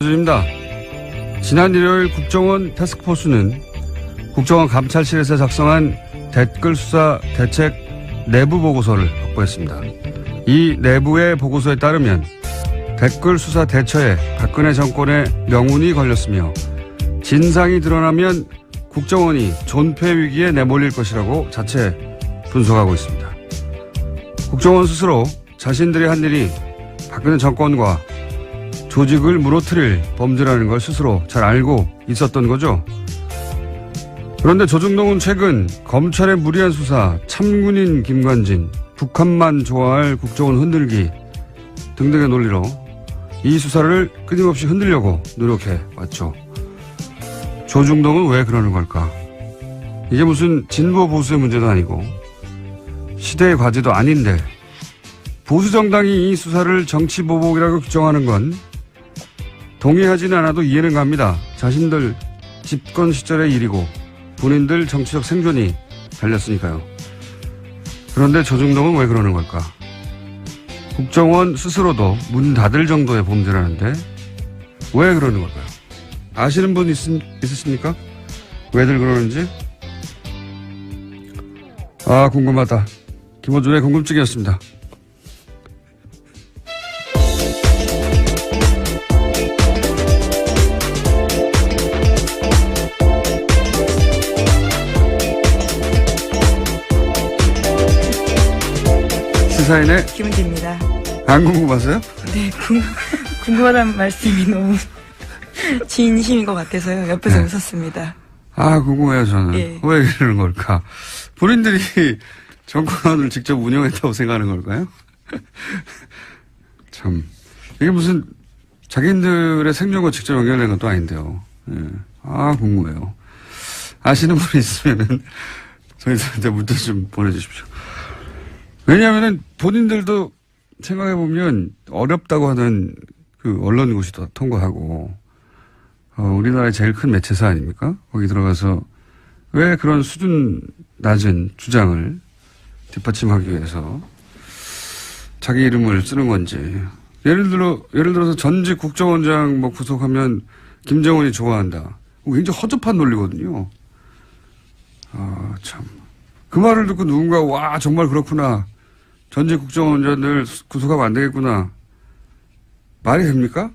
입니다. 지난 일요일 국정원 태스크포스는 국정원 감찰실에서 작성한 댓글 수사 대책 내부 보고서를 확보했습니다. 이 내부의 보고서에 따르면 댓글 수사 대처에 박근혜 정권의 명운이 걸렸으며 진상이 드러나면 국정원이 존폐 위기에 내몰릴 것이라고 자체 분석하고 있습니다. 국정원 스스로 자신들이 한 일이 박근혜 정권과 조직을 무너뜨릴 범죄라는 걸 스스로 잘 알고 있었던 거죠. 그런데 조중동은 최근 검찰의 무리한 수사, 참군인 김관진, 북한만 좋아할 국정원 흔들기 등등의 논리로 이 수사를 끊임없이 흔들려고 노력해 왔죠. 조중동은 왜 그러는 걸까? 이게 무슨 진보 보수의 문제도 아니고 시대의 과제도 아닌데 보수 정당이 이 수사를 정치 보복이라고 규정하는 건 동의하지는 않아도 이해는 갑니다. 자신들 집권 시절의 일이고 본인들 정치적 생존이 달렸으니까요. 그런데 조중동은 왜 그러는 걸까? 국정원 스스로도 문 닫을 정도의 범죄라는데 왜 그러는 걸까요? 아시는 분 있으십니까? 왜들 그러는지? 궁금하다. 김어준의 궁금증이었습니다. 시사인의 김은지입니다. 안 궁금하세요? 네, 궁금하다는 말씀이 너무 진심인 것 같아서요. 옆에서 네. 웃었습니다. 궁금해요, 저는. 예. 왜 이러는 걸까? 본인들이 정권을 직접 운영했다고 생각하는 걸까요? 참. 이게 무슨 자기들의 생존과 직접 연결된 것도 아닌데요. 예. 궁금해요. 아시는 분이 있으면은 저희들한테 문자 좀 보내주십시오. 왜냐하면은 본인들도 생각해보면 어렵다고 하는 그 언론고시 통과하고, 우리나라의 제일 큰 매체사 아닙니까? 거기 들어가서 왜 그런 수준 낮은 주장을 뒷받침하기 위해서 자기 이름을 쓰는 건지. 예를 들어서 전직 국정원장 구속하면 김정은이 좋아한다. 굉장히 허접한 논리거든요. 참. 그 말을 듣고 누군가, 정말 그렇구나. 전직 국정원장들 구속하면 안 되겠구나. 말이 됩니까?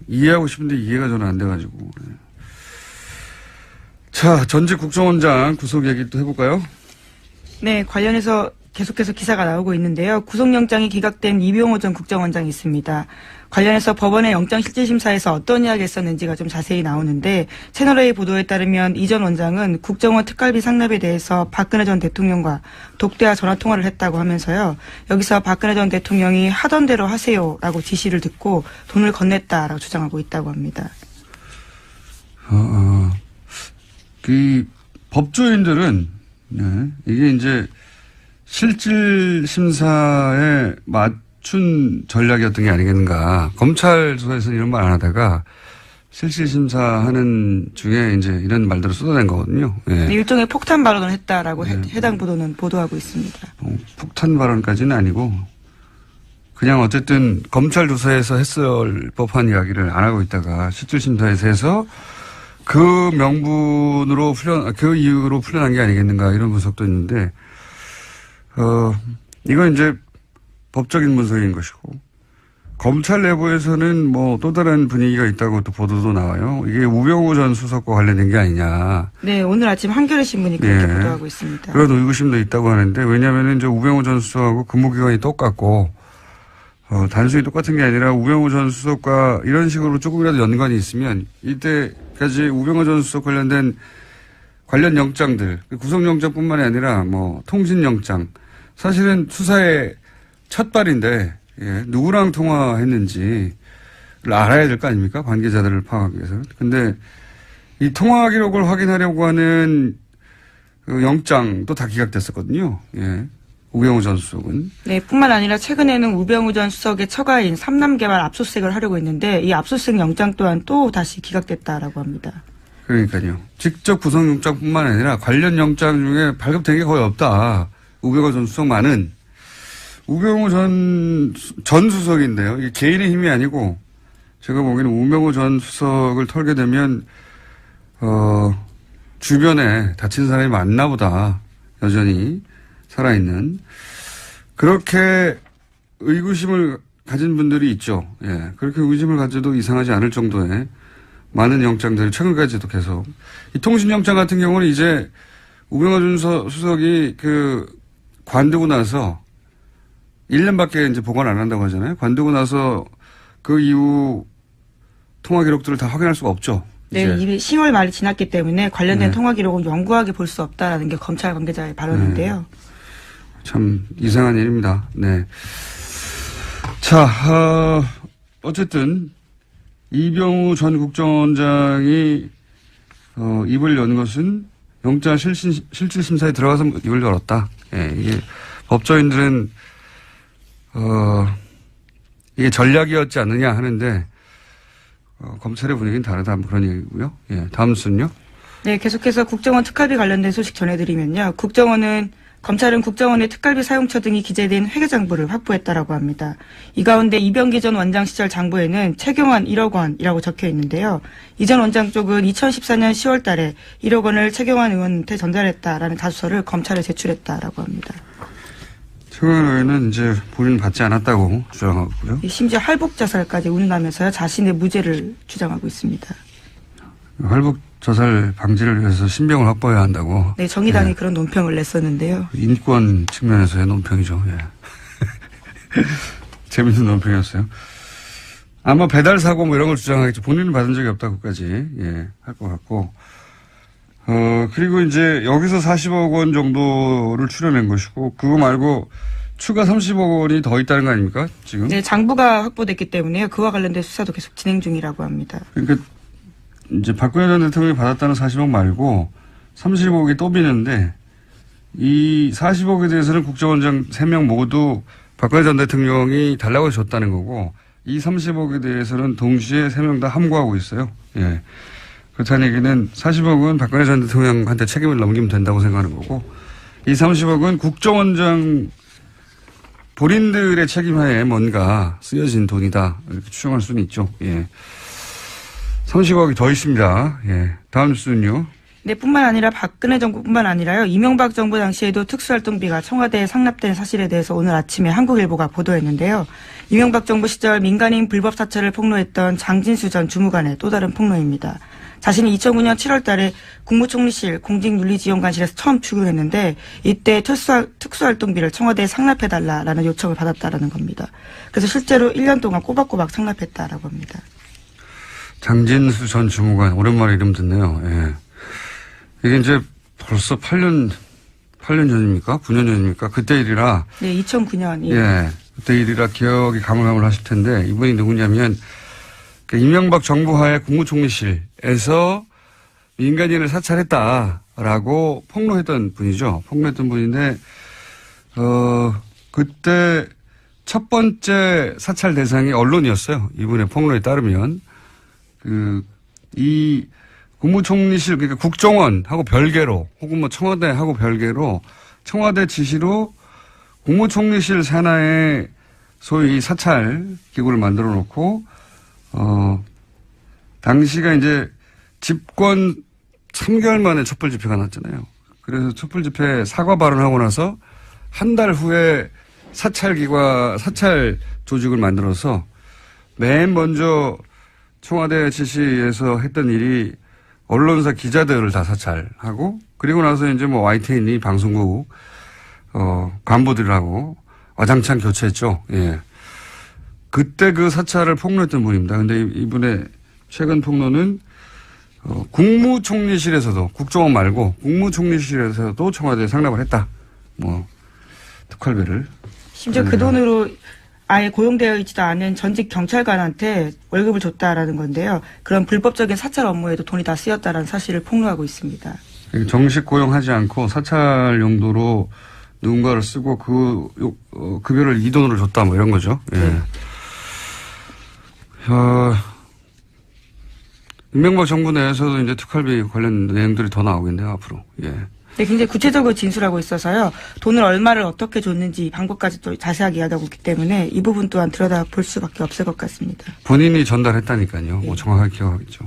이해하고 싶은데 이해가 저는 안 돼가지고. 자, 전직 국정원장 구속 얘기 또 해볼까요? 네, 관련해서 계속해서 기사가 나오고 있는데요. 구속영장이 기각된 이병호 전 국정원장이 있습니다. 관련해서 법원의 영장실질심사에서 어떤 이야기가 있었는지가 좀 자세히 나오는데 채널A 보도에 따르면 이 전 원장은 국정원 특갈비 상납에 대해서 박근혜 전 대통령과 독대와 전화통화를 했다고 하면서요. 여기서 박근혜 전 대통령이 하던 대로 하세요라고 지시를 듣고 돈을 건넸다라고 주장하고 있다고 합니다. 그 법조인들은 이게 이제 실질심사에 맞춘 전략이었던 게 아니겠는가. 검찰 조사에서는 이런 말 안 하다가 실질심사하는 중에 이제 이런 말들을 쏟아낸 거거든요. 예. 일종의 폭탄 발언을 했다라고 해당 보도는 보도하고 있습니다. 폭탄 발언까지는 아니고 그냥 어쨌든 검찰 조사에서 했을 법한 이야기를 안 하고 있다가 실질심사에서 해서 그 명분으로 그 이유로 풀려난 게 아니겠는가 이런 분석도 있는데 이건 이제 법적인 분석인 것이고, 검찰 내부에서는 또 다른 분위기가 있다고 또 보도도 나와요. 이게 우병우 전 수석과 관련된 게 아니냐. 네, 오늘 아침 한겨레 신문이 그렇게 보도하고 있습니다. 그런 의구심도 있다고 하는데, 왜냐하면 이제 우병우 전 수석하고 근무기간이 똑같고, 단순히 똑같은 게 아니라 우병우 전 수석과 이런 식으로 조금이라도 연관이 있으면, 이때까지 우병우 전 수석 관련된 관련 영장들, 구속영장뿐만이 아니라 통신영장, 사실은 수사의 첫 발인데 누구랑 통화했는지를 알아야 될 거 아닙니까? 관계자들을 파악하기 위해서. 근데 이 통화 기록을 확인하려고 하는 그 영장도 다 기각됐었거든요. 우병우 전 수석은. 네, 뿐만 아니라 최근에는 우병우 전 수석의 처가인 삼남개발 압수수색을 하려고 했는데 이 압수수색 영장 또한 또 다시 기각됐다라고 합니다. 그러니까요. 직접 구속영장뿐만 아니라 관련 영장 중에 발급된 게 거의 없다. 우병우 전 수석만은. 우병우 전 수석인데요. 이게 개인의 힘이 아니고 제가 보기에는 우명우 전 수석을 털게 되면 주변에 다친 사람이 많나 보다. 여전히 살아있는. 그렇게 의구심을 가진 분들이 있죠. 예. 그렇게 의구심을 가져도 이상하지 않을 정도의 많은 영장들이 최근까지도 계속. 이 통신영장 같은 경우는 이제 우병호 전 수석이 관두고 나서 1년밖에 이제 보관 안 한다고 하잖아요. 관두고 나서 그 이후 통화 기록들을 다 확인할 수가 없죠. 네, 이미 10월 말이 지났기 때문에 관련된 통화 기록은 영구하게 볼 수 없다라는 게 검찰 관계자의 발언인데요. 네. 참 이상한 일입니다. 네. 자, 어쨌든 이병우 전 국정원장이 입을 연 것은 영장 실질심사에 들어가서 입을 열었다. 예, 이게 법조인들은 이게 전략이었지 않느냐 하는데 검찰의 분위기는 다르다 그런 얘기고요. 예, 다음 순요. 네, 계속해서 국정원 특활비 관련된 소식 전해드리면요. 검찰은 국정원의 특활비 사용처 등이 기재된 회계장부를 확보했다라고 합니다. 이 가운데 이병기 전 원장 시절 장부에는 최경환 1억 원이라고 적혀 있는데요. 이 전 원장 쪽은 2014년 10월 달에 1억 원을 최경환 의원한테 전달했다라는 자수서를 검찰에 제출했다라고 합니다. 최경환 의원은 이제 본인은 받지 않았다고 주장하고요. 심지어 할복 자살까지 운운하면서요. 자신의 무죄를 주장하고 있습니다. 할복 자살 방지를 위해서 신병을 확보해야 한다고. 네, 정의당이 그런 논평을 냈었는데요. 인권 측면에서의 논평이죠. 예. 재밌는 논평이었어요. 아마 배달 사고 뭐 이런 걸 주장하겠죠. 본인은 받은 적이 없다고까지 할 것 같고. 그리고 이제 여기서 40억 원 정도를 추려낸 것이고 그거 말고 추가 30억 원이 더 있다는 거 아닙니까? 지금? 네, 장부가 확보됐기 때문에요. 그와 관련된 수사도 계속 진행 중이라고 합니다. 그러니까 이제 박근혜 전 대통령이 받았다는 40억 말고 30억이 또 비는데 이 40억에 대해서는 국정원장 3명 모두 박근혜 전 대통령이 달라고 줬다는 거고 이 30억에 대해서는 동시에 3명 다 함구하고 있어요. 예. 그렇다는 얘기는 40억은 박근혜 전 대통령한테 책임을 넘기면 된다고 생각하는 거고 이 30억은 국정원장 본인들의 책임하에 뭔가 쓰여진 돈이다. 이렇게 추정할 수는 있죠. 예. 30억이 더 있습니다. 예. 다음 뉴스는요. 네, 뿐만 아니라 박근혜 정부뿐만 아니라요. 이명박 정부 당시에도 특수활동비가 청와대에 상납된 사실에 대해서 오늘 아침에 한국일보가 보도했는데요. 이명박 정부 시절 민간인 불법 사찰을 폭로했던 장진수 전 주무관의 또 다른 폭로입니다. 자신이 2009년 7월 달에 국무총리실 공직윤리지원관실에서 처음 출근했는데 이때 특수활동비를 청와대에 상납해달라라는 요청을 받았다라는 겁니다. 그래서 실제로 1년 동안 꼬박꼬박 상납했다라고 합니다. 장진수 전 주무관 오랜만에 이름 듣네요. 예. 이게 이제 벌써 8년 전입니까? 9년 전입니까? 그때 일이라. 네, 2009년. 예. 그때 일이라 기억이 가물가물하실 텐데 이분이 누구냐면 이명박 정부 하에 국무총리실에서 민간인을 사찰했다라고 폭로했던 분이죠. 폭로했던 분인데 그때 첫 번째 사찰 대상이 언론이었어요. 이분의 폭로에 따르면 이 국무총리실 그러니까 국정원하고 별개로 혹은 뭐 청와대하고 별개로 청와대 지시로 국무총리실 산하에 소위 사찰 기구를 만들어 놓고 당시가 이제 집권 3개월 만에 촛불 집회가 났잖아요. 그래서 촛불 집회 사과 발언하고 나서 한 달 후에 사찰 조직을 만들어서 맨 먼저 청와대 지시에서 했던 일이 언론사 기자들을 다 사찰하고 그리고 나서 이제 뭐 YTN이 방송국 간부들하고 와장창 교체했죠. 예. 그때 그 사찰을 폭로했던 분입니다. 근데 이분의 최근 폭로는 국무총리실에서도 국정원 말고 국무총리실에서도 청와대에 상납을 했다. 뭐 특활비를. 심지어 그 돈으로 아예 고용되어 있지도 않은 전직 경찰관한테 월급을 줬다라는 건데요. 그런 불법적인 사찰 업무에도 돈이 다 쓰였다라는 사실을 폭로하고 있습니다. 정식 고용하지 않고 사찰 용도로 누군가를 쓰고 급여를 이 돈으로 줬다 뭐 이런 거죠. 예. 네. 이명박 정부 내에서도 이제 특활비 관련 내용들이 더 나오겠네요, 앞으로. 예. 네, 굉장히 구체적으로 진술하고 있어서요. 돈을 얼마를 어떻게 줬는지 방법까지 또 자세하게 이야기하고 있기 때문에 이 부분 또한 들여다볼 수밖에 없을 것 같습니다. 본인이 전달했다니까요. 뭐 정확하게 기억하겠죠.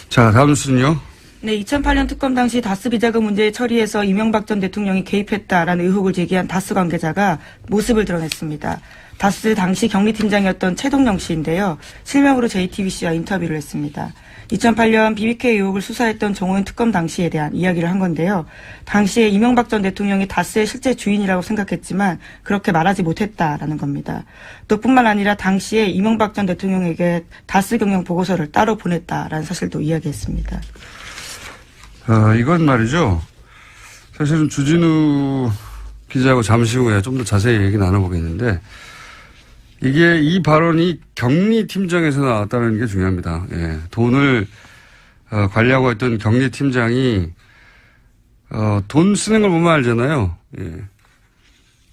자, 다음 뉴스는요. 네, 2008년 특검 당시 다스 비자금 문제 처리에서 이명박 전 대통령이 개입했다라는 의혹을 제기한 다스 관계자가 모습을 드러냈습니다. 다스 당시 경리팀장이었던 최동영 씨인데요. 실명으로 JTBC와 인터뷰를 했습니다. 2008년 BBK 의혹을 수사했던 정호연 특검 당시에 대한 이야기를 한 건데요. 당시에 이명박 전 대통령이 다스의 실제 주인이라고 생각했지만 그렇게 말하지 못했다라는 겁니다. 또 뿐만 아니라 당시에 이명박 전 대통령에게 다스 경영 보고서를 따로 보냈다라는 사실도 이야기했습니다. 이건 말이죠. 사실은 주진우 기자하고 잠시 후에 좀 더 자세히 얘기 나눠보겠는데 이게 이 발언이 경리팀장에서 나왔다는 게 중요합니다. 예. 돈을 관리하고 있던 경리팀장이 돈 쓰는 걸 보면 알잖아요. 예.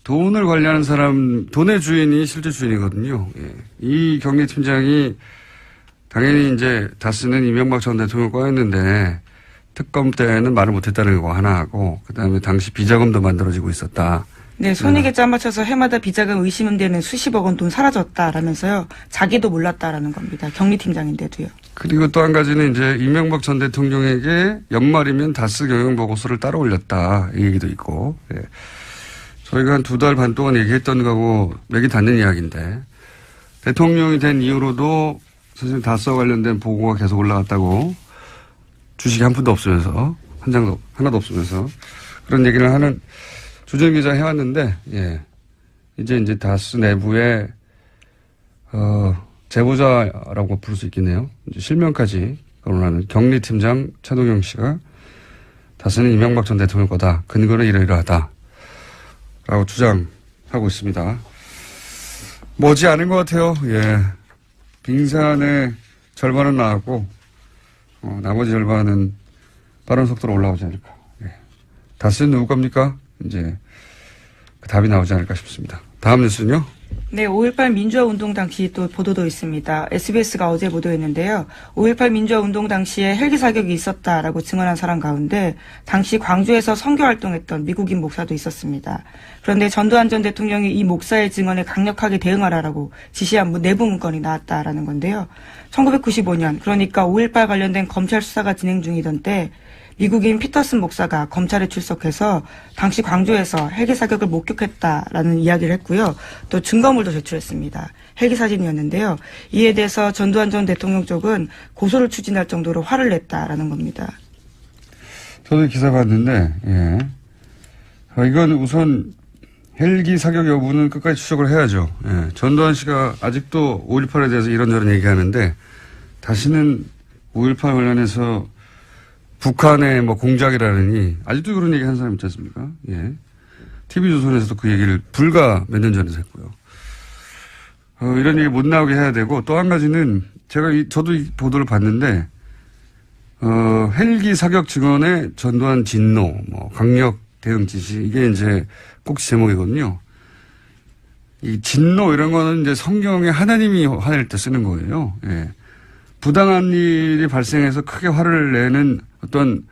돈을 관리하는 사람, 돈의 주인이 실제 주인이거든요. 예. 이 경리팀장이 당연히 이제 다스는 이명박 전 대통령 거였는데 특검 때는 말을 못했다는 거 하나 하고 그다음에 당시 비자금도 만들어지고 있었다. 네, 손익에 짜맞춰서 해마다 비자금 의심되는 수십억 원 돈 사라졌다라면서요. 자기도 몰랐다라는 겁니다. 경리팀장인데도요. 그리고 또 한 가지는 이제 이명박 전 대통령에게 연말이면 다스 경영 보고서를 따로 올렸다. 이 얘기도 있고. 예. 저희가 한 2달 반 동안 얘기했던 거하고 맥이 닿는 이야기인데 대통령이 된 이후로도 사실 다스와 관련된 보고가 계속 올라갔다고 주식이 한 푼도 없으면서 하나도 없으면서 그런 얘기를 하는 주진 기자 해왔는데 예. 이제 다스 내부에 제보자라고 부를 수 있겠네요. 이제 실명까지 거론하는 경리팀장 최동영 씨가 다스는 이명박 전 대통령 거다. 근거는 이러이러하다. 라고 주장하고 있습니다. 머지 않은 것 같아요. 예. 빙산의 절반은 나왔고 나머지 절반은 빠른 속도로 올라오지 않을까. 예. 다스는 누구 겁니까? 이제 그 답이 나오지 않을까 싶습니다. 다음 뉴스는요? 네, 5.18 민주화 운동 당시 또 보도도 있습니다. SBS가 어제 보도했는데요. 5.18 민주화 운동 당시에 헬기 사격이 있었다라고 증언한 사람 가운데 당시 광주에서 선교 활동했던 미국인 목사도 있었습니다. 그런데 전두환 전 대통령이 이 목사의 증언에 강력하게 대응하라라고 지시한 내부 문건이 나왔다라는 건데요. 1995년, 그러니까 5.18 관련된 검찰 수사가 진행 중이던 때 미국인 피터슨 목사가 검찰에 출석해서 당시 광주에서 헬기 사격을 목격했다라는 이야기를 했고요. 또 증거물도 제출했습니다. 헬기 사진이었는데요. 이에 대해서 전두환 전 대통령 쪽은 고소를 추진할 정도로 화를 냈다라는 겁니다. 저도 기사 봤는데 이건 우선 헬기 사격 여부는 끝까지 추적을 해야죠. 예. 전두환 씨가 아직도 5.18에 대해서 이런저런 얘기하는데 다시는 5.18 관련해서 북한의 공작이라느니 아직도 그런 얘기 하는 사람 있지 않습니까? 예. TV조선에서도 그 얘기를 불과 몇 년 전에 했고요. 이런 얘기 못 나오게 해야 되고 또 한 가지는 저도 이 보도를 봤는데 헬기 사격 증언에 전두환 진노, 강력 대응 지시 이게 이제 꼭 제목이거든요. 이 진노 이런 거는 이제 성경에 하나님이 화낼 때 쓰는 거예요. 예. 부당한 일이 발생해서 크게 화를 내는 어떤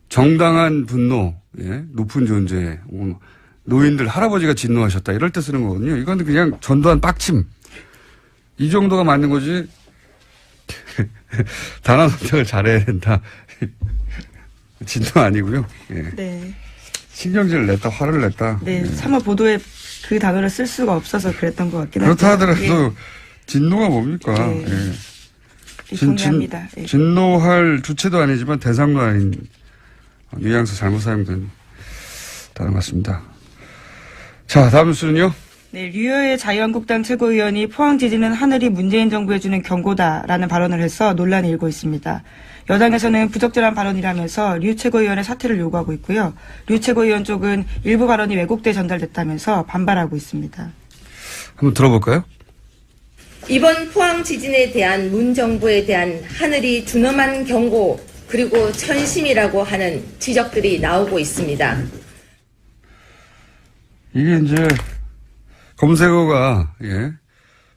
정당한 분노, 예? 높은 존재, 노인들, 할아버지가 진노하셨다 이럴 때 쓰는 거거든요. 이건 그냥 전두환 빡침. 이 정도가 맞는 거지. 단어 선택을 잘해야 된다. 진노 아니고요. 예. 네. 신경질을 냈다, 화를 냈다. 네, 예. 차마 보도에 그 단어를 쓸 수가 없어서 그랬던 것 같긴 한데. 그렇다 하더라도 진노가 뭡니까? 네. 예. 동의합니다. 진노할 주체도 아니지만 대상도 아닌 뉘앙스 잘못 사용된 단어 같습니다. 자, 다음 뉴스는요? 네, 류여의 자유한국당 최고위원이 포항 지진은 하늘이 문재인 정부에 주는 경고다라는 발언을 해서 논란이 일고 있습니다. 여당에서는 부적절한 발언이라면서 류 최고위원의 사퇴를 요구하고 있고요. 류 최고위원 쪽은 일부 발언이 왜곡돼 전달됐다면서 반발하고 있습니다. 한번 들어볼까요? 이번 포항 지진에 대한 문 정부에 대한 하늘이 준엄한 경고 그리고 천심이라고 하는 지적들이 나오고 있습니다. 이게 이제 검색어가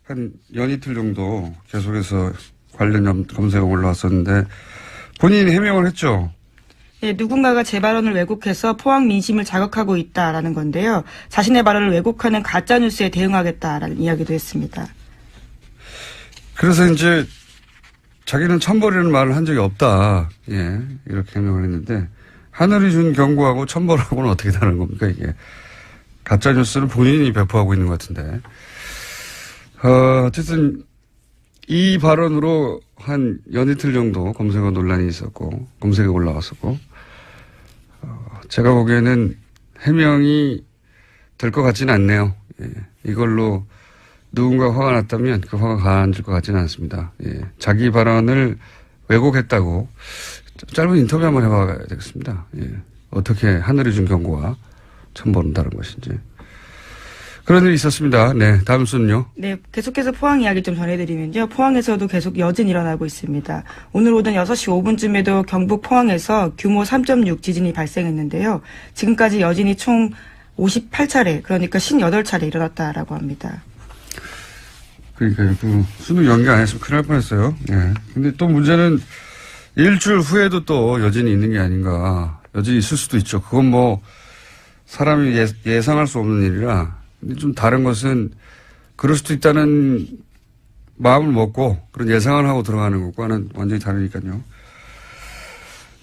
한 연이틀 정도 계속해서 관련 검색어 올라왔었는데 본인이 해명을 했죠. 네, 누군가가 제 발언을 왜곡해서 포항 민심을 자극하고 있다라는 건데요. 자신의 발언을 왜곡하는 가짜뉴스에 대응하겠다라는 이야기도 했습니다. 그래서 이제 자기는 천벌이라는 말을 한 적이 없다. 예, 이렇게 해명을 했는데 하늘이 준 경고하고 천벌하고는 어떻게 다른 겁니까 이게. 가짜뉴스를 본인이 배포하고 있는 것 같은데. 어쨌든 이 발언으로 한 연이틀 정도 검색어 논란이 있었고 검색에 올라왔었고 제가 보기에는 해명이 될 것 같지는 않네요. 예. 이걸로 누군가 화가 났다면 그 화가 가라앉을 것 같지는 않습니다. 예. 자기 발언을 왜곡했다고 짧은 인터뷰 한번 해봐야 되겠습니다. 예. 어떻게 하늘이 준 경고와 천벌은 다른 것인지. 그런 일이 있었습니다. 네, 다음 순요. 네, 계속해서 포항 이야기 좀 전해드리면요. 포항에서도 계속 여진 일어나고 있습니다. 오늘 오전 6시 5분쯤에도 경북 포항에서 규모 3.6 지진이 발생했는데요. 지금까지 여진이 총 58차례, 그러니까 58차례 일어났다라고 합니다. 그러니까 그 수능 연기 안 했으면 큰일 날 뻔했어요. 예. 근데 또 문제는 일주일 후에도 또 여진이 있는 게 아닌가. 여진이 있을 수도 있죠. 그건 뭐 사람이 예상할 수 없는 일이라. 근데 좀 다른 것은 그럴 수도 있다는 마음을 먹고 그런 예상을 하고 들어가는 것과는 완전히 다르니까요.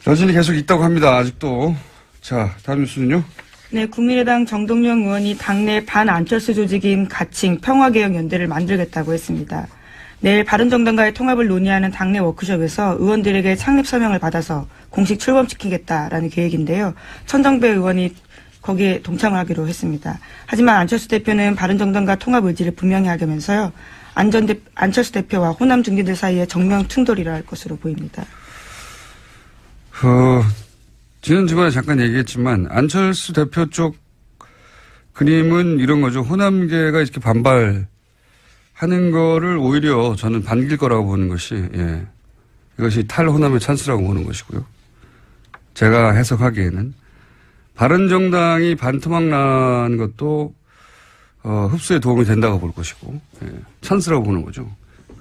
여진이 계속 있다고 합니다. 아직도. 자, 다음 뉴스는요. 네, 국민의당 정동영 의원이 당내 반안철수 조직인 가칭 평화개혁연대를 만들겠다고 했습니다. 내일 바른정당과의 통합을 논의하는 당내 워크숍에서 의원들에게 창립 서명을 받아서 공식 출범시키겠다라는 계획인데요. 천정배 의원이 거기에 동참을 하기로 했습니다. 하지만 안철수 대표는 바른정당과 통합 의지를 분명히 하면서요. 안철수 대표와 호남 중진들 사이에 정면 충돌이 일어날 것으로 보입니다. 지난주간에 잠깐 얘기했지만 안철수 대표 쪽 그림은 이런 거죠. 호남계가 이렇게 반발하는 거를 오히려 저는 반길 거라고 보는 것이 예. 이것이 탈호남의 찬스라고 보는 것이고요. 제가 해석하기에는 바른정당이 반토막 난 것도 흡수에 도움이 된다고 볼 것이고 예. 찬스라고 보는 거죠.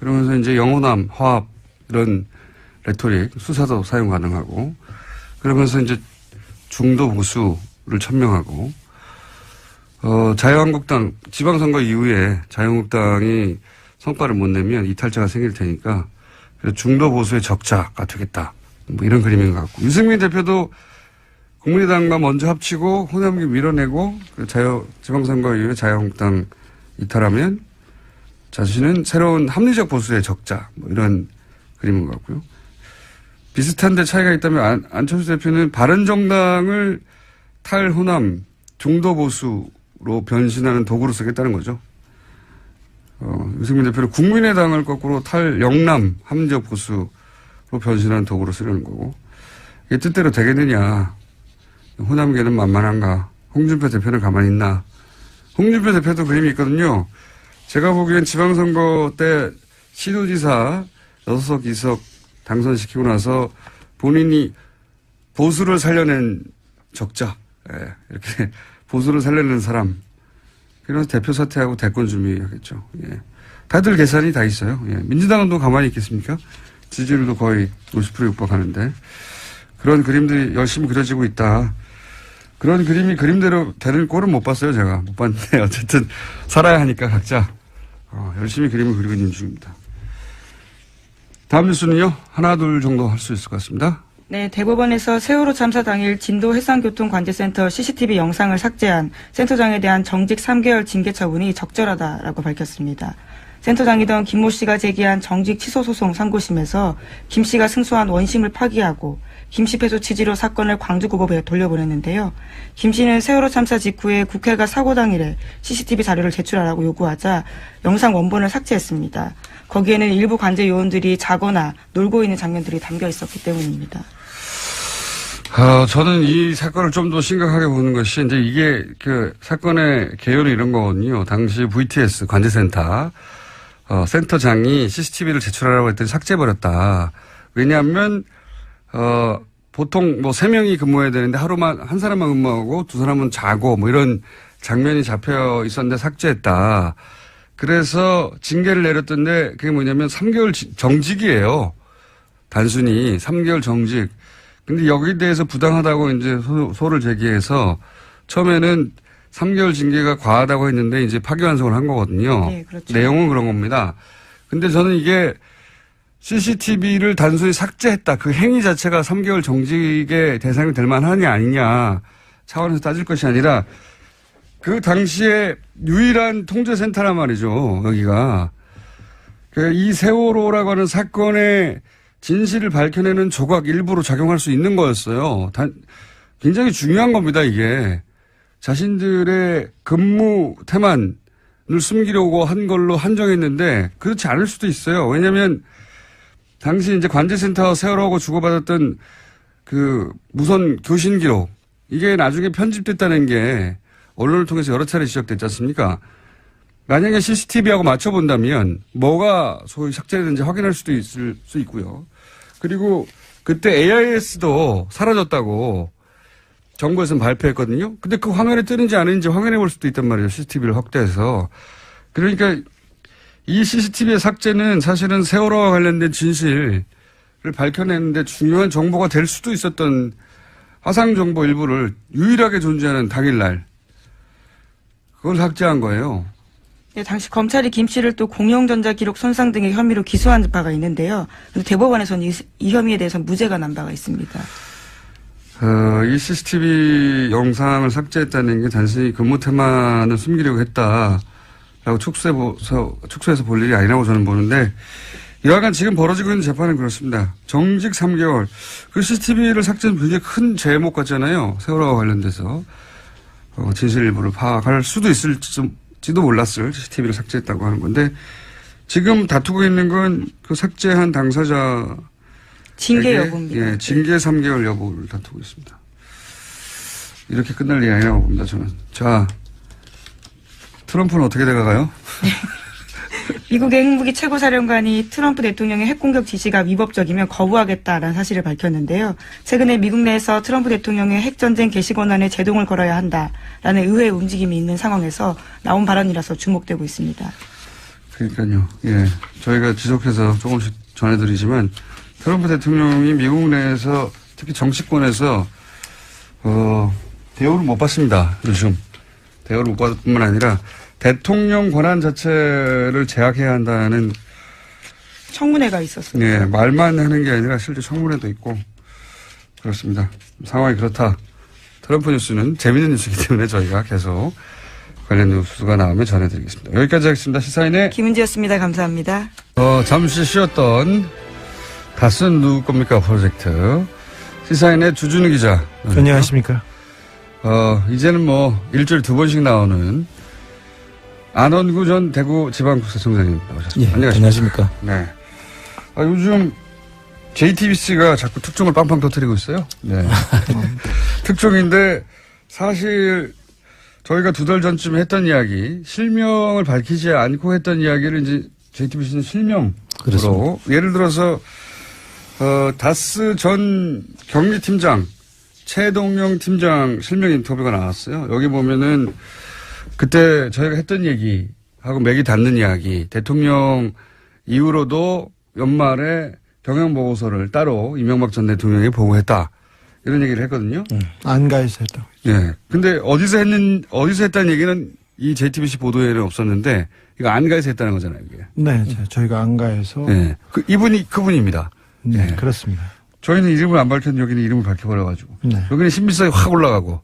그러면서 이제 영호남, 화합 이런 레토릭, 수사도 사용 가능하고 그러면서 이제 중도 보수를 천명하고 자유한국당 지방선거 이후에 자유한국당이 성과를 못 내면 이탈자가 생길 테니까 중도 보수의 적자가 되겠다. 뭐 이런 그림인 것 같고 유승민 대표도 국민의당과 먼저 합치고 호남계 밀어내고 지방선거 이후에 자유한국당 이탈하면 자신은 새로운 합리적 보수의 적자 뭐 이런 그림인 것 같고요. 비슷한데 차이가 있다면 안철수 대표는 바른정당을 탈호남 중도 보수로 변신하는 도구로 쓰겠다는 거죠. 유승민 대표는 국민의당을 거꾸로 탈영남 합리적 보수로 변신하는 도구로 쓰려는 거고 이게 뜻대로 되겠느냐. 호남계는 만만한가. 홍준표 대표는 가만히 있나. 홍준표 대표도 그림이 있거든요. 제가 보기엔 지방선거 때 시도지사 6석 2석 당선시키고 나서 본인이 보수를 살려낸 적자. 예, 이렇게 보수를 살려낸 사람. 그래서 대표 사퇴하고 대권 준비하겠죠. 예. 다들 계산이 다 있어요. 예. 민주당은 또 가만히 있겠습니까? 지지율도 거의 50% 육박하는데. 그런 그림들이 열심히 그려지고 있다. 그런 그림이 그림대로 되는 꼴은 못 봤어요, 제가. 못 봤는데, 어쨌든, 살아야 하니까 각자, 열심히 그림을 그리고 있는 중입니다. 다음 뉴스는요, 하나, 둘 정도 할 수 있을 것 같습니다. 네, 대법원에서 세월호 참사 당일 진도 해상교통관제센터 CCTV 영상을 삭제한 센터장에 대한 정직 3개월 징계 처분이 적절하다라고 밝혔습니다. 센터장이던 김모 씨가 제기한 정직 취소 소송 상고심에서 김 씨가 승소한 원심을 파기하고 김 씨 패소 취지로 사건을 광주고법에 돌려보냈는데요. 김 씨는 세월호 참사 직후에 국회가 사고 당일에 CCTV 자료를 제출하라고 요구하자 영상 원본을 삭제했습니다. 거기에는 일부 관제 요원들이 자거나 놀고 있는 장면들이 담겨 있었기 때문입니다. 저는 이 사건을 좀 더 심각하게 보는 것이 이제 이게 그 사건의 개요는 이런 거거든요. 당시 VTS 관제센터 센터장이 CCTV를 제출하라고 했더니 삭제해버렸다. 왜냐하면 보통 뭐 3명이 근무해야 되는데 하루만 한 사람만 근무하고 2사람은 자고 뭐 이런 장면이 잡혀 있었는데 삭제했다. 그래서 징계를 내렸던데 그게 뭐냐면 3개월 정직이에요. 단순히 3개월 정직. 근데 여기에 대해서 부당하다고 이제 소를 제기해서 처음에는 3개월 징계가 과하다고 했는데 이제 파기환송을 한 거거든요. 네, 그렇죠. 내용은 그런 겁니다. 근데 저는 이게 CCTV를 단순히 삭제했다. 그 행위 자체가 3개월 정직의 대상이 될 만하냐 아니냐 차원에서 따질 것이 아니라 그 당시에 유일한 통제센터란 말이죠. 여기가. 이 세월호라고 하는 사건의 진실을 밝혀내는 조각 일부로 작용할 수 있는 거였어요. 굉장히 중요한 겁니다, 이게. 자신들의 근무 태만을 숨기려고 한 걸로 한정했는데 그렇지 않을 수도 있어요. 왜냐하면 당시 이제 관제센터 세월호하고 주고받았던 그 무선 교신 기록 이게 나중에 편집됐다는 게 언론을 통해서 여러 차례 지적됐지 않습니까? 만약에 CCTV하고 맞춰본다면 뭐가 소위 삭제됐는지 확인할 수도 있을 수 있고요. 그리고 그때 AIS도 사라졌다고 정부에서는 발표했거든요. 근데 그 화면에 뜨는지 아닌지 확인해 볼 수도 있단 말이에요. CCTV를 확대해서. 그러니까 이 CCTV의 삭제는 사실은 세월호와 관련된 진실을 밝혀내는데 중요한 정보가 될 수도 있었던 화상정보 일부를 유일하게 존재하는 당일날 그걸 삭제한 거예요. 네, 당시 검찰이 김 씨를 또 공영전자 기록 손상 등의 혐의로 기소한 바가 있는데요. 대법원에서는 이 혐의에 대해서 무죄가 난 바가 있습니다. 이 CCTV 영상을 삭제했다는 게 단순히 근무 태만을 숨기려고 했다라고 축소해서 볼 일이 아니라고 저는 보는데 여하간 지금 벌어지고 있는 재판은 그렇습니다. 정직 3개월. 그 CCTV를 삭제는 굉장히 큰 제목 같잖아요. 세월호와 관련돼서. 진실 일부를 파악할 수도 있을지도 몰랐을 CCTV를 삭제했다고 하는 건데 지금 다투고 있는 건 그 삭제한 당사자 징계 여부입니다. 예, 징계 3개월 여부를 다투고 있습니다. 이렇게 끝날 일이 아니라고 봅니다, 저는. 자, 트럼프는 어떻게 돼가가요? 미국의 핵무기 최고사령관이 트럼프 대통령의 핵공격 지시가 위법적이면 거부하겠다라는 사실을 밝혔는데요. 최근에 미국 내에서 트럼프 대통령의 핵전쟁 개시 권한에 제동을 걸어야 한다라는 의회의 움직임이 있는 상황에서 나온 발언이라서 주목되고 있습니다. 그러니까요. 예, 저희가 지속해서 조금씩 전해드리지만 트럼프 대통령이 미국 내에서 특히 정치권에서 대우를 못 받습니다. 요즘. 대우를 못 받을 뿐만 아니라 대통령 권한 자체를 제약해야 한다는 청문회가 있었습니다. 네, 말만 하는 게 아니라 실제 청문회도 있고 그렇습니다. 상황이 그렇다. 트럼프 뉴스는 재미있는 뉴스이기 때문에 저희가 계속 관련 뉴스가 나오면 전해드리겠습니다. 여기까지 하겠습니다. 시사인의 김은지였습니다. 감사합니다. 잠시 쉬었던 다스는 누구 겁니까 프로젝트 시사인의 주준우 기자. 안녕하십니까. 이제는 뭐 일주일에 2번씩 나오는 안원구 전 대구지방국세청장님 나오셨습니다. 예, 안녕하십니까. 네. 요즘 JTBC가 자꾸 특종을 빵빵 터뜨리고 있어요. 네. 특종인데 사실 저희가 2달 전쯤에 했던 이야기, 실명을 밝히지 않고 했던 이야기를 이제 JTBC는 실명으로 그렇습니다. 예를 들어서 다스 전 경리팀장 최동영 팀장 실명 인터뷰가 나왔어요. 여기 보면은 그때 저희가 했던 얘기하고 맥이 닿는 이야기, 대통령 이후로도 연말에 경영보고서를 따로 이명박 전 대통령이 보고했다. 이런 얘기를 했거든요. 안가에서 했다. 네. 근데 어디서 했다는 얘기는 이 JTBC 보도에는 없었는데 이거 안가에서 했다는 거잖아요, 이게. 네, 저희가 안가에서. 네. 이분이 그분입니다. 네, 네. 그렇습니다. 저희는 이름을 안 밝혔는데 여기는 이름을 밝혀버려가지고. 네. 여기는 신비성이 확 올라가고.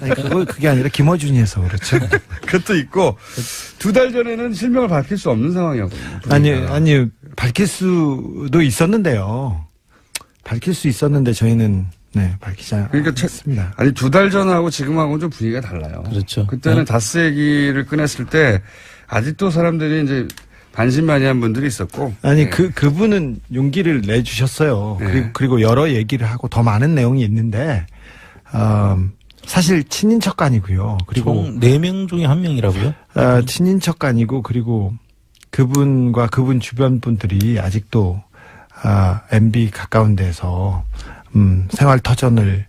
아니, 그게 아니라 김어준이 해서 그렇죠. 그것도 있고, 2달 전에는 실명을 밝힐 수 없는 상황이었거든요. 아니, 밝힐 수도 있었는데요. 밝힐 수 있었는데 저희는, 네, 밝히지 않았습니다. 아니, 2달 전하고 지금하고는 좀 분위기가 달라요. 그렇죠. 그때는 네. 다스 얘기를 꺼냈을 때, 아직도 사람들이 이제 반신반의한 분들이 있었고. 아니, 네. 그분은 용기를 내주셨어요. 네. 그리고 여러 얘기를 하고 더 많은 내용이 있는데, 사실 친인척간이고요. 그리고 총 4명 중에 1명이라고요? 친인척간이고 그리고 그분과 그분 주변 분들이 아직도 MB 가까운 데서 생활 터전을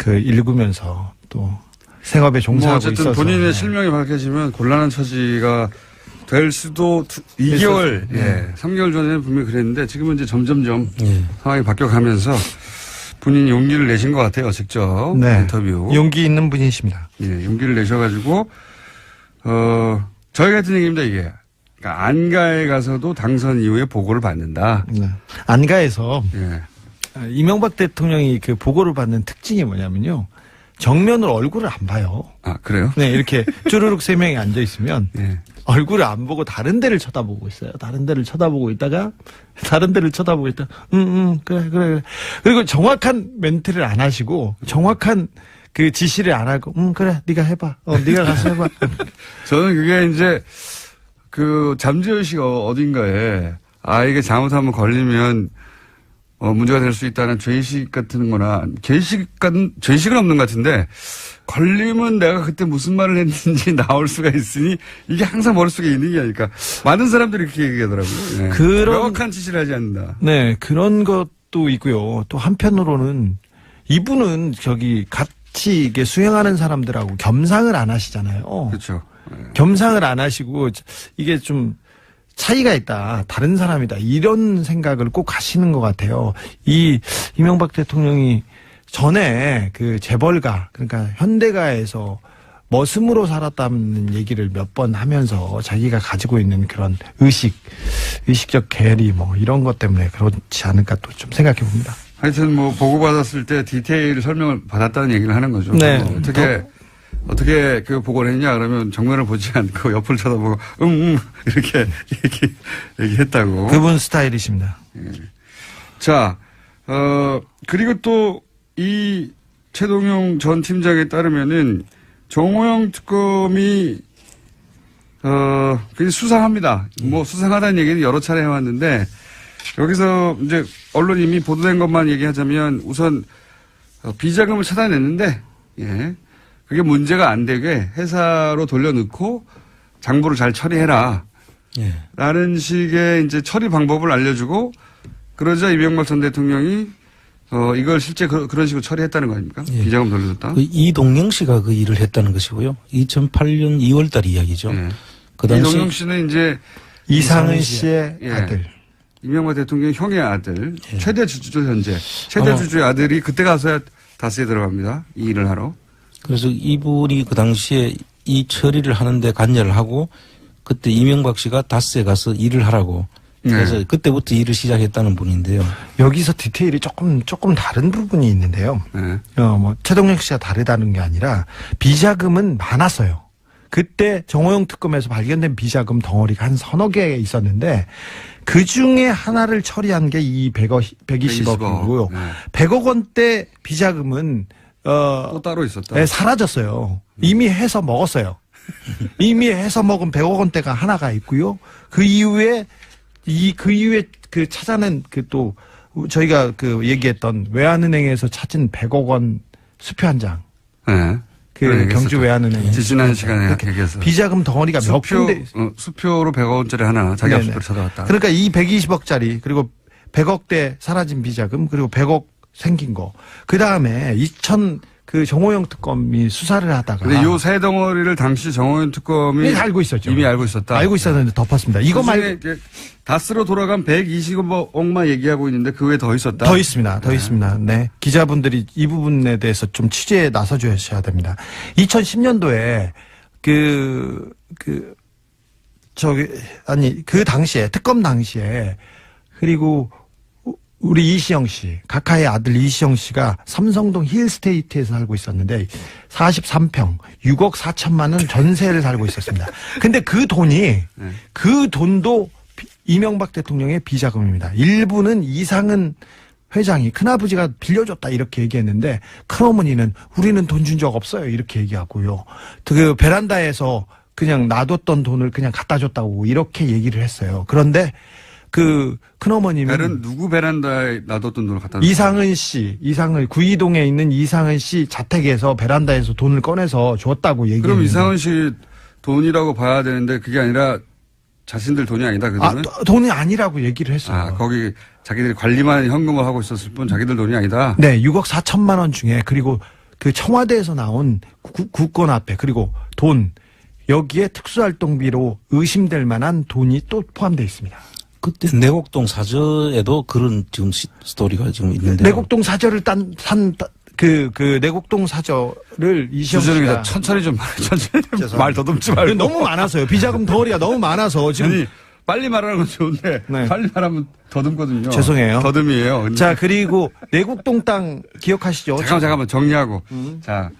읽으면서 또 생업에 종사하고 어쨌든 있어서 본인의 네. 실명이 밝혀지면 곤란한 처지가 될 수도 2개월, 네. 3개월 전에는 분명히 그랬는데 지금은 이제 점점점 예. 상황이 바뀌어가면서 본인이 용기를 내신 것 같아요, 직접. 네. 인터뷰. 용기 있는 분이십니다. 예, 용기를 내셔가지고, 저희 같은 얘기입니다, 이게. 그러니까 안가에 가서도 당선 이후에 보고를 받는다. 네. 안가에서 예. 이명박 대통령이 그 보고를 받는 특징이 뭐냐면요. 정면으로 얼굴을 안 봐요. 아, 그래요? 네, 이렇게 쭈루룩 3명이 앉아 있으면 예. 얼굴을 안 보고 다른 데를 쳐다보고 있어요. 다른 데를 쳐다보고 있다가 다른 데를 쳐다보고 있다. 그래. 그리고 정확한 멘트를 안 하시고 정확한 그 지시를 안 하고 그래. 네가 해봐. 네가 가서 해봐. 저는 그게 이제 그 잠재의식 어딘가에 이게 잘못하면 걸리면 문제가 될 수 있다는 죄의식 같은 거나 죄의식은 없는 것 같은데 걸리면 내가 그때 무슨 말을 했는지 나올 수가 있으니 이게 항상 머릿속에 있는 게 아닐까. 많은 사람들이 그렇게 얘기하더라고요. 네. 명확한 지시를 하지 않는다. 네, 그런 것도 있고요. 또 한편으로는 이분은 같이 이게 수행하는 사람들하고 겸상을 안 하시잖아요. 그렇죠. 네. 겸상을 안 하시고 이게 좀 차이가 있다. 다른 사람이다. 이런 생각을 꼭 하시는 것 같아요. 이명박 대통령이 전에 그 재벌가, 그러니까 현대가에서 머슴으로 살았다는 얘기를 몇 번 하면서 자기가 가지고 있는 그런 의식적 괴리 이런 것 때문에 그렇지 않을까 또 좀 생각해 봅니다. 하여튼 보고받았을 때 디테일 설명을 받았다는 얘기를 하는 거죠. 네. 어떻게 그 보고를 했냐 그러면 정면을 보지 않고 옆을 쳐다보고 이렇게 얘기했다고. 그분 스타일이십니다. 예. 자, 그리고 또 이 최동용 전 팀장에 따르면은 정호영 특검이 굉장히 수상합니다. 수상하다는 얘기는 여러 차례 해왔는데 여기서 이제 언론이 이미 보도된 것만 얘기하자면 우선 비자금을 찾아냈는데 예. 그게 문제가 안 되게 회사로 돌려넣고 장부를 잘 처리해라. 예. 라는 식의 이제 처리 방법을 알려주고 그러자 이명박 전 대통령이 이걸 실제 그런 식으로 처리했다는 거 아닙니까? 예. 비자금 돌려줬다. 이동영 씨가 그 일을 했다는 것이고요. 2008년 2월달 이야기죠. 예. 그 당시 이동영 씨는 이제 이상은 씨의 예. 아들. 이명박 대통령 형의 아들, 예. 최대 주주죠 현재. 최대 주주의 아들이 그때 가서야 다스에 들어갑니다. 이 일을 하러. 그래서 이분이 그 당시에 이 처리를 하는데 관여를 하고 그때 이명박 씨가 다스에 가서 일을 하라고 그래서 네. 그때부터 일을 시작했다는 분인데요. 여기서 디테일이 조금 다른 부분이 있는데요. 네. 최동영 씨가 다르다는 게 아니라 비자금은 많았어요. 그때 정호영 특검에서 발견된 비자금 덩어리가 한 서너 개 있었는데 그 중에 하나를 처리한 게 이 120억이고요. 네. 100억 원대 비자금은 또 따로 있었다. 네, 사라졌어요. 이미 해서 먹었어요. 이미 해서 먹은 100억 원대가 하나가 있고요. 그 이후에 그 찾아낸 또 저희가 그 얘기했던 외환은행에서 찾은 100억 원 수표 한 장. 네. 그 경주 외환은행. 지난 시간에 얘기해서. 비자금 덩어리가 몇 군데. 수표로 100억 원짜리 하나 자기 앞수표를 찾아왔다. 그러니까 이 120억짜리 그리고 100억대 사라진 비자금 그리고 100억 생긴 거. 그 다음에 그 정호영 특검이 수사를 하다가. 근데 요 세 덩어리를 당시 정호영 특검이 알고 있었죠. 이미 알고 있었다. 알고 있었는데 덮었습니다. 이거 말고. 다스로 돌아간 120억만 얘기하고 있는데 그 외에 더 있었다. 더 있습니다. 더 있습니다. 네. 기자분들이 이 부분에 대해서 좀 취재에 나서 주셔야 됩니다. 2010년도에 그 당시에 특검 당시에 그리고 우리 이시영 씨, 각하의 아들 이시영 씨가 삼성동 힐스테이트에서 살고 있었는데 43평, 6억 4천만 원 전세를 살고 있었습니다. 근데 그 돈도 이명박 대통령의 비자금입니다. 일부는 이상은 회장이 큰아버지가 빌려줬다 이렇게 얘기했는데 큰어머니는 우리는 돈 준 적 없어요 이렇게 얘기하고요. 그 베란다에서 그냥 놔뒀던 돈을 그냥 갖다 줬다고 이렇게 얘기를 했어요. 그런데 그 큰어머님은 누구 베란다에 놔뒀던 돈을 갖다 이상은 구이동에 있는 이상은 씨 자택에서 베란다에서 돈을 꺼내서 줬다고 얘기했는데 그럼 이상은 씨 돈이라고 봐야 되는데 그게 아니라 자신들 돈이 아니다 그 돈은? 돈이 아니라고 얘기를 했어요. 거기 자기들이 관리만 현금을 하고 있었을 뿐 자기들 돈이 아니다? 네. 6억 4천만 원 중에 그리고 그 청와대에서 나온 국권 앞에 그리고 돈 여기에 특수활동비로 의심될 만한 돈이 또 포함되어 있습니다. 그때 내곡동 사저에도 그런 지금 스토리가 지금 있는데. 내곡동 사저를 그 내곡동 사저를 이시영 주저는 씨가 천천히 좀 말해. 천천히 죄송합니다. 말 더듬지 말고. 너무 많아서요. 비자금 덩어리가 너무 많아서 지금. 아니 빨리 말하는 건 좋은데 네. 빨리 말하면 더듬거든요. 죄송해요. 더듬이에요. 근데 자, 그리고 내곡동 땅 기억하시죠? 잠깐만 정리하고. 자,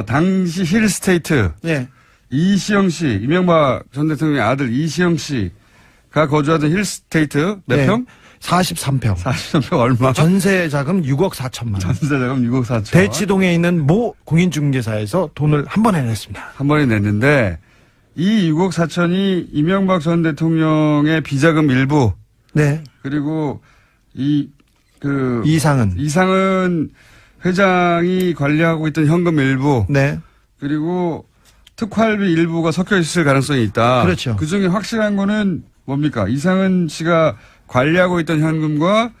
당시 힐스테이트 네. 이시영 씨, 이명박 전 대통령의 아들 이시영 씨가 거주하던 힐스테이트 몇 네. 평? 43평. 43평 얼마? 전세 자금 6억 4천만 원. 전세자금 6억 4천. 대치동에 있는 모 공인중개사에서 돈을 한 번에 냈습니다. 한 번에 냈는데 이 6억 4천이 이명박 전 대통령의 비자금 일부 네. 그리고 이상은 회장이 관리하고 있던 현금 일부 네. 그리고 특활비 일부가 섞여 있을 가능성이 있다. 그렇죠. 그 중에 확실한 거는 뭡니까? 이상은 씨가 관리하고 있던 현금과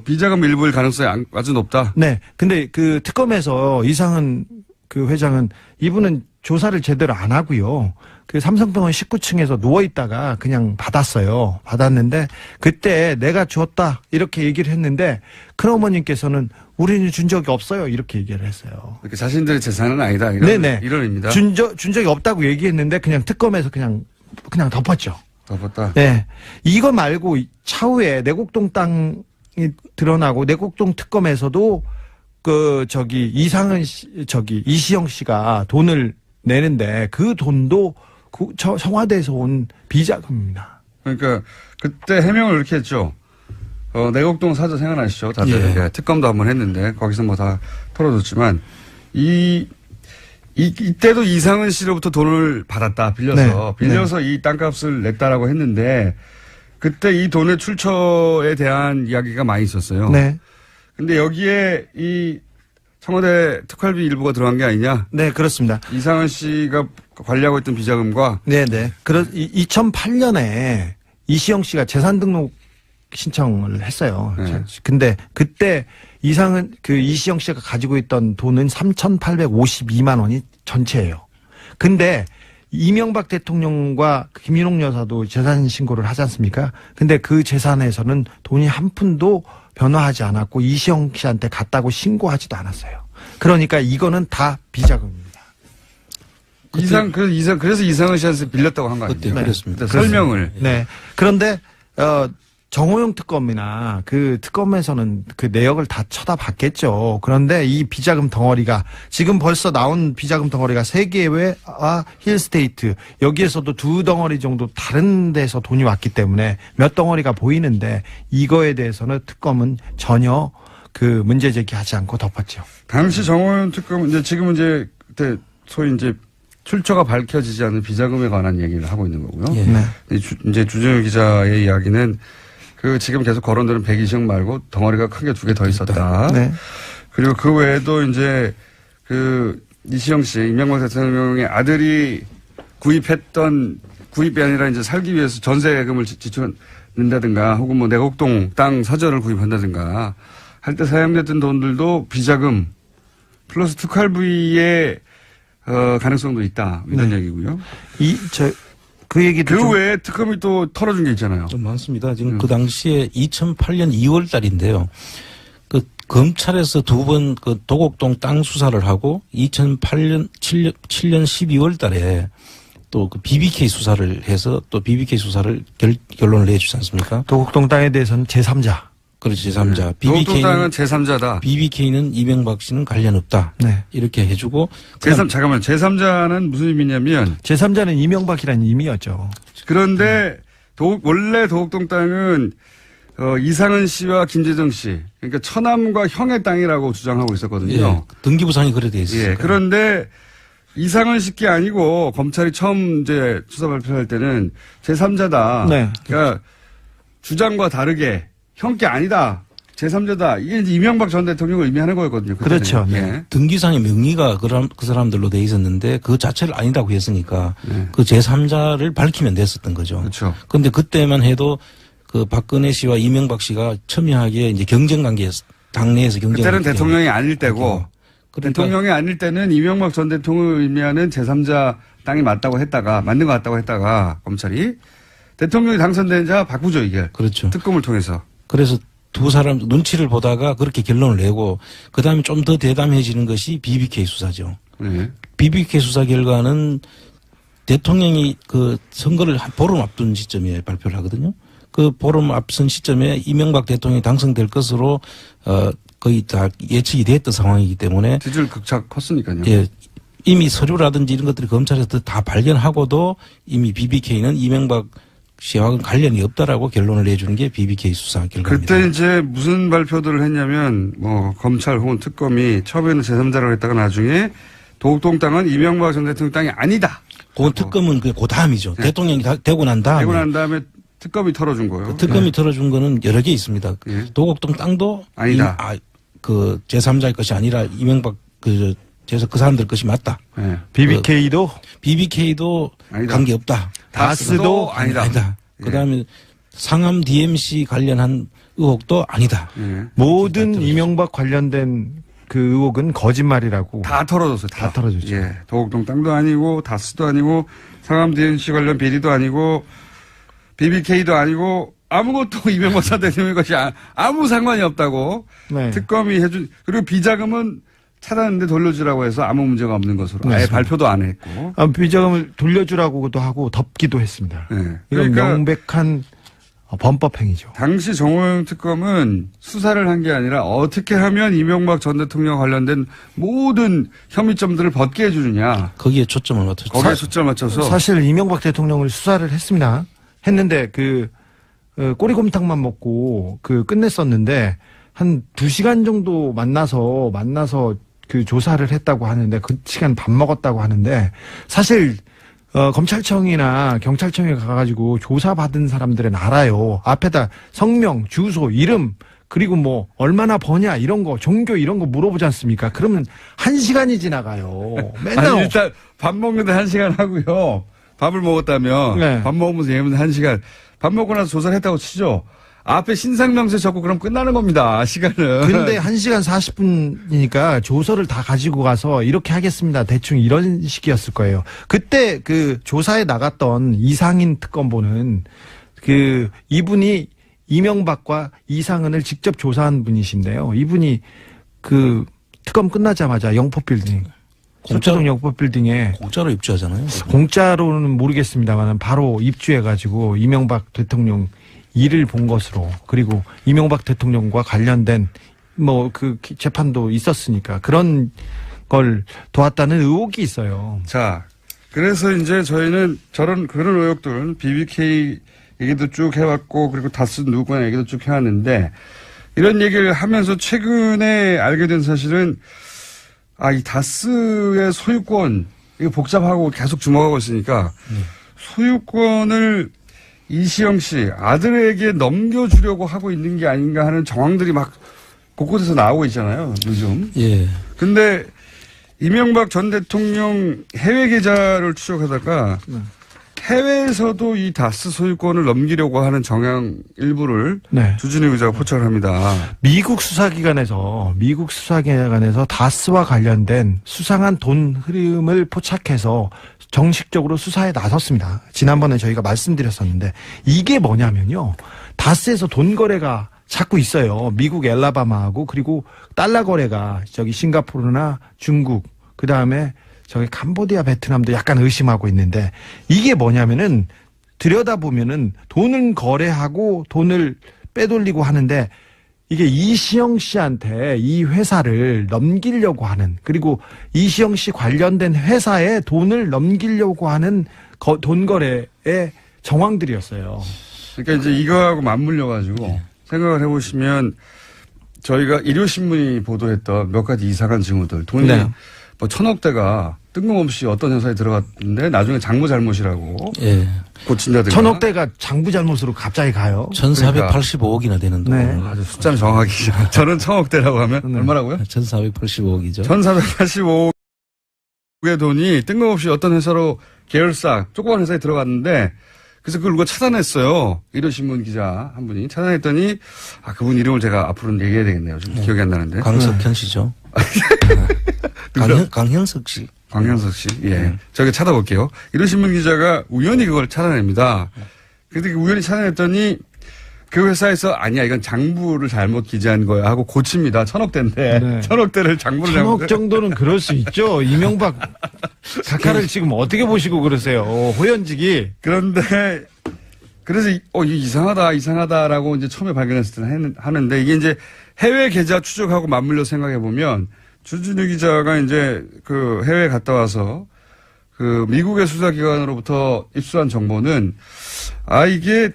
비자금 일부일 가능성이 아주 높다. 네. 근데 그 특검에서 이상은 그 회장은 이분은 조사를 제대로 안 하고요. 그 삼성병원 19층에서 누워있다가 그냥 받았어요. 받았는데 그때 내가 줬다 이렇게 얘기를 했는데 큰어머님께서는 우리는 준 적이 없어요. 이렇게 얘기를 했어요. 이렇게 자신들의 재산은 아니다. 네네. 이론입니다. 준 적이 없다고 얘기했는데 그냥 특검에서 그냥 덮었죠. 덮었다. 네. 이거 말고 차후에 내곡동 땅이 드러나고 내곡동 특검에서도 이시영 씨가 돈을 내는데 그 돈도 청와대에서 온 비자금입니다. 그러니까 그때 해명을 이렇게 했죠. 내곡동 사저 생각나시죠? 다들 예. 특검도 한번 했는데 거기서 뭐 다 털어줬지만 이때도 이상은 씨로부터 돈을 받았다 빌려서 네. 이 땅값을 냈다라고 했는데 그때 이 돈의 출처에 대한 이야기가 많이 있었어요. 네. 근데 여기에 이 청와대 특활비 일부가 들어간 게 아니냐? 네, 그렇습니다. 이상은 씨가 관리하고 있던 비자금과 네네. 2008년에 이시영 씨가 재산 등록 신청을 했어요. 네. 근데 그때 이시영 씨가 가지고 있던 돈은 3,852만 원이 전체예요. 근데 이명박 대통령과 김인옥 여사도 재산 신고를 하지 않습니까? 근데 그 재산에서는 돈이 한 푼도 변화하지 않았고 이시영 씨한테 갔다고 신고하지도 않았어요. 그러니까 이거는 다 비자금입니다. 그래서 이상은 씨한테 빌렸다고 한 거 아니에요? 그때 그랬습니다. 설명을. 네. 그런데 정호영 특검이나 그 특검에서는 그 내역을 다 쳐다봤겠죠. 그런데 이 비자금 덩어리가 지금 벌써 나온 비자금 덩어리가 세계회와 힐스테이트 여기에서도 두 덩어리 정도 다른 데서 돈이 왔기 때문에 몇 덩어리가 보이는데 이거에 대해서는 특검은 전혀 그 문제 제기하지 않고 덮었죠. 당시 정호연 특검은 지금은 그때 소위 출처가 밝혀지지 않은 비자금에 관한 얘기를 하고 있는 거고요. 예. 네. 이제 주진우 기자의 이야기는 지금 계속 거론되는 120억 말고 덩어리가 큰 게 2개 더 있었다. 네. 그리고 그 외에도 이시영 씨, 이명박 대통령의 아들이 구입이 아니라 살기 위해서 전세금을 지출한다든가 혹은 뭐 내곡동 땅 사저를 구입한다든가 할 때 사용됐던 돈들도 비자금 플러스 특활비의 가능성도 있다. 이런 얘기고요. 그 얘기도 그 외에 특검이 또 털어준 게 있잖아요. 좀 많습니다. 지금 그 당시에 2008년 2월 달인데요. 그 검찰에서 두 번 그 도곡동 땅 수사를 하고 2007년 12월 달에 또 그 BBK 수사를 해서 또 BBK 수사를 결론을 내주지 않습니까? 도곡동 땅에 대해서는 제3자. 그렇지, 제3자. 도곡동 땅은 제3자다. BBK는 이명박 씨는 관련 없다. 네. 이렇게 해주고. 잠깐만. 제3자는 무슨 의미냐면. 제3자는 이명박이라는 의미였죠. 그런데 원래 도곡동 땅은 이상은 씨와 김재정 씨. 그러니까 처남과 형의 땅이라고 주장하고 있었거든요. 예, 등기부상이 그래 돼 있어요. 예, 그런데 이상은 씨께 아니고 검찰이 처음 수사 발표할 때는 제3자다. 네. 그러니까 주장과 다르게 형께 아니다. 제3자다. 이게 이제 이명박 전 대통령을 의미하는 거였거든요. 그때는. 그렇죠. 네. 예. 등기상의 명의가 그 사람들로 돼 있었는데 그 자체를 아니다고 했으니까 네. 그 제3자를 밝히면 됐었던 거죠. 그렇죠. 그런데 그때만 해도 그 박근혜 씨와 이명박 씨가 첨예하게 이제 경쟁 관계 당내에서 경쟁 그때는 대통령이 아닐 때고 그러니까 대통령이 아닐 때는 이명박 전 대통령을 의미하는 제3자 땅이 맞는 것 같다고 했다가 검찰이 대통령이 당선되자 바꾸죠, 이게. 그렇죠. 특검을 통해서. 그래서 두 사람 눈치를 보다가 그렇게 결론을 내고 그다음에 좀 더 대담해지는 것이 BBK 수사죠. 네. BBK 수사 결과는 대통령이 그 선거를 한 보름 앞둔 시점에 발표를 하거든요. 그 보름 앞선 시점에 이명박 대통령이 당선될 것으로 거의 다 예측이 됐던 상황이기 때문에 지지율 극차 컸으니까요. 예, 이미 서류라든지 이런 것들이 검찰에서 다 발견하고도 이미 BBK는 이명박 씨와 관련이 없다라고 결론을 내주는 게 BBK 수사 결과입니다. 그때 이제 무슨 발표들을 했냐면 뭐 검찰 혹은 특검이 처음에는 제3자라고 했다가 나중에 도곡동땅은 이명박 전 대통령 땅이 아니다. 그 특검은 그 다음이죠. 네. 대통령이 되고 난 다음에. 되고 난 다음에 특검이 털어준 거예요. 그 특검이 털어준 거는 여러 개 있습니다. 네. 도곡동 땅도 아니다. 그 제3자의 것이 아니라 이명박 그 사람들 것이 맞다. 네. BBK도 BBK도 아니다. 관계 없다. 다스도 아니다. 그다음에 상암 DMC 관련한 의혹도 아니다. 네. 모든 이명박 관련된 그 의혹은 거짓말이라고 다 털어줬어요. 다 털어줬죠. 예. 도곡동 땅도 아니고 다스도 아니고 상암 DNC 관련 비리도 아니고 BBK도 아니고 아무것도 이명박 전 대통령의 것이 아무 상관이 없다고 네. 특검이 해준 그리고 비자금은 찾았는데 돌려주라고 해서 아무 문제가 없는 것으로 아예 맞습니다. 발표도 안 했고. 비자금을 돌려주라고도 하고 덮기도 했습니다. 네. 이건 그러니까 명백한 범법 행위죠. 당시 정호영 특검은 수사를 한 게 아니라 어떻게 하면 이명박 전 대통령 관련된 모든 혐의점들을 벗게 해주느냐. 거기에 초점을 맞췄죠. 거기에 초점을 맞춰서. 사실 이명박 대통령을 수사를 했습니다. 했는데 꼬리곰탕만 먹고 끝냈었는데 한 2시간 정도 만나서 그 조사를 했다고 하는데 그 시간 밥 먹었다고 하는데 사실 검찰청이나 경찰청에 가가지고 조사받은 사람들은 알아요. 앞에다 성명, 주소, 이름, 그리고 뭐 얼마나 버냐 이런 거, 종교 이런 거 물어보지 않습니까? 그러면 1시간이 지나가요. 맨날 아니, 일단 밥 먹는데 1시간 하고요. 밥을 먹었다면 네. 밥 먹으면서 얘기하면서 1시간. 밥 먹고 나서 조사를 했다고 치죠. 앞에 신상명세 적고 그럼 끝나는 겁니다. 시간은. 근데 1시간 40분이니까 조서를 다 가지고 가서 이렇게 하겠습니다. 대충 이런 식이었을 거예요. 그때 그 조사에 나갔던 이상인 특검보는 이분이 이명박과 이상은을 직접 조사한 분이신데요. 이분이 그 특검 끝나자마자 영포빌딩, 서초동 영포빌딩에 공짜로 입주하잖아요. 공짜로는 모르겠습니다만 바로 입주해가지고 이명박 대통령 일을 본 것으로, 그리고 이명박 대통령과 관련된 재판도 있었으니까 그런 걸 도왔다는 의혹이 있어요. 자, 그래서 이제 저희는 그런 의혹들, BBK 얘기도 쭉 해왔고, 그리고 다스 누구나 얘기도 쭉 해왔는데, 이런 얘기를 하면서 최근에 알게 된 사실은, 이 다스의 소유권, 이거 복잡하고 계속 주목하고 있으니까, 소유권을 이시영 씨 아들에게 넘겨주려고 하고 있는 게 아닌가 하는 정황들이 막 곳곳에서 나오고 있잖아요, 요즘. 예. 근데 이명박 전 대통령 해외 계좌를 추적하다가 해외에서도 이 다스 소유권을 넘기려고 하는 정황 일부를 네. 주진우 기자가 포착을 합니다. 미국 수사기관에서 다스와 관련된 수상한 돈 흐름을 포착해서 정식적으로 수사에 나섰습니다. 지난번에 저희가 말씀드렸었는데 이게 뭐냐면요. 다스에서 돈 거래가 자꾸 있어요. 미국 엘라바마하고, 그리고 달러 거래가 싱가포르나 중국, 그다음에 캄보디아, 베트남도 약간 의심하고 있는데, 이게 뭐냐면은 들여다보면은 돈을 거래하고 돈을 빼돌리고 하는데, 이게 이시영 씨한테 이 회사를 넘기려고 하는, 그리고 이시영 씨 관련된 회사에 돈을 넘기려고 하는 돈 거래의 정황들이었어요. 그러니까 이제 이거하고 맞물려가지고 생각을 해보시면 저희가 일요신문이 보도했던 몇 가지 이상한 징후들, 돈이 네. 뭐 1,000억대가 뜬금없이 어떤 회사에 들어갔는데 나중에 장부 잘못이라고 예. 고친다든가. 1,000억대가 장부 잘못으로 갑자기 가요. 1,485억이나 되는 돈. 네. 아주 숫자는 정확하게. 저는 1,000억대라고 하면 얼마라고요? 1,485억이죠. 1,485억의 돈이 뜬금없이 어떤 회사로 계열사, 조그만 회사에 들어갔는데 그래서 그걸 누가 차단했어요. 일요신문 기자 한 분이. 차단했더니 그분 이름을 제가 앞으로는 얘기해야 되겠네요. 좀 기억이 안 나는데. 강석현 씨죠. 강현석 씨. 광현석 씨. 예. 저기 찾아볼게요. 일요신문 기자가 우연히 그걸 찾아냅니다. 그래서 우연히 찾아냈더니 그 회사에서 아니야 이건 장부를 잘못 기재한 거야 하고 고칩니다. 1,000억대인데 네. 1,000억대를 장부를 1,000억 정도는 그럴 수 있죠. 이명박 각하를 지금 어떻게 보시고 그러세요? 호연직이. 그런데 그래서 이거 이상하다라고 이제 처음에 발견했을 때는 하는데 이게 이제 해외 계좌 추적하고 맞물려 생각해 보면 주진우 기자가 이제 그 해외에 갔다 와서 그 미국의 수사기관으로부터 입수한 정보는 이게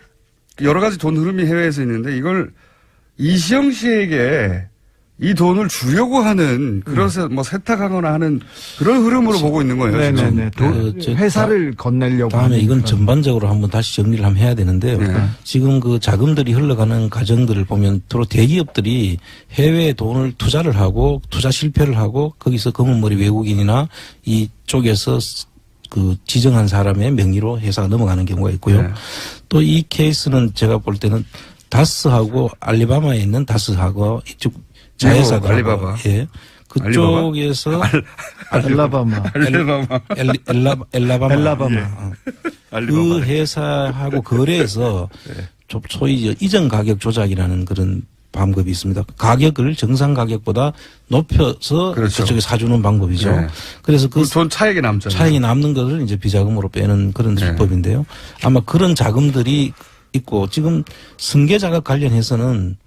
여러 가지 돈 흐름이 해외에서 있는데 이걸 이시영 씨에게 이 돈을 주려고 하는 그래서 뭐 세탁하거나 하는 그런 흐름으로 보고 있는 거예요. 네네네. 회사를 건네려고. 다음에 이건 그런. 전반적으로 한번 다시 정리를 한번 해야 되는데요. 네. 지금 그 자금들이 흘러가는 과정들을 보면 주로 대기업들이 해외에 돈을 투자를 하고 투자 실패를 하고 거기서 검은머리 외국인이나 이쪽에서 그 지정한 사람의 명의로 회사가 넘어가는 경우가 있고요. 네. 또 이 케이스는 제가 볼 때는 다스하고 알리바마에 있는 다스하고 이쪽 자회사가 알리바바. 예. 그쪽에서 알라바마. 엘라바마. 알리바바. 그 회사하고 거래해서 소위 이전 가격 조작이라는 그런 방법이 있습니다. 가격을 정상 가격보다 높여서 그렇죠. 그쪽에 사주는 방법이죠. 네. 그래서 그 돈 차익이 남잖아요. 차익이 남는 것을 이제 비자금으로 빼는 그런 네. 수법인데요. 아마 그런 자금들이 있고 지금 승계 자각 관련해서는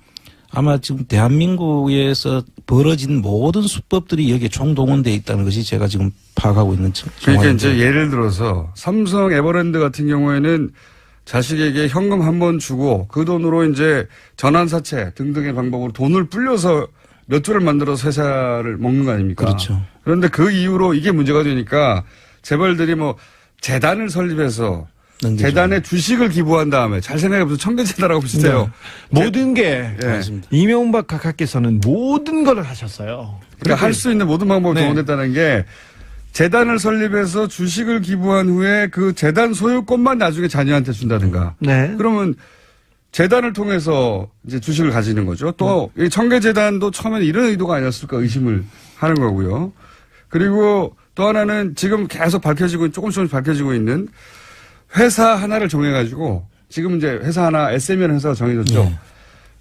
아마 지금 대한민국에서 벌어진 모든 수법들이 여기에 총동원되어 있다는 것이 제가 지금 파악하고 있는 그러니까 이제 상황인데. 예를 들어서 삼성 에버랜드 같은 경우에는 자식에게 현금 한 번 주고 그 돈으로 이제 전환사채 등등의 방법으로 돈을 불려서 몇 조를 만들어서 회사를 먹는 거 아닙니까? 그렇죠. 그런데 그 이후로 이게 문제가 되니까 재벌들이 뭐 재단을 설립해서 넘겨주고. 재단에 주식을 기부한 다음에 잘 생각해보세요. 청계재단하고 비슷해요. 모든 게 예. 맞습니다. 이명박 각하께서는 모든 걸 하셨어요. 그러니까 할 수 있는 모든 방법을 네. 동원했다는 게 재단을 설립해서 주식을 기부한 후에 그 재단 소유권만 나중에 자녀한테 준다든가. 네. 그러면 재단을 통해서 이제 주식을 가지는 거죠. 또 이 청계재단도 처음에는 이런 의도가 아니었을까 의심을 하는 거고요. 그리고 또 하나는 지금 계속 조금씩 밝혀지고 있는 회사 하나를 정해가지고 지금 이제 회사 하나 SM이라는 회사가 정해졌죠. 네.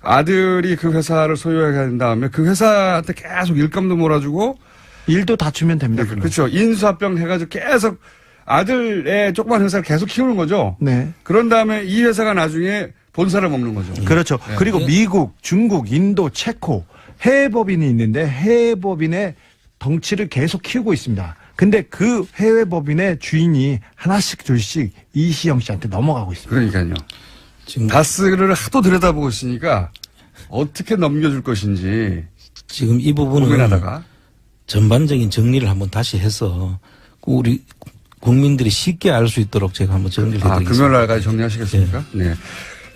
아들이 그 회사를 소유하게 한 다음에 그 회사한테 계속 일감도 몰아주고 일도 다 주면 됩니다. 그걸로. 그렇죠. 인수합병 해가지고 계속 아들의 조그만 회사를 계속 키우는 거죠. 네. 그런 다음에 이 회사가 나중에 본사를 먹는 거죠. 그렇죠. 그리고 미국, 중국, 인도, 체코 해외 법인이 있는데 해외 법인의 덩치를 계속 키우고 있습니다. 근데 그 해외 법인의 주인이 하나씩 둘씩 이시영 씨한테 넘어가고 있습니다. 그러니까요. 지금 다스를 하도 들여다보고 있으니까 어떻게 넘겨줄 것인지 지금 이 부분은 고민하다가 전반적인 정리를 한번 다시 해서 우리 국민들이 쉽게 알 수 있도록 제가 한번 정리를 해드리겠습니다. 금요일날까지 정리하시겠습니까? 네.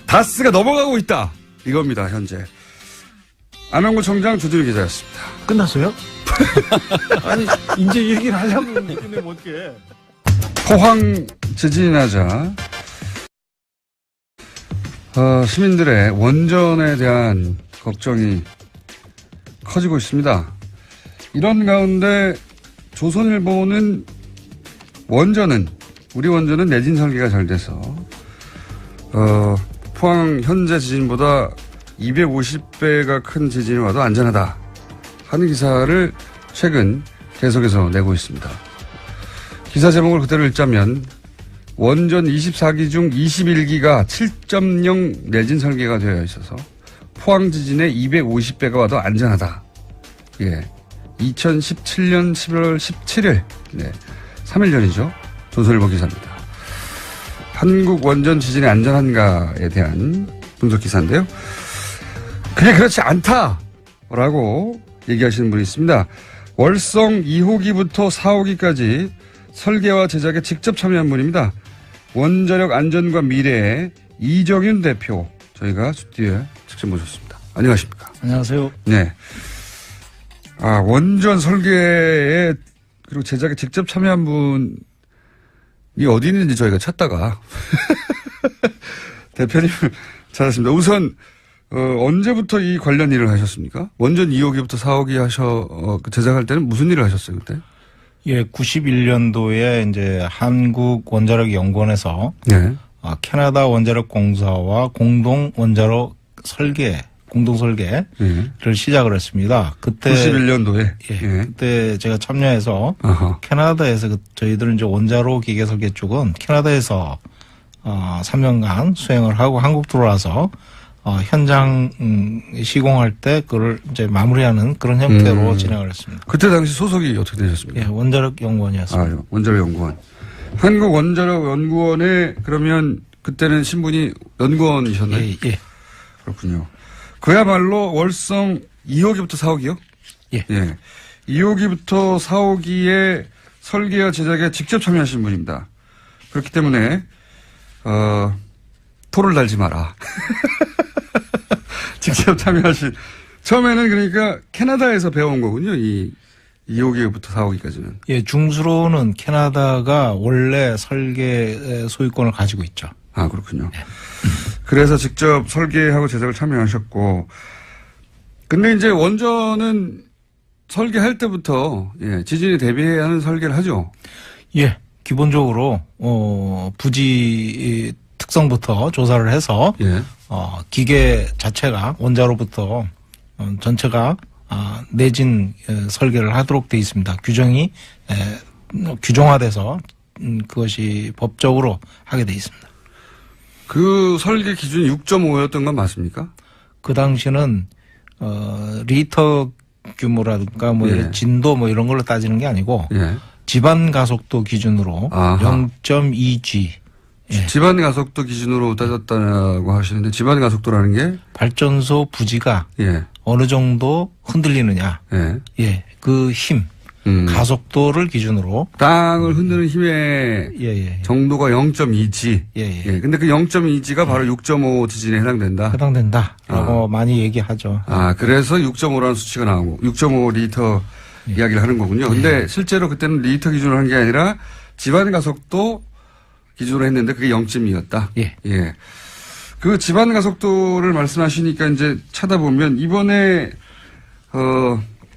다스가 넘어가고 있다. 이겁니다, 현재. 안명구 청장 주진우 기자였습니다. 끝났어요? 아니 이제 얘기를 하려면 끝내면 어떡해. 포항 지진이 나자 시민들의 원전에 대한 걱정이 커지고 있습니다. 이런 가운데 조선일보는 우리 원전은 내진 설계가 잘 돼서 포항 현재 지진보다 250배가 큰 지진이 와도 안전하다 하는 기사를 최근 계속해서 내고 있습니다. 기사 제목을 그대로 읽자면 원전 24기 중 21기가 7.0 내진 설계가 되어 있어서 포항 지진의 250배가 와도 안전하다. 예. 2017년 11월 17일. 네. 3일 전이죠. 조선일보 기사입니다. 한국 원전 지진이 안전한가에 대한 분석 기사인데요. 그게 그렇지 않다라고 얘기하시는 분이 있습니다. 월성 2호기부터 4호기까지 설계와 제작에 직접 참여한 분입니다. 원자력 안전과 미래의 이정윤 대표 저희가 스튜디오에 직접 모셨습니다. 안녕하십니까? 안녕하세요. 네. 원전 설계에 그리고 제작에 직접 참여한 분이 어디 있는지 저희가 찾다가 대표님을 찾았습니다. 우선 언제부터 이 관련 일을 하셨습니까? 원전 2호기부터 4호기 제작할 때는 무슨 일을 하셨어요, 그때? 예, 91년도에 이제 한국원자력연구원에서 네. 캐나다 원자력 공사와 공동 원자로 공동 설계를 시작을 했습니다. 그때 91년도에. 그때 제가 참여해서 아하. 캐나다에서 저희들은 이제 원자로 기계 설계 쪽은 캐나다에서 3년간 수행을 하고 한국 들어와서 현장 시공할 때 그걸 이제 마무리하는 그런 형태로 진행을 했습니다. 그때 당시 소속이 어떻게 되셨습니까? 예, 원자력 연구원이었습니다. 원자력 연구원. 한국 원자력 연구원에 그러면 그때는 신분이 연구원이셨나요? 예. 그렇군요. 그야말로 월성 2호기부터 4호기요? 예. 2호기부터 4호기의 설계와 제작에 직접 참여하신 분입니다. 그렇기 때문에 토를 달지 마라. 직접 참여하신. 처음에는 그러니까 캐나다에서 배워온 거군요. 이 2호기부터 4호기까지는. 예, 중수로는 캐나다가 원래 설계 소유권을 가지고 있죠. 아, 그렇군요. 그래서 직접 설계하고 제작을 참여하셨고. 근데 이제 원전은 설계할 때부터 지진에 대비하는 설계를 하죠. 예, 기본적으로 부지 특성부터 조사를 해서 기계 자체가 원자로부터 전체가 내진 설계를 하도록 돼 있습니다. 규정이 규정화돼서 그것이 법적으로 하게 돼 있습니다. 그 설계 기준이 6.5였던 건 맞습니까? 그 당시는 리터 규모라든가 진도 이런 걸로 따지는 게 아니고 집안 가속도 기준으로 0.2G 집안 가속도 기준으로 따졌다고 하시는데 집안 가속도라는 게 발전소 부지가 어느 정도 흔들리느냐 그 힘 가속도를 기준으로 땅을 흔드는 힘의 정도가 0.2G. 근데 그 0.2G가 바로 6.5 지진에 해당된다라고 많이 얘기하죠. 그래서 6.5라는 수치가 나오고 6.5 리터 이야기를 하는 거군요. 근데 실제로 그때는 리터 기준으로 한 게 아니라 집안 가속도 기준으로 했는데 그게 0.2였다. 그 집안 가속도를 말씀하시니까 이제 찾아보면 이번에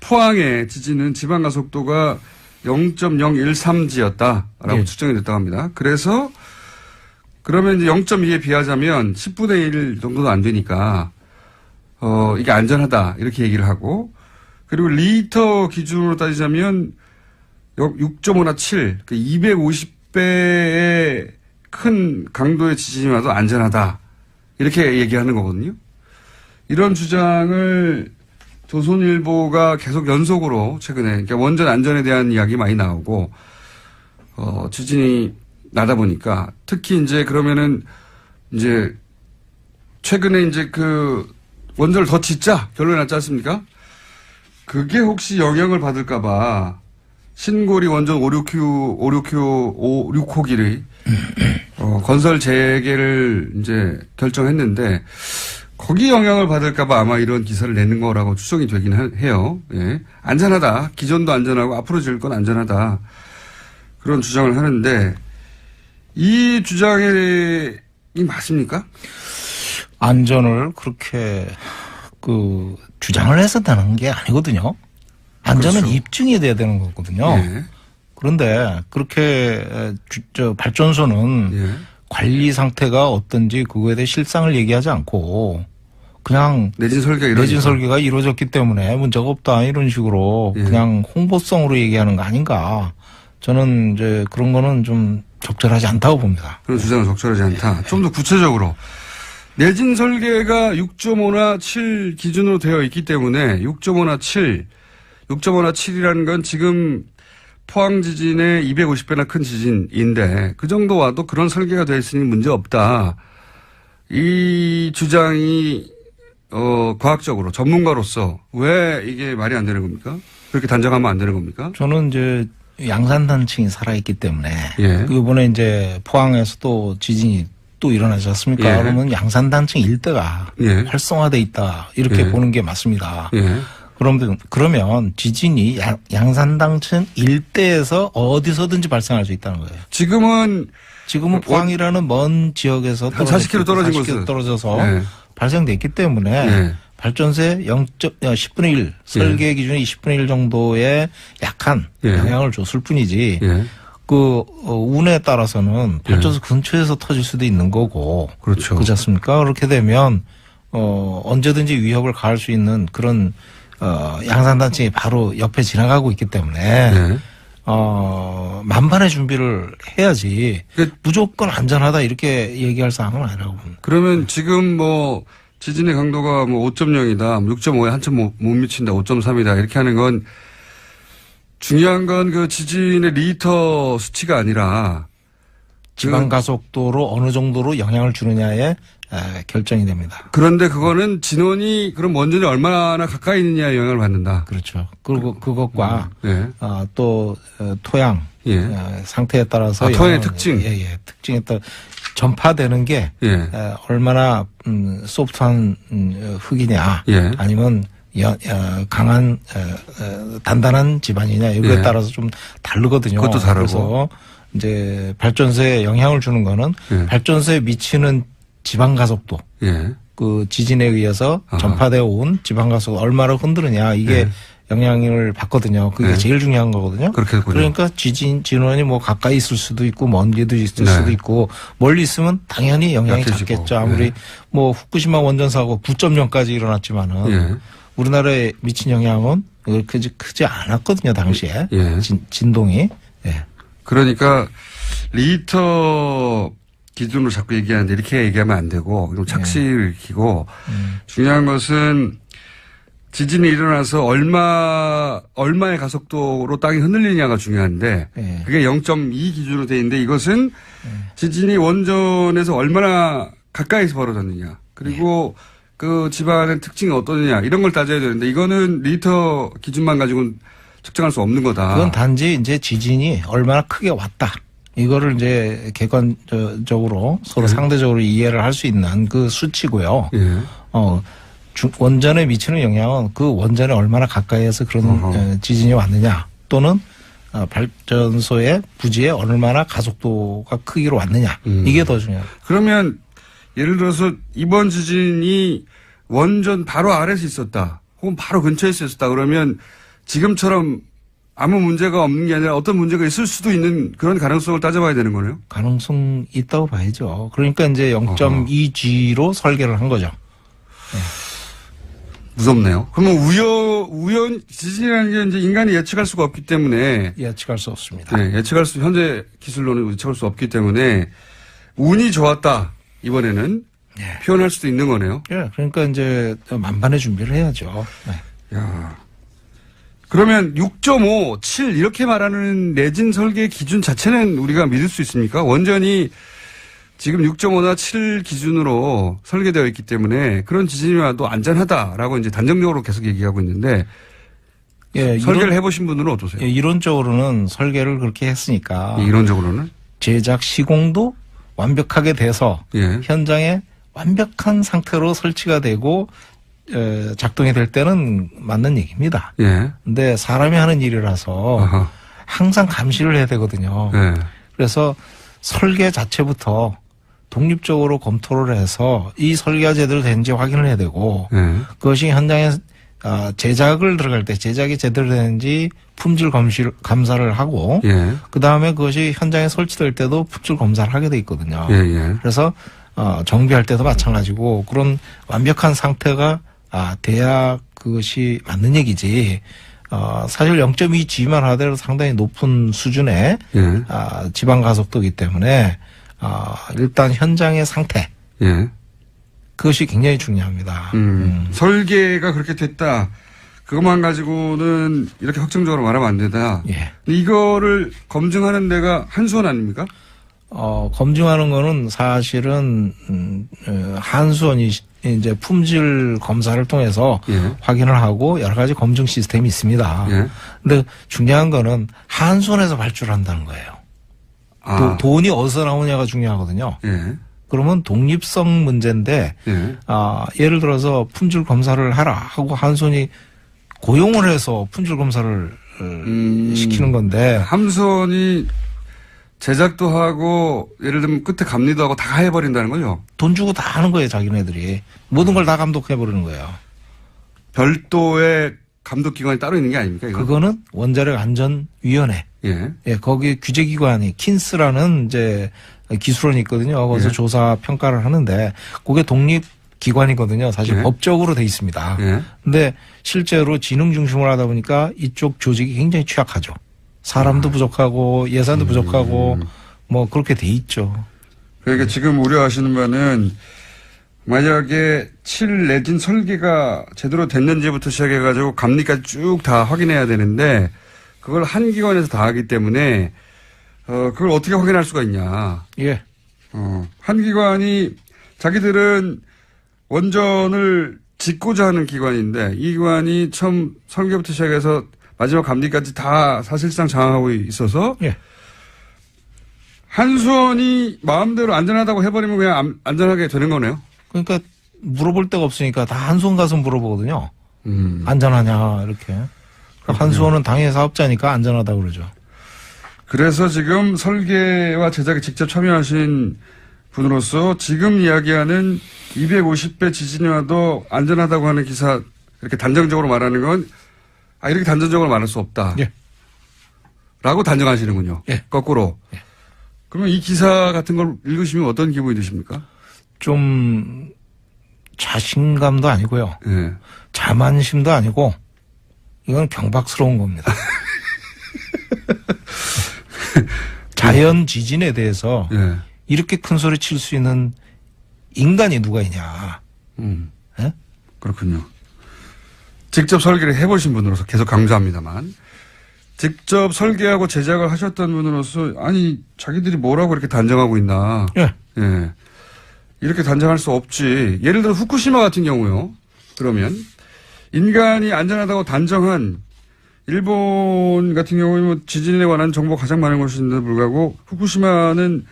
포항의 지진은 집안 가속도가 0.013G였다라고 측정이 됐다고 합니다. 그래서 그러면 이제 0.2에 비하자면 10분의 1 정도도 안 되니까 이게 안전하다 이렇게 얘기를 하고 그리고 리터 기준으로 따지자면 6.5나 7, 그 250배의 큰 강도의 지진이 와도 안전하다 이렇게 얘기하는 거거든요. 이런 주장을 조선일보가 계속 연속으로 최근에 그러니까 원전 안전에 대한 이야기 많이 나오고 지진이 나다 보니까 특히 이제 그러면은 이제 최근에 이제 그 원전을 더 짓자 결론이 났지 않습니까? 그게 혹시 영향을 받을까봐 신고리 원전 6호기를 건설 재개를 이제 결정했는데. 거기 영향을 받을까봐 아마 이런 기사를 내는 거라고 추정이 되긴 해요. 안전하다. 기존도 안전하고 앞으로 지을 건 안전하다. 그런 주장을 하는데 이 주장이 맞습니까? 안전을 그렇게 주장을 해서 되는 게 아니거든요. 안전은 그렇죠. 입증이 돼야 되는 거거든요. 그런데 그렇게 발전소는 관리 상태가 어떤지 그거에 대해 실상을 얘기하지 않고 그냥 내진 설계가 이루어졌기 때문에 문제가 없다 이런 식으로 그냥 홍보성으로 얘기하는 거 아닌가. 저는 이제 그런 거는 좀 적절하지 않다고 봅니다. 그런 주장은 적절하지 않다. 좀 더 구체적으로 내진 설계가 6.5나 7 기준으로 되어 있기 때문에 6.5나 7이라는 건 지금 포항 지진의 250배나 큰 지진인데 그 정도 와도 그런 설계가 되어 있으니 문제 없다. 이 주장이 과학적으로 전문가로서 왜 이게 말이 안 되는 겁니까? 그렇게 단정하면 안 되는 겁니까? 저는 이제 양산단층이 살아있기 때문에 이번에 이제 포항에서 또 지진이 또 일어나지 않습니까? 그러면 양산단층 일대가 활성화돼 있다 이렇게 보는 게 맞습니다. 그러면 지진이 양산단층 일대에서 어디서든지 발생할 수 있다는 거예요. 지금은 포항이라는 먼 지역에서 한 40km 떨어진 곳에서 떨어져서 발생됐기 때문에 발전소에 10분의 1 설계 기준의 20분의 1 정도의 약한 영향을 줬을 뿐이지 운에 따라서는 발전소 근처에서 터질 수도 있는 거고. 그렇죠. 그렇지 않습니까? 그렇게 되면, 언제든지 위협을 가할 수 있는 그런, 양산단층이 바로 옆에 지나가고 있기 때문에, 네. 만반의 준비를 해야지. 무조건 안전하다 이렇게 얘기할 사항은 아니라고 봅니다. 그러면 지금 뭐 지진의 강도가 뭐 5.0이다, 6.5에 한참 못 미친다, 5.3이다 이렇게 하는 건 중요한 건 그 지진의 리히터 수치가 아니라 지방 가속도로 어느 정도로 영향을 주느냐에 결정이 됩니다. 그런데 그거는 진원이 그럼 원전이 얼마나 가까이 있느냐에 영향을 받는다. 그렇죠. 그리고 그것과 네. 또 토양 상태에 따라서 토양의 특징, 특징에 따라 전파되는 게 얼마나 소프트한 흙이냐, 아니면 강한 단단한 집안이냐 이거에 따라서 좀 다르거든요. 그것도 다르고. 그래서 이제 발전소에 영향을 주는 거는 발전소에 미치는 지방 가속도, 그 지진에 의해서 전파되어 온 지방 가속도 얼마나 흔드느냐 이게 영향을 받거든요. 그게 제일 중요한 거거든요. 그러니까 진원이 뭐 가까이 있을 수도 있고 먼데도 있을 수도 있고 멀리 있으면 당연히 영향이 작겠죠. 아무리 뭐 후쿠시마 원전 사고 9.0까지 일어났지만은 우리나라에 미친 영향은 그렇게 크지 않았거든요. 당시에 진동이. 그러니까 리히터 기준으로 자꾸 얘기하는데 이렇게 얘기하면 안 되고 좀 착시를 익히고 중요한 것은 지진이 일어나서 얼마의 가속도로 땅이 흔들리냐가 중요한데 그게 0.2 기준으로 돼 있는데 이것은 지진이 원전에서 얼마나 가까이서 벌어졌느냐 그리고 그 집안의 특징이 어떠느냐 이런 걸 따져야 되는데 이거는 리히터 기준만 가지고는 측정할 수 없는 거다. 그건 단지 이제 지진이 얼마나 크게 왔다. 이거를 이제 객관적으로 서로 상대적으로 이해를 할 수 있는 그 수치고요. 원전에 미치는 영향은 그 원전에 얼마나 가까이에서 그런 지진이 왔느냐 또는 발전소의 부지에 얼마나 가속도가 크기로 왔느냐 이게 더 중요합니다. 그러면 예를 들어서 이번 지진이 원전 바로 아래서 있었다 혹은 바로 근처에 있었다 그러면 지금처럼 아무 문제가 없는 게 아니라 어떤 문제가 있을 수도 있는 그런 가능성을 따져봐야 되는 거네요. 가능성 있다고 봐야죠. 그러니까 이제 0.2G로 설계를 한 거죠. 무섭네요. 그러면 우연 지진이라는 게 이제 인간이 예측할 수가 없기 때문에 예측할 수 없습니다. 현재 기술로는 예측할 수 없기 때문에 운이 좋았다 이번에는 표현할 수도 있는 거네요. 그러니까 이제 만반의 준비를 해야죠. 그러면 6.5, 7 이렇게 말하는 내진 설계 기준 자체는 우리가 믿을 수 있습니까? 원전이 지금 6.5나 7 기준으로 설계되어 있기 때문에 그런 지진이 와도 안전하다라고 이제 단정적으로 계속 얘기하고 있는데 설계를 해보신 분들은 어떠세요? 이론적으로는 설계를 그렇게 했으니까. 이론적으로는? 제작 시공도 완벽하게 돼서 현장에 완벽한 상태로 설치가 되고 작동이 될 때는 맞는 얘기입니다. 근데 사람이 하는 일이라서 항상 감시를 해야 되거든요. 그래서 설계 자체부터 독립적으로 검토를 해서 이 설계가 제대로 되는지 확인을 해야 되고 그것이 현장에 제작을 들어갈 때 제작이 제대로 되는지 품질 감사를 하고 그다음에 그것이 현장에 설치될 때도 품질 검사를 하게 돼 있거든요. 그래서 정비할 때도 마찬가지고 그런 완벽한 상태가 돼야 그것이 맞는 얘기지. 사실 0.2G만 하더라도 상당히 높은 수준의 지방 가속도이기 때문에 일단 현장의 상태 그것이 굉장히 중요합니다. 설계가 그렇게 됐다. 그것만 가지고는 이렇게 확정적으로 말하면 안 된다. 이거를 검증하는 데가 한수원 아닙니까? 검증하는 거는 사실은 한수원이 이제 품질 검사를 통해서 확인을 하고 여러 가지 검증 시스템이 있습니다. 근데 중요한 거는 한수원에서 발주한다는 거예요. 돈이 어디서 나오냐가 중요하거든요. 그러면 독립성 문제인데 예를 들어서 품질 검사를 하라 하고 한수원이 고용을 해서 품질 검사를 시키는 건데 한수원이 제작도 하고 예를 들면 끝에 감리도 하고 다 해버린다는 거죠? 돈 주고 다 하는 거예요. 자기네들이. 모든 걸 다 감독해버리는 거예요. 별도의 감독기관이 따로 있는 게 아닙니까? 이건? 그거는 원자력 안전위원회 예, 거기 규제기관이 킨스라는 이제 기술원이 있거든요. 거기서 조사 평가를 하는데 그게 독립기관이거든요. 사실 법적으로 돼 있습니다. 근데 실제로 지능 중심으로 하다 보니까 이쪽 조직이 굉장히 취약하죠. 사람도 부족하고 예산도 부족하고 뭐 그렇게 돼 있죠. 그러니까 지금 우려하시는 바는 만약에 내진 설계가 제대로 됐는지부터 시작해가지고 감리까지 쭉 다 확인해야 되는데 그걸 한 기관에서 다 하기 때문에 그걸 어떻게 확인할 수가 있냐. 예. 한 기관이 자기들은 원전을 짓고자 하는 기관인데 이 기관이 처음 설계부터 시작해서 마지막 감리까지 다 사실상 장악하고 있어서 한수원이 마음대로 안전하다고 해버리면 그냥 안전하게 되는 거네요. 그러니까 물어볼 데가 없으니까 다 한수원 가서 물어보거든요. 안전하냐 이렇게. 한수원은 당연히 사업자니까 안전하다고 그러죠. 그래서 지금 설계와 제작에 직접 참여하신 분으로서 지금 이야기하는 250배 지진이 와도 안전하다고 하는 기사 이렇게 단정적으로 말하는 건 이렇게 단정적으로 말할 수 없다. 예. 라고 단정하시는군요. 예. 거꾸로. 예. 그러면 이 기사 같은 걸 읽으시면 어떤 기분이 드십니까? 좀 자신감도 아니고요. 예. 자만심도 아니고 이건 경박스러운 겁니다. 자연 지진에 대해서 이렇게 큰 소리 칠 수 있는 인간이 누가 있냐. 예? 그렇군요. 직접 설계를 해보신 분으로서 계속 강조합니다만 직접 설계하고 제작을 하셨던 분으로서 아니 자기들이 뭐라고 이렇게 단정하고 있나. 예. 예. 이렇게 단정할 수 없지. 예를 들어 후쿠시마 같은 경우요. 그러면 인간이 안전하다고 단정한 일본 같은 경우는 뭐 지진에 관한 정보가 가장 많은 곳인데도 불구하고 후쿠시마는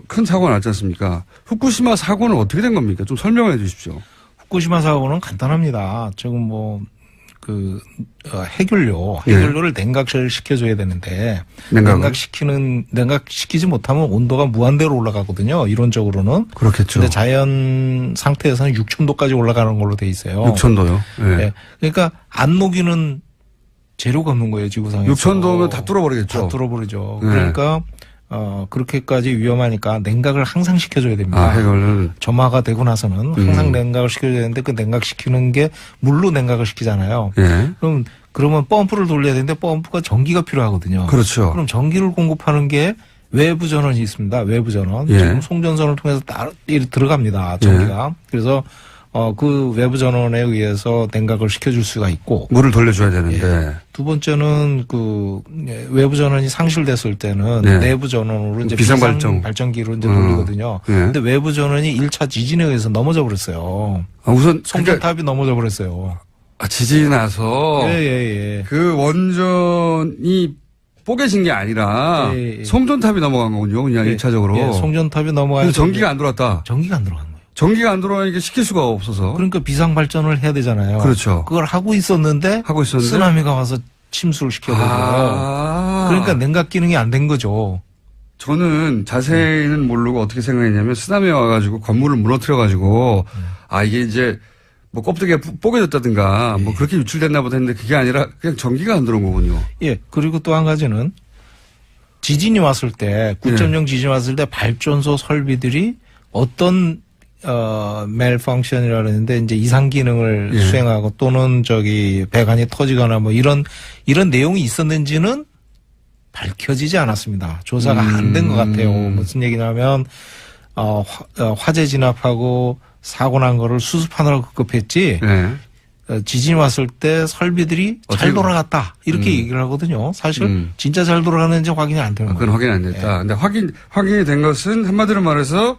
큰 사고가 났지 않습니까? 후쿠시마 사고는 어떻게 된 겁니까? 좀 설명해 주십시오. 후쿠시마 사고는 간단합니다. 지금 해결료를 냉각을 시켜줘야 되는데 냉각시키지 못하면 온도가 무한대로 올라가거든요. 이론적으로는. 그렇겠죠. 근데 자연 상태에서는 6,000도까지 올라가는 걸로 돼 있어요. 6,000도요? 네. 네. 그러니까 안 녹이는 재료가 없는 거예요, 지구상에서. 6,000도면 다 뚫어버리겠죠. 다 뚫어버리죠. 네. 그러니까 그렇게까지 위험하니까 냉각을 항상 시켜줘야 됩니다. 해결을. 점화가 되고 나서는 항상 냉각을 시켜줘야 되는데 그 냉각시키는 게 물로 냉각을 시키잖아요. 예. 그러면 펌프를 돌려야 되는데 펌프가 전기가 필요하거든요. 그렇죠. 그럼 전기를 공급하는 게 외부 전원이 있습니다. 외부 전원. 예. 지금 송전선을 통해서 들어갑니다. 전기가. 예. 그래서 그 외부 전원에 의해서 냉각을 시켜줄 수가 있고. 물을 돌려줘야 되는데. 예. 두 번째는 외부 전원이 상실됐을 때는 내부 전원으로 이제 발전기로 이제 돌리거든요. 근데 외부 전원이 1차 지진에 의해서 넘어져 버렸어요. 우선 송전탑이 넘어져 버렸어요. 지진이 나서. 예. 그 원전이 뽀개진 게 아니라 송전탑이 넘어간 거군요. 그냥 1차적으로. 예, 송전탑이 넘어가서 전기가 안 들어왔다. 전기가 안 들어간 거예요. 전기가 안 들어가니까 시킬 수가 없어서. 그러니까 비상 발전을 해야 되잖아요. 그렇죠. 그걸 하고 있었는데 쓰나미가 와서 침수를 시켜버려요. 그러니까 냉각 기능이 안 된 거죠. 저는 자세히는 모르고 어떻게 생각했냐면 쓰나미 와가지고 건물을 무너뜨려가지고 이게 이제 뭐 껍데기가 뽀개졌다든가 뭐 그렇게 유출됐나 보다 했는데 그게 아니라 그냥 전기가 안 들어온 거군요. 예. 그리고 또 한 가지는 지진이 왔을 때 9.0 지진이 왔을 때 발전소 설비들이 어떤 malfunction이라는데 이제 이상 기능을 수행하고 또는 배관이 터지거나 뭐 이런 내용이 있었는지는 밝혀지지 않았습니다. 조사가 안 된 것 같아요. 무슨 얘기냐면 화재 진압하고 사고 난 거를 수습하느라고 급급했지. 지진이 왔을 때 설비들이 잘 돌아갔다 이렇게 얘기를 하거든요. 사실 진짜 잘 돌아가는지 확인이 안 되는 거예요. 그건 확인 안 됐다. 근데 확인이 된 것은 한마디로 말해서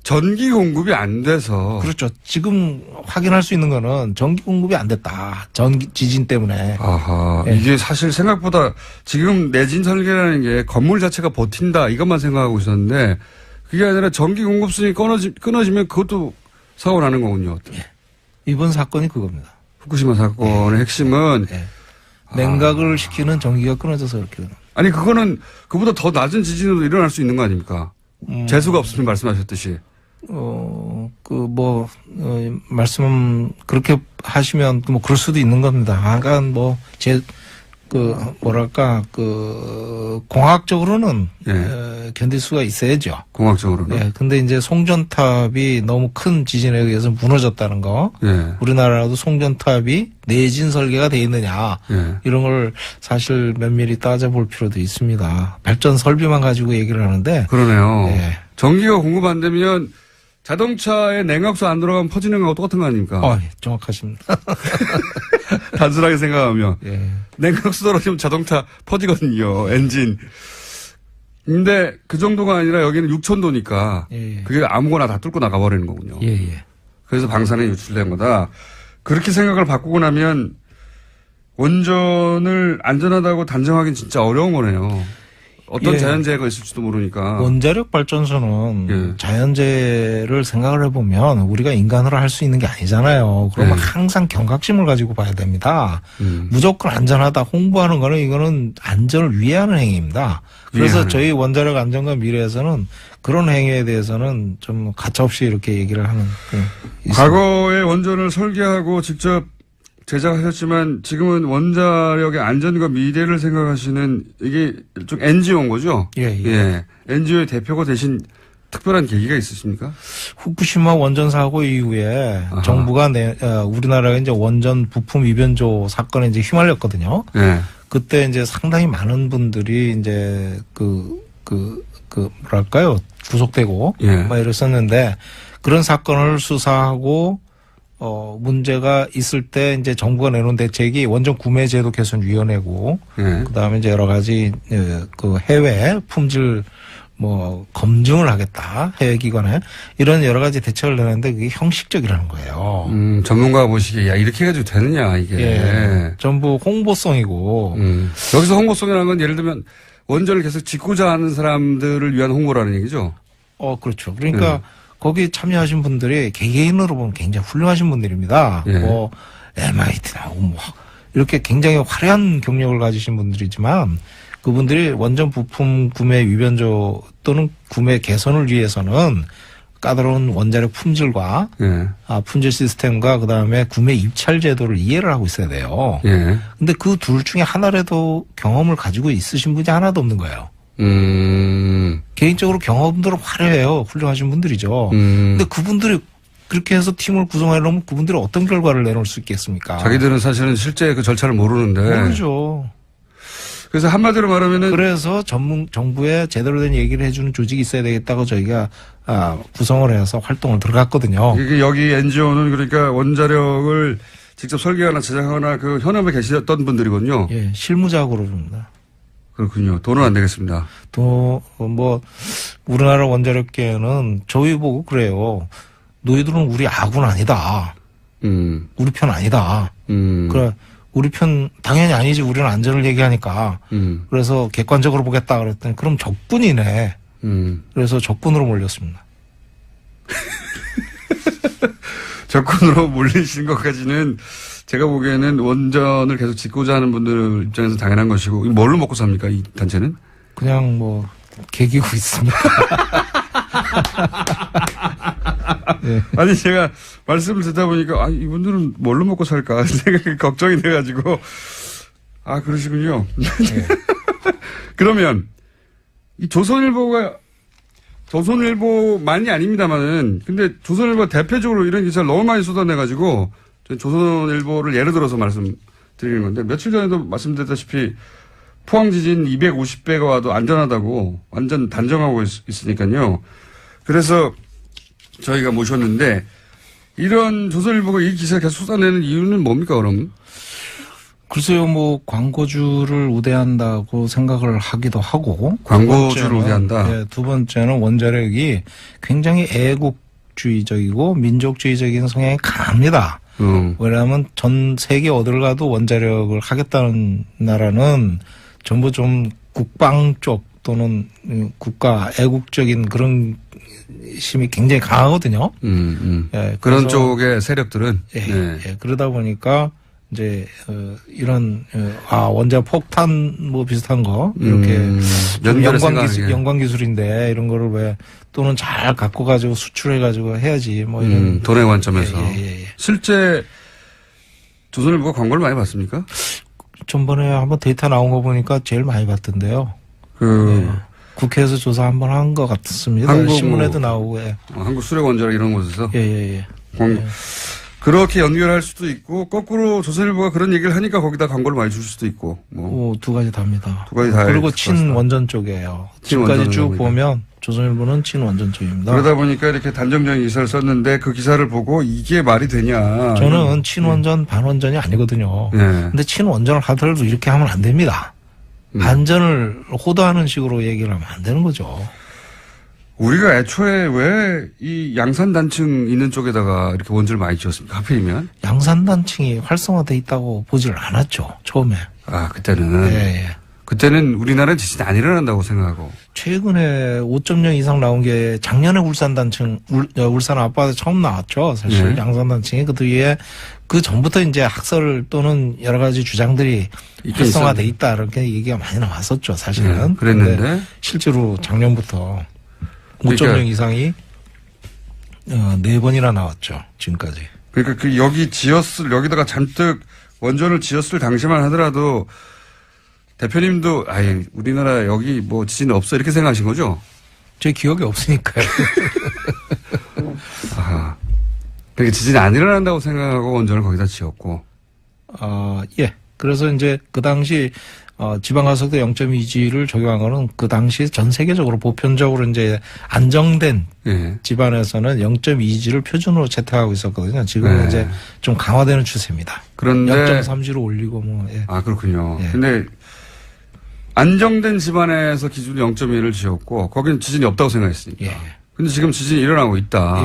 전기 공급이 안 돼서. 그렇죠. 지금 확인할 수 있는 거는 전기 공급이 안 됐다. 지진 때문에. 아하. 이게 사실 생각보다 지금 내진 설계라는 게 건물 자체가 버틴다 이것만 생각하고 있었는데 그게 아니라 전기 공급선이 끊어지면 그것도 사고 나는 거군요. 예. 이번 사건이 그겁니다. 후쿠시마 사건의 핵심은 냉각을 시키는 전기가 끊어져서 이렇게 되는. 아니 그거는 그보다 더 낮은 지진으로 일어날 수 있는 거 아닙니까? 재수가 없으면 말씀하셨듯이. 말씀 그렇게 하시면 뭐 그럴 수도 있는 겁니다. 뭐랄까, 공학적으로는, 예. 견딜 수가 있어야죠. 공학적으로는. 예. 근데 이제 송전탑이 너무 큰 지진에 의해서 무너졌다는 거. 예. 우리나라도 송전탑이 내진 설계가 돼 있느냐. 예. 이런 걸 사실 면밀히 따져볼 필요도 있습니다. 발전 설비만 가지고 얘기를 하는데. 그러네요. 예. 전기가 공급 안 되면 자동차에 냉각수 안 들어가면 퍼지는 거하고 똑같은 거 아닙니까? 예, 정확하십니다. 단순하게 생각하면. 예. 냉각수 떨어지면 자동차 퍼지거든요. 엔진. 근데 그 정도가 아니라 여기는 6,000도니까 예. 그게 아무거나 다 뚫고 나가버리는 거군요. 예, 예. 그래서 방사능이 유출된 거다. 그렇게 생각을 바꾸고 나면 원전을 안전하다고 단정하기는 진짜 어려운 거네요. 어떤 예. 자연재해가 있을지도 모르니까. 원자력 발전소는 예. 자연재해를 생각을 해보면 우리가 인간으로 할 수 있는 게 아니잖아요. 그러면 예. 항상 경각심을 가지고 봐야 됩니다. 무조건 안전하다 홍보하는 거는 이거는 안전을 위해하는 행위입니다. 그래서 위해하는. 저희 원자력 안전과 미래에서는 그런 행위에 대해서는 좀 가차없이 이렇게 얘기를 하는. 과거에 원전을 설계하고 직접 제작하셨지만 지금은 원자력의 안전과 미래를 생각하시는 이게 좀 NGO인 거죠? 예, 예. 예. NGO의 대표가 되신 특별한 계기가 있으십니까? 후쿠시마 원전 사고 이후에 아하. 정부가 우리나라가 이제 원전 부품 위변조 사건에 이제 휘말렸거든요. 예. 그때 이제 상당히 많은 분들이 이제 뭐랄까요 구속되고 예. 막 이랬었는데 그런 사건을 수사하고 문제가 있을 때 이제 정부가 내놓은 대책이 원전 구매 제도 개선 위원회고 예. 그다음에 이제 여러 가지 그 해외 품질 뭐 검증을 하겠다 해외 기관에 이런 여러 가지 대책을 내는데 그게 형식적이라는 거예요. 전문가가 보시기에 야 이렇게 해가지고 되느냐 이게. 예. 전부 홍보성이고. 여기서 홍보성이라는 건 예를 들면 원전을 계속 짓고자 하는 사람들을 위한 홍보라는 얘기죠. 그렇죠. 그러니까 거기 참여하신 분들이 개개인으로 보면 굉장히 훌륭하신 분들입니다. 예. 뭐 MIT 나오고 뭐 이렇게 굉장히 화려한 경력을 가지신 분들이지만 그분들이 원전 부품 구매 위변조 또는 구매 개선을 위해서는 까다로운 원자력 품질과 예. 품질 시스템과 그다음에 구매 입찰 제도를 이해를 하고 있어야 돼요. 예. 근데 그 둘 중에 하나라도 경험을 가지고 있으신 분이 하나도 없는 거예요. 개인적으로 경험들은 화려해요. 훌륭하신 분들이죠. 근데 그분들이 그렇게 해서 팀을 구성해 놓으면 그분들이 어떤 결과를 내놓을 수 있겠습니까? 자기들은 사실은 실제 그 절차를 모르는데. 모르죠. 그래서 한마디로 말하면은. 그래서 정부에 제대로 된 얘기를 해주는 조직이 있어야 되겠다고 저희가 구성을 해서 활동을 들어갔거든요. 이게 여기 NGO는 그러니까 원자력을 직접 설계하거나 제작하거나 그 현업에 계셨던 분들이군요. 예, 실무자고로입니다. 그렇군요. 돈은 안 되겠습니다. 또 우리나라 원자력계는 저희 보고 그래요. 너희들은 우리 아군 아니다. 우리 편 아니다. 그래 우리 편 당연히 아니지. 우리는 안전을 얘기하니까. 그래서 객관적으로 보겠다 그랬더니 그럼 적군이네. 그래서 적군으로 몰렸습니다. 적군으로 몰리신 것까지는 제가 보기에는 원전을 계속 짓고자 하는 분들 입장에서 당연한 것이고 뭘로 먹고 삽니까 이 단체는? 그냥 뭐 개기고 있습니다. 네. 아니 제가 말씀을 듣다 보니까 이분들은 뭘로 먹고 살까 생각이 걱정이 돼가지고 그러시군요. 네. 그러면 이 조선일보만이 아닙니다만은 근데 조선일보 대표적으로 이런 기사를 너무 많이 쏟아내가지고 조선일보를 예를 들어서 말씀드리는 건데 며칠 전에도 말씀드렸다시피 포항 지진 250배가 와도 안전하다고 완전 단정하고 있으니까요. 그래서 저희가 모셨는데 이런 조선일보가 이 기사를 계속 쏟아내는 이유는 뭡니까 그럼? 글쎄요, 뭐 광고주를 우대한다고 생각을 하기도 하고 광고주를 우대한다. 네, 두 번째는 원자력이 굉장히 애국주의적이고 민족주의적인 성향이 강합니다. 왜냐하면 전 세계 어딜 가도 원자력을 하겠다는 나라는 전부 좀 국방 쪽 또는 국가 애국적인 그런 힘이 굉장히 강하거든요. 예, 그런 쪽의 세력들은. 예, 그러다 보니까 이제 원자 폭탄 뭐 비슷한 거 이렇게 연관 기술인데 이런 거를 왜 또는 잘 갖고 가지고 수출해 가지고 해야지 뭐 이런 돈의 관점에서 예. 실제 조선일보가 광고를 많이 받습니까? 전번에 한번 데이터 나온 거 보니까 제일 많이 받던데요. 네. 국회에서 조사 한번 한 것 같습니다. 신문에도 나오고. 한국 수력원자력 이런 곳에서. 예. 그렇게 연결할 수도 있고 거꾸로 조선일보가 그런 얘기를 하니까 거기다 광고를 많이 줄 수도 있고. 두 가지 다입니다. 두 가지 다. 그리고 친원전 쪽이에요. 지금까지 쭉 보면 조선일보는 친원전 쪽입니다. 그러다 보니까 이렇게 단정적인 기사를 썼는데 그 기사를 보고 이게 말이 되냐. 저는 친원전 반원전이 아니거든요. 근데 친원전을 하더라도 이렇게 하면 안 됩니다. 반전을 호도하는 식으로 얘기를 하면 안 되는 거죠. 우리가 애초에 왜 이 양산단층 있는 쪽에다가 이렇게 원전을 많이 지었습니까? 하필이면? 양산단층이 활성화돼 있다고 보질 않았죠. 처음에. 그때는. 예. 그때는 우리나라는 지진이 안 일어난다고 생각하고. 최근에 5.0 이상 나온 게 작년에 울산단층, 울산 앞바다 처음 나왔죠. 사실 양산단층이 그 뒤에 그 전부터 이제 학설 또는 여러 가지 주장들이 활성화돼 있다 이렇게 얘기가 많이 나왔었죠. 사실은. 그랬는데 실제로 작년부터 5.0 이상이 4번이나 나왔죠. 지금까지. 그러니까 여기다가 잔뜩 원전을 지었을 당시만 하더라도 대표님도 우리나라 여기 뭐 지진 없어 이렇게 생각하신 거죠? 제 기억이 없으니까요. 그러니까 지진이 안 일어난다고 생각하고 원전을 거기다 지었고. 예. 그래서 이제 그 당시 지방가속도 0.2G를 적용한 거는 그 당시 전 세계적으로 보편적으로 이제 안정된 집안에서는 0.2G를 표준으로 채택하고 있었거든요. 지금은 이제 좀 강화되는 추세입니다. 그런데 0.3G로 올리고 뭐. 예. 그렇군요. 근데 안정된 집안에서 기준이 0.1을 지었고 거기는 지진이 없다고 생각했으니까. 근데 지금 지진이 일어나고 있다.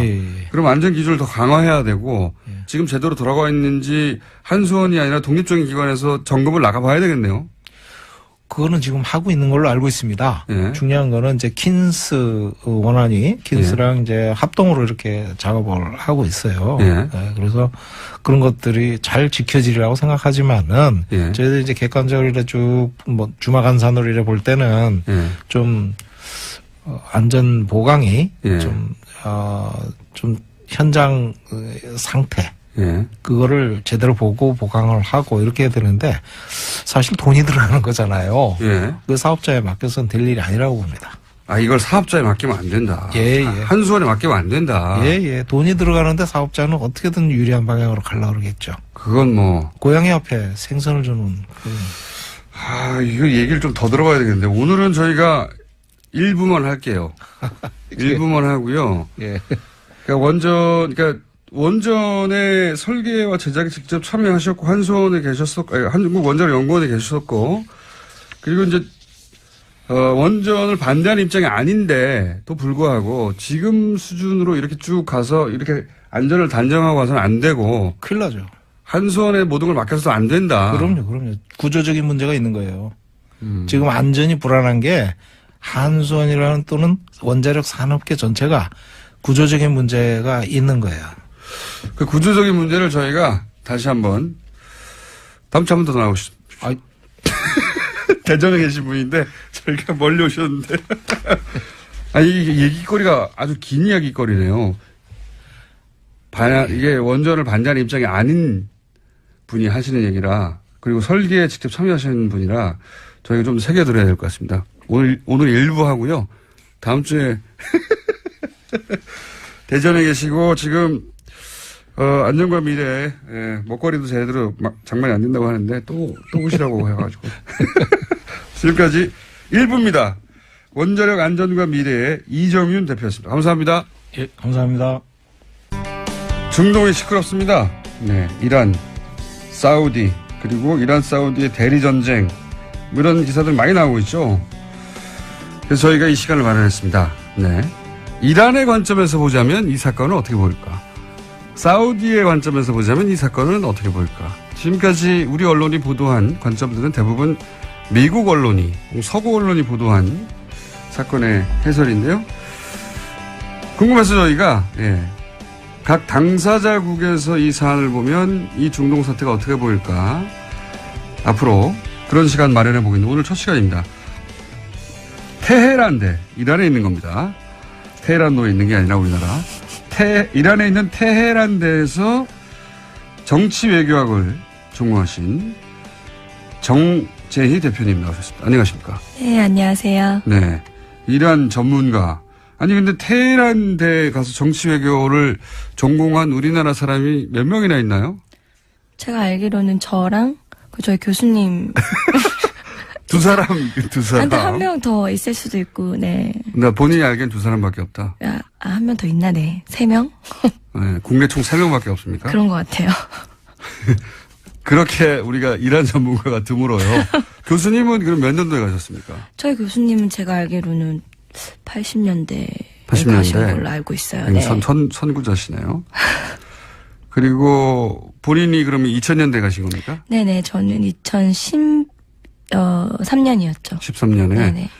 그럼 안전 기준을 더 강화해야 되고 지금 제대로 돌아가 있는지 한수원이 아니라 독립적인 기관에서 점검을 나가봐야 되겠네요. 그거는 지금 하고 있는 걸로 알고 있습니다. 중요한 거는 이제 킨스 원안이 킨스랑 이제 합동으로 이렇게 작업을 하고 있어요. 그래서 그런 것들이 잘 지켜지리라고 생각하지만은 저희들 이제 객관적으로 이렇게 쭉 뭐 주마간산으로 이래 볼 때는 좀 안전 보강이 좀 현장 상태 그거를 제대로 보고 보강을 하고 이렇게 해야 되는데 사실 돈이 들어가는 거잖아요. 그 사업자에 맡겨서는 될 일이 아니라고 봅니다. 이걸 사업자에 맡기면 안 된다. 한수원에 맡기면 안 된다. 돈이 들어가는데 사업자는 어떻게든 유리한 방향으로 가려고 그러겠죠. 그건 뭐 고양이 앞에 생선을 주는 이거 얘기를 좀 더 들어봐야 되겠는데 오늘은 저희가 1부만 할게요. 1부만 하고요. 그러니까 원전의 설계와 제작에 직접 참여하셨고 한수원에 계셨었고 한국원자력연구원에 계셨었고 그리고 이제 원전을 반대하는 입장이 아닌데도 불구하고 지금 수준으로 이렇게 쭉 가서 이렇게 안전을 단정하고 가서는 안 되고 큰일 나죠. 한수원에 모든 걸 맡겨서도 안 된다. 그럼요. 구조적인 문제가 있는 거예요. 지금 안전이 불안한 게 한수원이라는 또는 원자력 산업계 전체가 구조적인 문제가 있는 거예요. 그 구조적인 문제를 저희가 다시 한번 다음 주에 한 번 더 나오시죠. 대전에 계신 분인데 저희가 멀리 오셨는데 이 얘기거리가 아주 긴 이야기거리네요. 이게 원전을 반대하는 입장이 아닌 분이 하시는 얘기라 그리고 설계에 직접 참여하시는 분이라 저희가 좀 새겨들어야 될 것 같습니다. 오늘 1부 하고요. 다음 주에 대전에 계시고 지금 안전과 미래 먹거리도 제대로 장만이 안 된다고 하는데 또 오시라고 해가지고 지금까지 1부입니다. 원자력 안전과 미래의 이정윤 대표였습니다. 감사합니다. 감사합니다. 중동이 시끄럽습니다. 이란, 사우디 그리고 이란 사우디의 대리 전쟁 이런 기사들 많이 나오고 있죠. 그래서 저희가 이 시간을 마련했습니다. 이란의 관점에서 보자면 이 사건은 어떻게 보일까? 사우디의 관점에서 보자면 이 사건은 어떻게 보일까? 지금까지 우리 언론이 보도한 관점들은 대부분 미국 언론이, 서구 언론이 보도한 사건의 해설인데요. 궁금해서 저희가 각 당사자국에서 이 사안을 보면 이 중동 사태가 어떻게 보일까? 앞으로 그런 시간 마련해 보겠습니다. 오늘 첫 시간입니다. 테헤란대, 이란에 있는 겁니다. 테헤란도에 있는 게 아니라 우리나라. 이란에 있는 테헤란대에서 정치 외교학을 전공하신 정재희 대표님 나오셨습니다. 안녕하십니까? 네, 안녕하세요. 네. 이란 전문가. 아니, 근데 테헤란대 가서 정치외교를 전공한 우리나라 사람이 몇 명이나 있나요? 제가 알기로는 저랑 저희 교수님. 두 사람. 근데 한 명 더 있을 수도 있고, 네. 나 본인이 알기엔 두 사람밖에 없다. 한 명 더 있나, 네. 3명? 네, 국내 총 3명밖에 없습니까? 그런 것 같아요. 그렇게 우리가 이란 전문가가 드물어요. 교수님은 그럼 몇 년도에 가셨습니까? 저희 교수님은 제가 알기로는 80년대 가신 걸로 알고 있어요. 네. 선구자시네요. 그리고 본인이 그러면 2000년대 가신 겁니까? 네네. 저는 2013년이었죠. 13년에? 네네.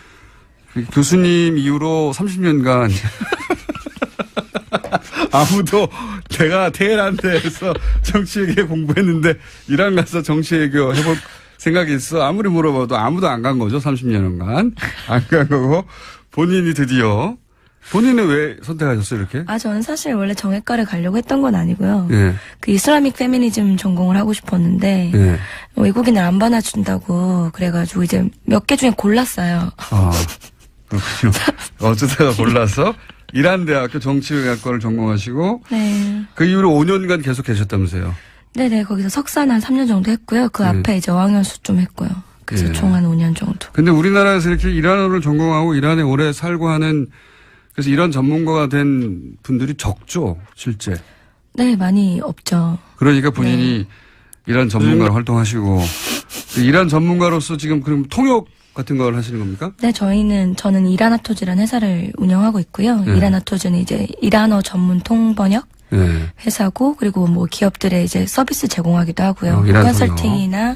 교수님 이후로 30년간 아무도 내가 테헤란대에서 정치외교 공부했는데 이란 가서 정치외교 해볼 생각이 있어. 아무리 물어봐도 아무도 안 간 거죠. 30년간. 안 간 거고 본인이 드디어 본인은 왜 선택하셨어요 이렇게? 저는 사실 원래 정외과를 가려고 했던 건 아니고요. 예. 그 이슬라믹 페미니즘 전공을 하고 싶었는데 예. 외국인을 안 받아준다고 그래가지고 이제 몇 개 중에 골랐어요. 그렇군요. 어쩌다가 골라서 이란대학교 정치외교학과를 전공하시고 네. 그 이후로 5년간 계속 계셨다면서요? 네네. 거기서 석사는 한 3년 정도 했고요. 그 앞에 이제 어학연수 좀 했고요. 그래서 총 한 5년 정도. 근데 우리나라에서 이렇게 이란어를 전공하고 이란에 오래 살고 하는 그래서 이런 전문가가 된 분들이 적죠, 실제. 네, 많이 없죠. 그러니까 본인이 이란 전문가로 활동하시고 이란 전문가로서 지금 그럼 통역 같은 걸 하시는 겁니까? 네, 저는 이란아토즈라는 회사를 운영하고 있고요. 이란아토즈는 이제 이란어 전문 통번역 회사고 그리고 뭐 기업들의 이제 서비스 제공하기도 하고요. 컨설팅이나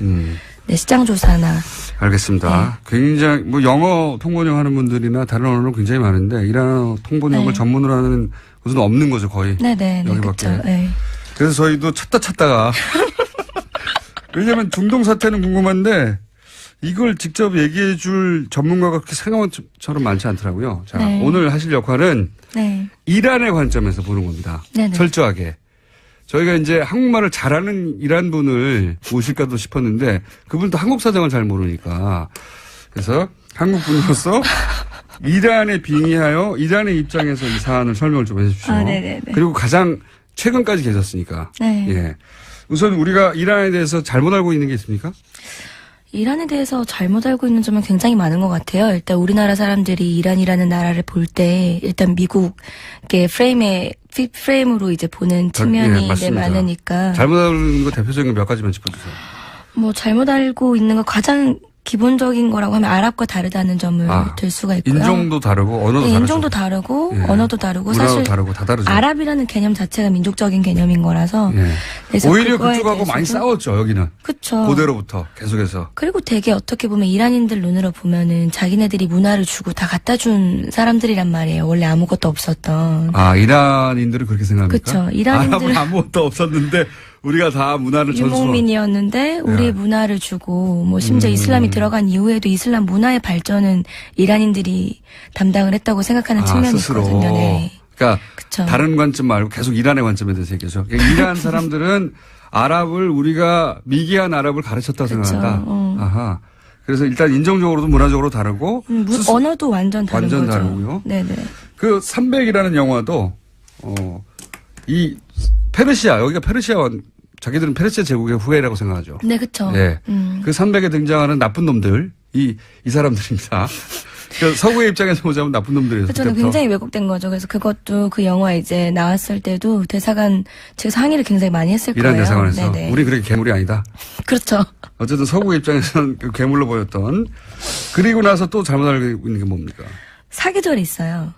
시장 조사나. 알겠습니다. 네. 굉장히 뭐 영어 통번역 하는 분들이나 다른 언어는 굉장히 많은데 이란어 통번역을 전문으로 하는 곳은 없는 거죠, 거의. 네네. 여기밖에. 네. 그래서 저희도 찾다가 왜냐하면 중동 사태는 궁금한데 이걸 직접 얘기해 줄 전문가가 그렇게 생각처럼 많지 않더라고요. 자, 오늘 하실 역할은 이란의 관점에서 보는 겁니다. 네네. 철저하게. 저희가 이제 한국말을 잘하는 이란 분을 모실까도 싶었는데 그분도 한국 사정을 잘 모르니까 그래서 한국 분으로서 이란에 빙의하여 이란의 입장에서 이 사안을 설명을 좀 해 주십시오. 그리고 가장 최근까지 계셨으니까. 네. 예. 우선 우리가 이란에 대해서 잘못 알고 있는 게 있습니까? 이란에 대해서 잘못 알고 있는 점은 굉장히 많은 것 같아요. 일단 우리나라 사람들이 이란이라는 나라를 볼 때 일단 미국의 프레임으로 이제 보는 측면이 많으니까. 잘못 알고 있는 거 대표적인 몇 가지만 짚어주세요. 뭐 잘못 알고 있는 거 가장 기본적인 거라고 하면 아랍과 다르다는 점을 들 수가 있고요. 인종도 다르고 언어도 다르고. 인종도 다르고 언어도 다르고 문화도 사실 다르고 다 다르죠. 아랍이라는 개념 자체가 민족적인 개념인 거라서. 그래서 오히려 그쪽하고 많이 싸웠죠. 여기는. 그렇죠. 고대로부터 계속해서. 그리고 되게 어떻게 보면 이란인들 눈으로 보면은 자기네들이 문화를 주고 다 갖다 준 사람들이란 말이에요. 원래 아무것도 없었던. 이란인들은 그렇게 생각합니까? 그렇죠. 이란인들은 아무것도 없었는데 우리가 다 문화를 유목민이었는데 우리의 문화를 주고 뭐 심지어 이슬람이 들어간 이후에도 이슬람 문화의 발전은 이란인들이 담당을 했다고 생각하는 측면이 스스로. 있거든요. 네. 그러니까 그쵸. 다른 관점 말고 계속 이란의 관점에 대해서 얘기하죠. 그러니까 이란 사람들은 아랍을 우리가 미개한 아랍을 가르쳤다고 생각한다. 아하. 그래서 일단 인종적으로도 문화적으로 다르고 언어도 완전 다른 거죠. 다르고요. 네네. 그 300이라는 영화도 이 페르시아 여기가 페르시아 자기들은 페르시아 제국의 후예라고 생각하죠. 네, 그렇죠. 네. 그 300에 등장하는 나쁜 놈들 이 사람들입니다. 그러니까 서구의 입장에서 보자면 나쁜 놈들이에요. 저는 굉장히 왜곡된 거죠. 그래서 그것도 그 영화 이제 나왔을 때도 대사관 측에서 항의를 굉장히 많이 했을 이란 거예요. 대사관에서 네네. 우리 그렇게 괴물이 아니다. 그렇죠. 어쨌든 서구의 입장에서는 그 괴물로 보였던. 그리고 나서 또 잘못 알고 있는 게 뭡니까? 사계절이 있어요.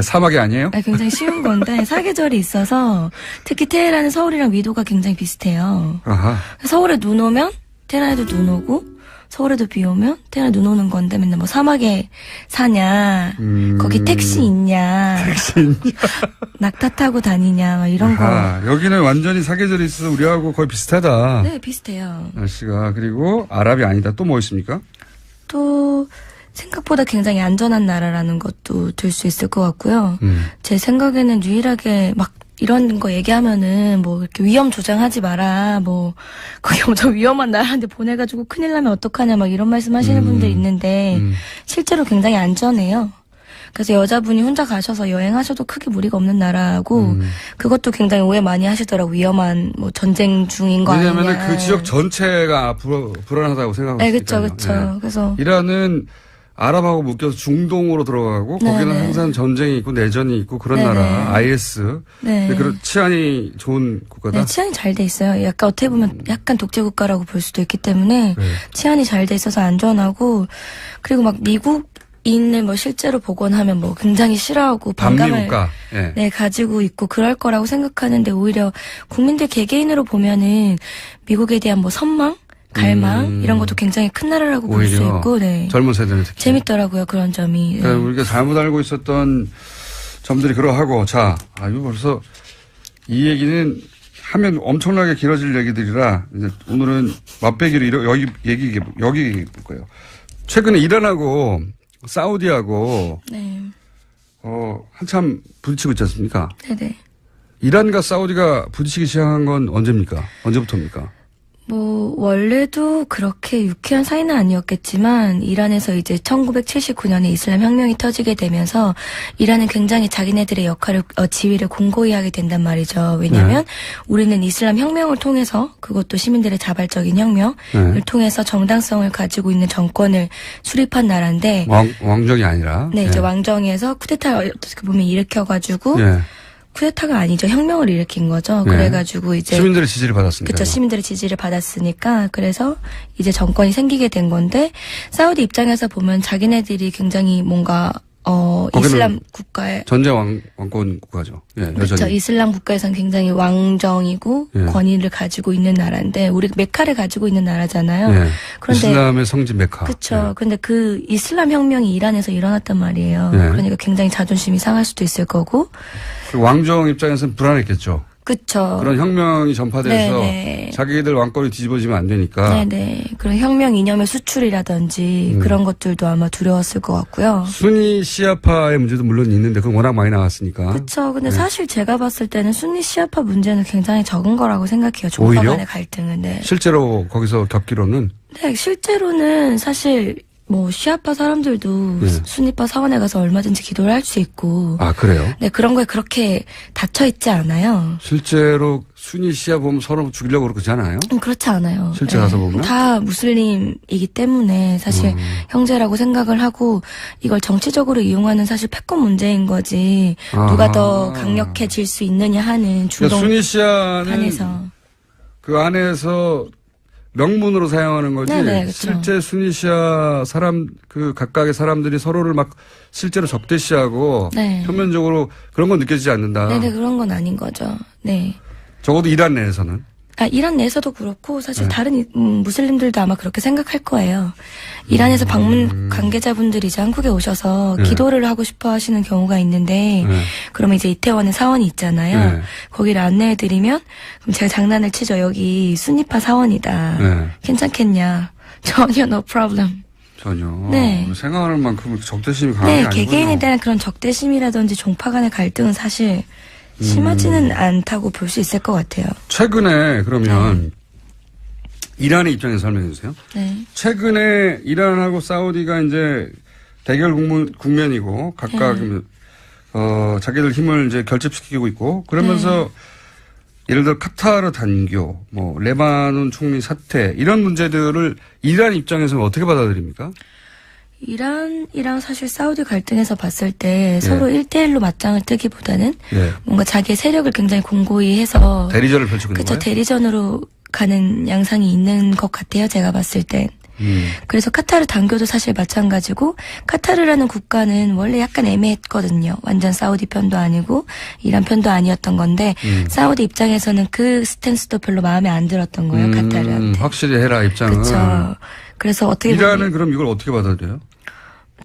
사막이 아니에요? 굉장히 쉬운 건데 사계절이 있어서 특히 테헤란은 서울이랑 위도가 굉장히 비슷해요. 아하. 서울에 눈 오면 테헤란에도 눈 오고 서울에도 비 오면 테헤란에 눈 오는 건데 맨날 뭐 사막에 사냐 거기 택시 있냐 낙타 타고 다니냐 막 이런 거. 여기는 완전히 사계절이 있어서 우리하고 거의 비슷하다. 네, 비슷해요. 날씨가. 그리고 아랍이 아니다. 또 뭐 있습니까? 또 생각보다 굉장히 안전한 나라라는 것도 들 수 있을 것 같고요. 제 생각에는 유일하게 막 이런 거 얘기하면은 뭐 이렇게 위험 조장하지 마라, 뭐 거기 엄청 위험한 나라인데 보내가지고 큰일 나면 어떡하냐 막 이런 말씀하시는 분들 있는데 실제로 굉장히 안전해요. 그래서 여자분이 혼자 가셔서 여행하셔도 크게 무리가 없는 나라고 그것도 굉장히 오해 많이 하시더라고. 위험한 뭐 전쟁 중인 거 아니냐. 왜냐하면 그 지역 전체가 불안하다고 생각하고 네, 있으니까요. 그렇죠. 네. 그래서 이란은 아랍하고 묶여서 중동으로 들어가고 거기는 네네. 항상 전쟁이 있고 내전이 있고 그런 네네. 나라 IS. 네. 근데 그런 치안이 좋은 국가다. 네, 치안이 잘 돼 있어요. 약간 어떻게 보면 약간 독재 국가라고 볼 수도 있기 때문에 치안이 잘 돼 있어서 안전하고 그리고 막 미국인을 뭐 실제로 복원하면 뭐 굉장히 싫어하고 반감을 네, 가지고 있고 그럴 거라고 생각하는데 오히려 국민들 개개인으로 보면은 미국에 대한 뭐 선망 갈망 이런 것도 굉장히 큰 나라라고 볼 수 있고 네. 젊은 세대는 특히 재밌더라고요 그런 점이. 네. 우리가 잘못 알고 있었던 점들이 그러하고 자 이거 벌써 이 얘기는 하면 엄청나게 길어질 얘기들이라 이제 오늘은 맛배기로 여기 볼 거예요. 최근에 이란하고 사우디하고 네. 한참 부딪히고 있지 않습니까? 네네. 이란과 사우디가 부딪히기 시작한 건 언제입니까? 언제부터입니까? 뭐 원래도 그렇게 유쾌한 사이는 아니었겠지만 이란에서 이제 1979년에 이슬람 혁명이 터지게 되면서 이란은 굉장히 자기네들의 역할을 지위를 공고히 하게 된단 말이죠. 왜냐하면 우리는 이슬람 혁명을 통해서 그것도 시민들의 자발적인 혁명을 통해서 정당성을 가지고 있는 정권을 수립한 나라인데 왕정이 아니라 네 이제 왕정에서 쿠데타를 어떻게 보면 일으켜가지고 쿠데타가 아니죠. 혁명을 일으킨 거죠. 그래가지고 이제 시민들의 지지를 받았으니까. 그렇죠. 시민들의 지지를 받았으니까 그래서 이제 정권이 생기게 된 건데 사우디 입장에서 보면 자기네들이 굉장히 뭔가 이슬람 국가의 전제 왕권 국가죠. 그렇죠. 이슬람 국가에서는 굉장히 왕정이고 권위를 가지고 있는 나라인데 우리 메카를 가지고 있는 나라잖아요. 그런데 이슬람의 성지 메카. 그렇죠. 근데 그 이슬람 혁명이 이란에서 일어났단 말이에요. 그러니까 굉장히 자존심이 상할 수도 있을 거고. 왕정 입장에서는 불안했겠죠. 그렇죠. 그런 혁명이 전파돼서 자기들 왕권이 뒤집어지면 안 되니까. 네네. 그런 혁명 이념의 수출이라든지 그런 것들도 아마 두려웠을 것 같고요. 순위 시아파의 문제도 물론 있는데 그건 워낙 많이 나왔으니까. 그렇죠. 근데 사실 제가 봤을 때는 순위 시아파 문제는 굉장히 적은 거라고 생각해요. 종파 간의 갈등은. 네. 실제로 거기서 겪기로는? 네. 실제로는 사실 뭐 시아파 사람들도 순위파 사원에 가서 얼마든지 기도를 할 수 있고. 아 그래요? 네 그런 거에 그렇게 닫혀 있지 않아요. 실제로 순위 시아 보면 서로 죽이려고 그러지 않아요? 그렇지 않아요. 실제 가서 보면? 다 무슬림이기 때문에 사실 형제라고 생각을 하고 이걸 정치적으로 이용하는 사실 패권 문제인 거지. 누가 더 강력해질 수 있느냐 하는 중동 순위 시아는 안에서 그 안에서 명문으로 사용하는 거지. 네네, 그렇죠. 실제 순위시아 그 각각의 사람들이 서로를 막 실제로 적대시하고 표면적으로 그런 건 느껴지지 않는다. 네네, 그런 건 아닌 거죠. 네. 적어도 이란 내에서는. 이란 내에서도 그렇고 사실 다른 무슬림들도 아마 그렇게 생각할 거예요. 이란에서 방문 관계자분들이 이제 한국에 오셔서 기도를 하고 싶어 하시는 경우가 있는데 그러면 이제 이태원에 사원이 있잖아요. 거기를 안내해드리면 그럼 제가 장난을 치죠. 여기 순위파 사원이다. 괜찮겠냐. 전혀 no problem. 전혀. 네. 생각하는 만큼 적대심이 강한 게 아니군요. 개개인에 대한 그런 적대심이라든지 종파 간의 갈등은 사실 심하지는 않다고 볼 수 있을 것 같아요. 최근에 그러면 이란의 입장에서 설명해 주세요. 네. 최근에 이란하고 사우디가 이제 대결 국면이고 각각 자기들 힘을 이제 결집시키고 있고 그러면서 예를 들어 카타르 단교, 뭐 레바논 총리 사퇴 이런 문제들을 이란 입장에서는 어떻게 받아들입니까? 이란이랑 사실 사우디 갈등에서 봤을 때 서로 1대1로 맞짱을 뜨기보다는 뭔가 자기의 세력을 굉장히 공고히 해서 대리전을 펼치고 있는 거예요? 그렇죠. 대리전으로 가는 양상이 있는 것 같아요. 제가 봤을 땐. 그래서 카타르 단교도 사실 마찬가지고 카타르라는 국가는 원래 약간 애매했거든요. 완전 사우디 편도 아니고 이란 편도 아니었던 건데 사우디 입장에서는 그 스탠스도 별로 마음에 안 들었던 거예요. 카타르한테. 확실히 해라 입장은. 그렇죠. 그래서 어떻게 이란은 그럼 이걸 어떻게 받아들여요?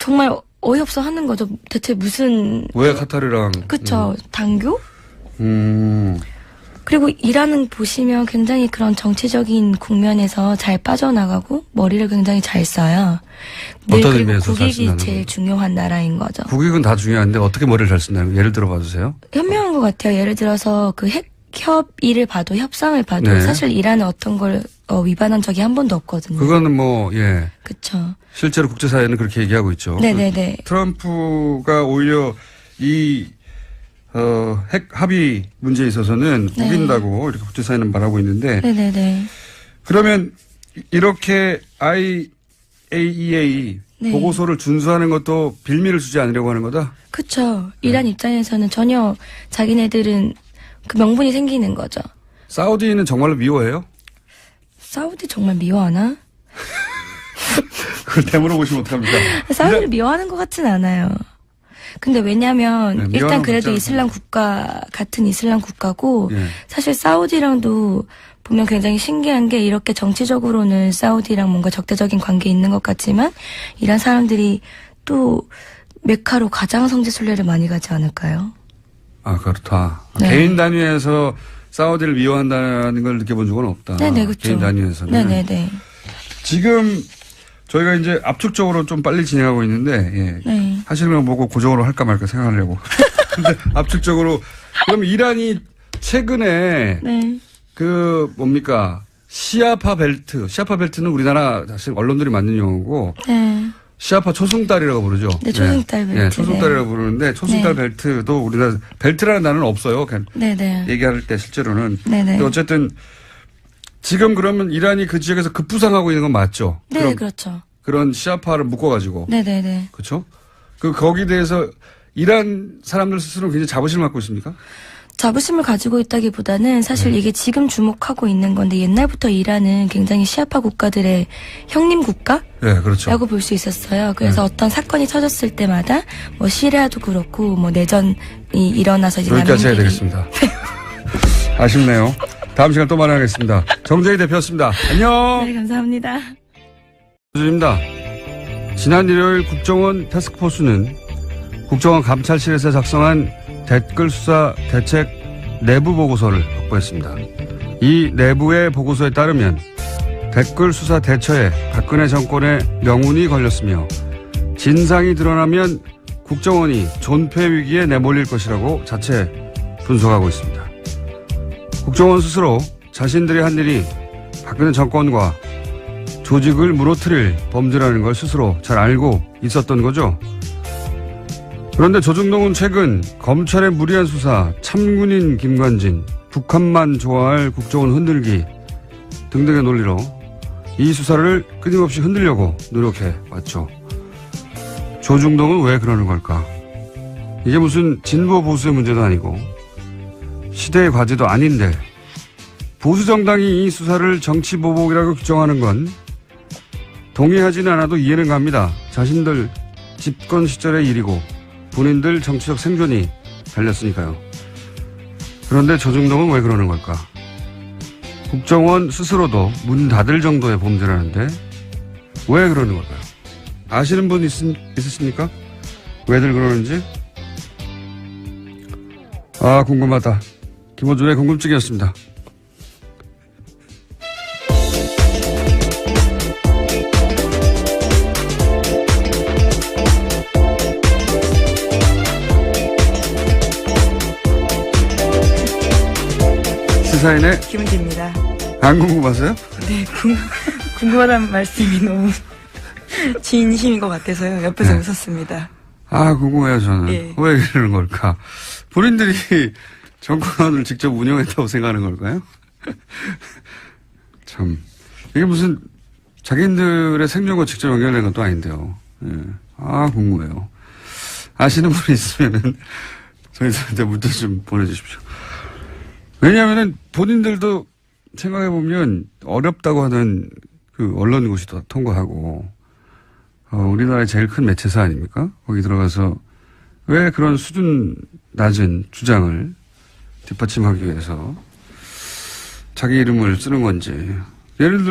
정말 어이없어 하는 거죠. 대체 무슨 왜 카타르랑 그쵸. 단교? 그리고 이란은 보시면 굉장히 그런 정치적인 국면에서 잘 빠져나가고 머리를 굉장히 잘 써요. 어떤 의미에서 잘 국익이 쓴다는 제일 거예요? 중요한 나라인 거죠. 국익은 다 중요한데 어떻게 머리를 잘 쓴다는 거예요? 예를 들어 봐주세요. 현명한 것 같아요. 예를 들어서 그 핵 협의를 봐도 협상을 봐도 네. 사실 이란은 어떤 걸 위반한 적이 한 번도 없거든요. 그거는 뭐 예. 그렇죠. 실제로 국제사회는 그렇게 얘기하고 있죠. 네네네. 트럼프가 오히려 이 핵 합의 문제에 있어서는 네. 우긴다고 이렇게 국제사회는 말하고 있는데 네네네. 그러면 이렇게 IAEA 네. 보고서를 준수하는 것도 빌미를 주지 않으려고 하는 거다? 그렇죠. 이란 입장에서는 전혀 자기네들은 그 명분이 생기는 거죠. 사우디는 정말로 미워해요? 사우디 정말 미워하나? 그걸 되물어보시면 어떡합니까? 사우디를 미워하는 것 같진 않아요. 근데 왜냐면 네, 일단 미워하는 그래도 거 이슬람 국가 같은 이슬람 국가고 예. 사실 사우디랑도 보면 굉장히 신기한 게 이렇게 정치적으로는 사우디랑 뭔가 적대적인 관계 있는 것 같지만 이란 사람들이 또 메카로 가장 성지 순례를 많이 가지 않을까요? 아 그렇다. 네. 개인 단위에서 사우디를 미워한다는 걸 느껴본 적은 없다. 네네 그렇죠. 개인 단위에서는. 네네네. 지금 저희가 이제 압축적으로 좀 빨리 진행하고 있는데 예. 네. 하시는 거 보고 고정으로 할까 말까 생각하려고. 근데 압축적으로 그럼 이란이 최근에 네. 그 뭡니까 시아파 벨트는 우리나라 사실 언론들이 만든 용어고 네. 시아파 초승달이라고 부르죠. 네, 초승달 벨트. 네, 초승달이라고 부르는데 초승달 네. 벨트도 우리나라 벨트라는 단어는 없어요. 그냥 네네. 얘기할 때 실제로는. 네네. 근데 어쨌든 지금 그러면 이란이 그 지역에서 급부상하고 있는 건 맞죠? 네, 그렇죠. 그런 시아파를 묶어가지고. 네네네. 그렇죠? 거기에 대해서 이란 사람들 스스로 굉장히 자부심을 갖고 있습니까? 자부심을 가지고 있다기보다는 사실 이게 지금 주목하고 있는 건데 옛날부터 이란은 굉장히 시아파 국가들의 형님 국가? 네, 그렇죠. 라고 볼 수 있었어요. 그래서 어떤 사건이 터졌을 때마다 뭐 시리아도 그렇고 뭐 내전이 일어나서 이제 여기까지 해야 난민들이- 되겠습니다. 아쉽네요. 다음 시간 또 마련하겠습니다. 정재희 대표였습니다. 안녕. 네, 감사합니다. 입니다. 지난 일요일 국정원 태스크포스는 국정원 감찰실에서 작성한 댓글 수사 대책 내부 보고서를 확보했습니다. 이 내부의 보고서에 따르면 댓글 수사 대처에 박근혜 정권의 명운이 걸렸으며 진상이 드러나면 국정원이 존폐 위기에 내몰릴 것이라고 자체 분석하고 있습니다. 국정원 스스로 자신들이 한 일이 박근혜 정권과 조직을 무너뜨릴 범죄라는 걸 스스로 잘 알고 있었던 거죠. 그런데 조중동은 최근 검찰의 무리한 수사, 참군인 김관진, 북한만 좋아할 국정원 흔들기 등등의 논리로 이 수사를 끊임없이 흔들려고 노력해 왔죠. 조중동은 왜 그러는 걸까? 이게 무슨 진보 보수의 문제도 아니고 시대의 과제도 아닌데 보수 정당이 이 수사를 정치 보복이라고 규정하는 건 동의하지는 않아도 이해는 갑니다. 자신들 집권 시절의 일이고 본인들 정치적 생존이 달렸으니까요. 그런데 조중동은 왜 그러는 걸까? 국정원 스스로도 문 닫을 정도의 범죄라는데 왜 그러는 걸까요? 아시는 분 있으십니까? 왜들 그러는지? 아, 궁금하다. 김호준의 궁금증이었습니다. 시사인의 김은지입니다. 안 궁금하세요? 네, 궁금하다는 말씀이 너무 진심인 것 같아서요. 옆에서 네. 웃었습니다. 아, 궁금해요, 저는. 예. 왜 그러는 걸까? 본인들이 정권을 직접 운영했다고 생각하는 걸까요? 참. 이게 무슨 자기들의 생존과 직접 연결된 것도 아닌데요. 예. 아, 궁금해요. 아시는 분이 있으면은 저희들한테 문자 좀 보내주십시오. 왜냐하면은 본인들도 생각해보면 어렵다고 하는 그 언론고시 통과하고 우리나라의 제일 큰 매체사 아닙니까? 거기 들어가서 왜 그런 수준 낮은 주장을 뒷받침하기 위해서 자기 이름을 쓰는 건지. 예를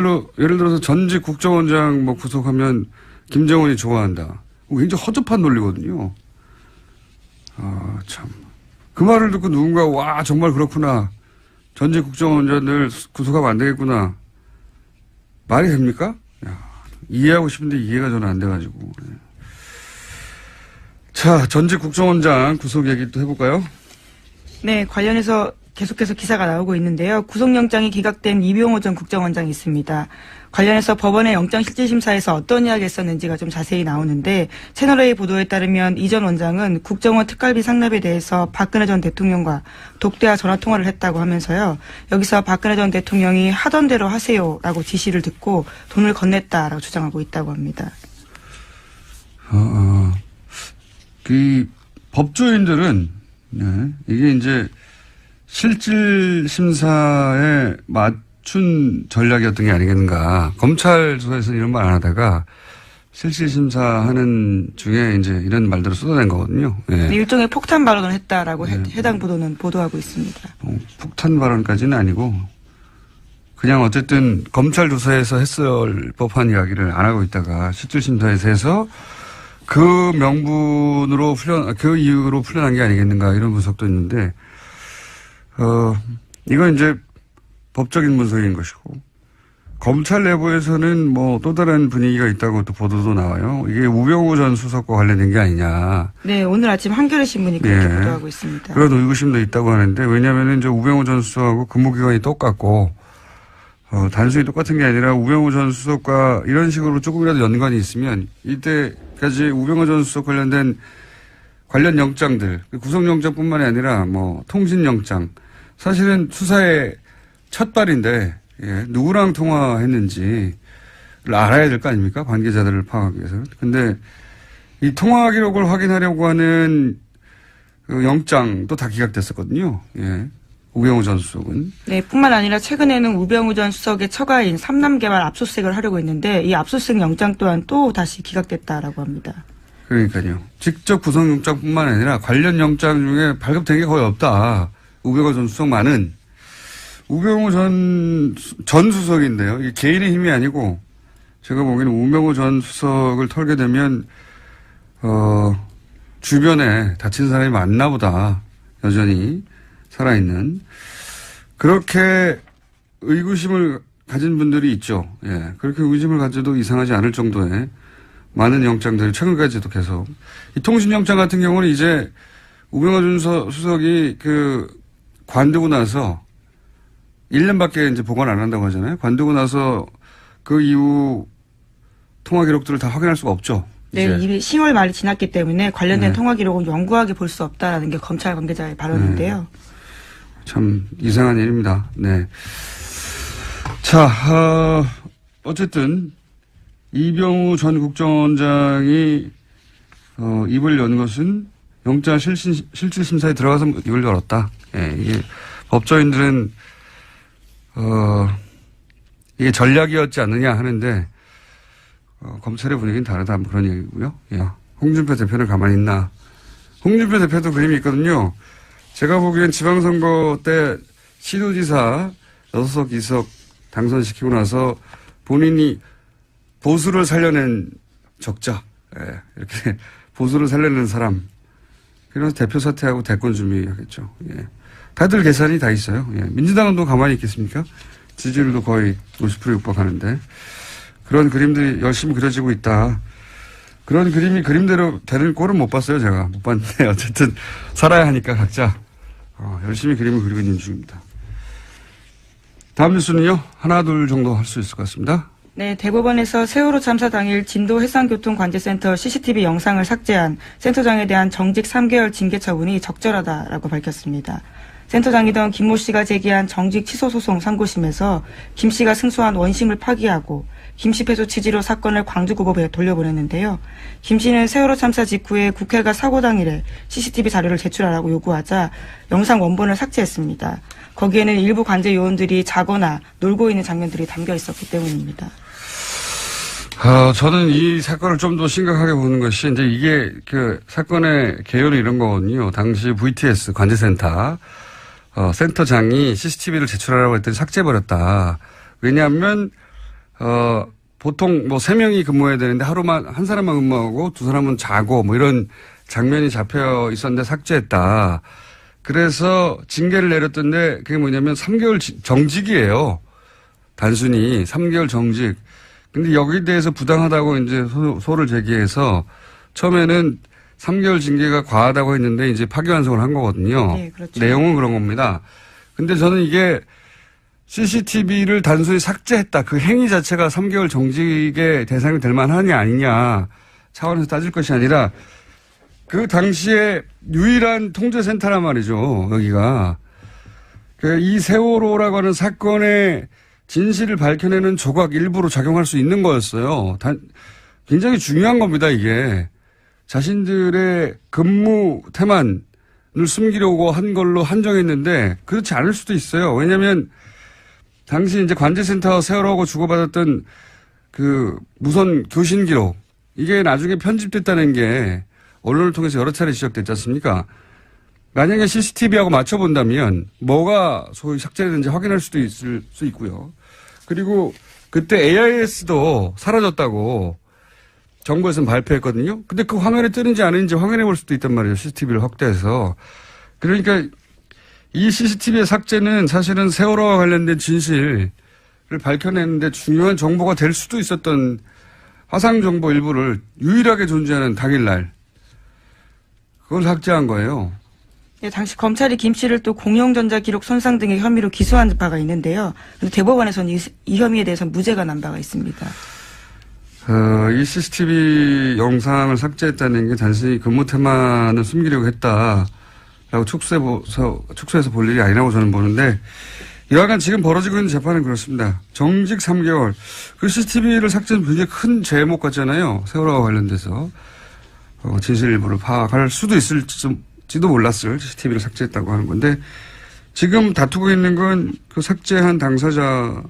들어서 전직 국정원장 뭐 구속하면 김정은이 좋아한다. 굉장히 허접한 논리거든요. 아, 참. 그 말을 듣고 누군가, 와, 정말 그렇구나. 전직 국정원장들 구속하면 안 되겠구나. 말이 됩니까? 야, 이해하고 싶은데 이해가 저는 안 돼가지고. 자, 전직 국정원장 구속 얘기 또 해볼까요? 네, 관련해서 계속해서 기사가 나오고 있는데요. 구속영장이 기각된 이병호 전 국정원장이 있습니다. 관련해서 법원의 영장실질심사에서 어떤 이야기가 있었는지가 좀 자세히 나오는데 채널A 보도에 따르면 이 전 원장은 국정원 특갈비 상납에 대해서 박근혜 전 대통령과 독대와 전화통화를 했다고 하면서요. 여기서 박근혜 전 대통령이 하던 대로 하세요라고 지시를 듣고 돈을 건넸다라고 주장하고 있다고 합니다. 그 법조인들은 네, 이게 이제 실질 심사에 맞춘 전략이었던 게 아니겠는가. 검찰 조사에서는 이런 말 안 하다가 실질 심사하는 중에 이제 이런 말들을 쏟아낸 거거든요. 예. 일종의 폭탄 발언을 했다라고 해당 보도는 보도하고 있습니다. 폭탄 발언까지는 아니고 그냥 어쨌든 검찰 조사에서 했을 법한 이야기를 안 하고 있다가 실질 심사에서 해서 그 명분으로 그 이유로 풀려난 게 아니겠는가 이런 분석도 있는데, 이건 이제 법적인 분석인 것이고, 검찰 내부에서는 뭐 또 다른 분위기가 있다고 또 보도도 나와요. 이게 우병우 전 수석과 관련된 게 아니냐. 네, 오늘 아침 한겨레 신문이 그렇게 보도하고 있습니다. 그런 의구심도 있다고 하는데, 왜냐면은 이제 우병우 전 수석하고 근무기간이 똑같고, 단순히 똑같은 게 아니라 우병우 전 수석과 이런 식으로 조금이라도 연관이 있으면 이때까지 우병우 전 수석 관련된 관련 영장들, 구속영장뿐만이 아니라 뭐 통신영장, 사실은 수사의 첫 발인데 누구랑 통화했는지를 알아야 될 거 아닙니까? 관계자들을 파악하기 위해서는. 근데 이 통화 기록을 확인하려고 하는 그 영장도 다 기각됐었거든요. 예. 우병우 전 수석은. 네, 뿐만 아니라 최근에는 우병우 전 수석의 처가인 삼남개발 압수수색을 하려고 했는데 이 압수수색 영장 또한 또 다시 기각됐다라고 합니다. 그러니까요. 직접 구속영장뿐만 아니라 관련 영장 중에 발급된 게 거의 없다. 우병우 전 수석만은. 우병우 전 수석인데요. 이게 개인의 힘이 아니고 제가 보기에는 우병우 전 수석을 털게 되면 주변에 다친 사람이 많나 보다. 여전히 살아있는. 그렇게 의구심을 가진 분들이 있죠. 예. 그렇게 의구심을 가져도 이상하지 않을 정도의 많은 영장들이 최근까지도 계속. 이 통신영장 같은 경우는 이제 우병우 전 수석이 관두고 나서 1년밖에 이제 보관 안 한다고 하잖아요. 관두고 나서 그 이후 통화 기록들을 다 확인할 수가 없죠. 네, 이미 10월 말이 지났기 때문에 관련된 통화 기록은 영구하게 볼 수 없다라는 게 검찰 관계자의 발언인데요. 참 이상한 일입니다. 네. 자, 어쨌든 이병우 전 국정원장이 입을 연 것은 영장 실질 심사에 들어가서 입을 열었다. 예, 이게 법조인들은 이게 전략이었지 않느냐 하는데 검찰의 분위기는 다르다. 뭐 그런 얘기고요. 예. 홍준표 대표는 가만히 있나? 홍준표 대표도 그림이 있거든요. 제가 보기엔 지방선거 때 시도지사 6석 2석 당선시키고 나서 본인이 보수를 살려낸 적자, 예, 이렇게 보수를 살려낸 사람. 그래서 대표 사퇴하고 대권 준비하겠죠. 예. 다들 계산이 다 있어요. 예. 민주당은 또 가만히 있겠습니까? 지지율도 거의 50% 육박하는데 그런 그림들이 열심히 그려지고 있다. 그런 그림이 그림대로 되는 꼴은 못 봤어요. 제가 못 봤는데 어쨌든 살아야 하니까 각자 열심히 그림을 그리고 있는 중입니다. 다음 뉴스는요. 하나 둘 정도 할 수 있을 것 같습니다. 네, 대법원에서 세월호 참사 당일 진도 해상교통관제센터 CCTV 영상을 삭제한 센터장에 대한 정직 3개월 징계 처분이 적절하다라고 밝혔습니다. 센터장이던 김모 씨가 제기한 정직 취소 소송 상고심에서 김 씨가 승소한 원심을 파기하고 김 씨 패소 취지로 사건을 광주고법에 돌려보냈는데요. 김 씨는 세월호 참사 직후에 국회가 사고 당일에 CCTV 자료를 제출하라고 요구하자 영상 원본을 삭제했습니다. 거기에는 일부 관제 요원들이 자거나 놀고 있는 장면들이 담겨 있었기 때문입니다. 저는 이 사건을 좀 더 심각하게 보는 것이 이제 이게 사건의 개요는 이런 거거든요. 당시 VTS 관제센터 센터장이 CCTV를 제출하라고 했더니 삭제해버렸다. 왜냐하면 보통 3명이 근무해야 되는데 하루만 한 사람만 근무하고 2사람은 자고 뭐 이런 장면이 잡혀 있었는데 삭제했다. 그래서 징계를 내렸던데 그게 뭐냐면 3개월 정직이에요. 단순히 3개월 정직. 근데 여기에 대해서 부당하다고 이제 소를 제기해서 처음에는 3개월 징계가 과하다고 했는데 이제 파기환송을 한 거거든요. 네, 그렇죠. 내용은 그런 겁니다. 근데 저는 이게 CCTV를 단순히 삭제했다. 그 행위 자체가 3개월 정직의 대상이 될 만하냐 아니냐 차원에서 따질 것이 아니라 그 당시에 유일한 통제센터란 말이죠. 여기가. 이 세월호라고 하는 사건의 진실을 밝혀내는 조각 일부로 작용할 수 있는 거였어요. 굉장히 중요한 겁니다, 이게. 자신들의 근무 태만을 숨기려고 한 걸로 한정했는데 그렇지 않을 수도 있어요. 왜냐하면 당시 이제 관제센터 세월호하고 주고받았던 그 무선 교신 기록 이게 나중에 편집됐다는 게 언론을 통해서 여러 차례 지적됐지 않습니까? 만약에 CCTV하고 맞춰본다면 뭐가 소위 삭제됐는지 확인할 수도 있을 수 있고요. 그리고 그때 AIS도 사라졌다고 정부에서는 발표했거든요. 근데 그 화면에 뜨는지 아닌지 확인해 볼 수도 있단 말이에요. CCTV를 확대해서. 그러니까 이 CCTV의 삭제는 사실은 세월호와 관련된 진실을 밝혀내는데 중요한 정보가 될 수도 있었던 화상 정보 일부를 유일하게 존재하는 당일날 그걸 삭제한 거예요. 네, 당시 검찰이 김 씨를 또 공용전자 기록 손상 등의 혐의로 기소한 바가 있는데요. 대법원에서는 이 혐의에 대해서 무죄가 난 바가 있습니다. 이 CCTV 영상을 삭제했다는 게 단순히 근무 태만을 숨기려고 했다라고 축소해서 볼 일이 아니라고 저는 보는데 여하간 지금 벌어지고 있는 재판은 그렇습니다. 정직 3개월. 그 CCTV를 삭제는 굉장히 큰 제목 같잖아요. 세월호와 관련돼서. 진실 일부를 파악할 수도 있을지도 몰랐을 CCTV를 삭제했다고 하는 건데 지금 다투고 있는 건 그 삭제한 당사자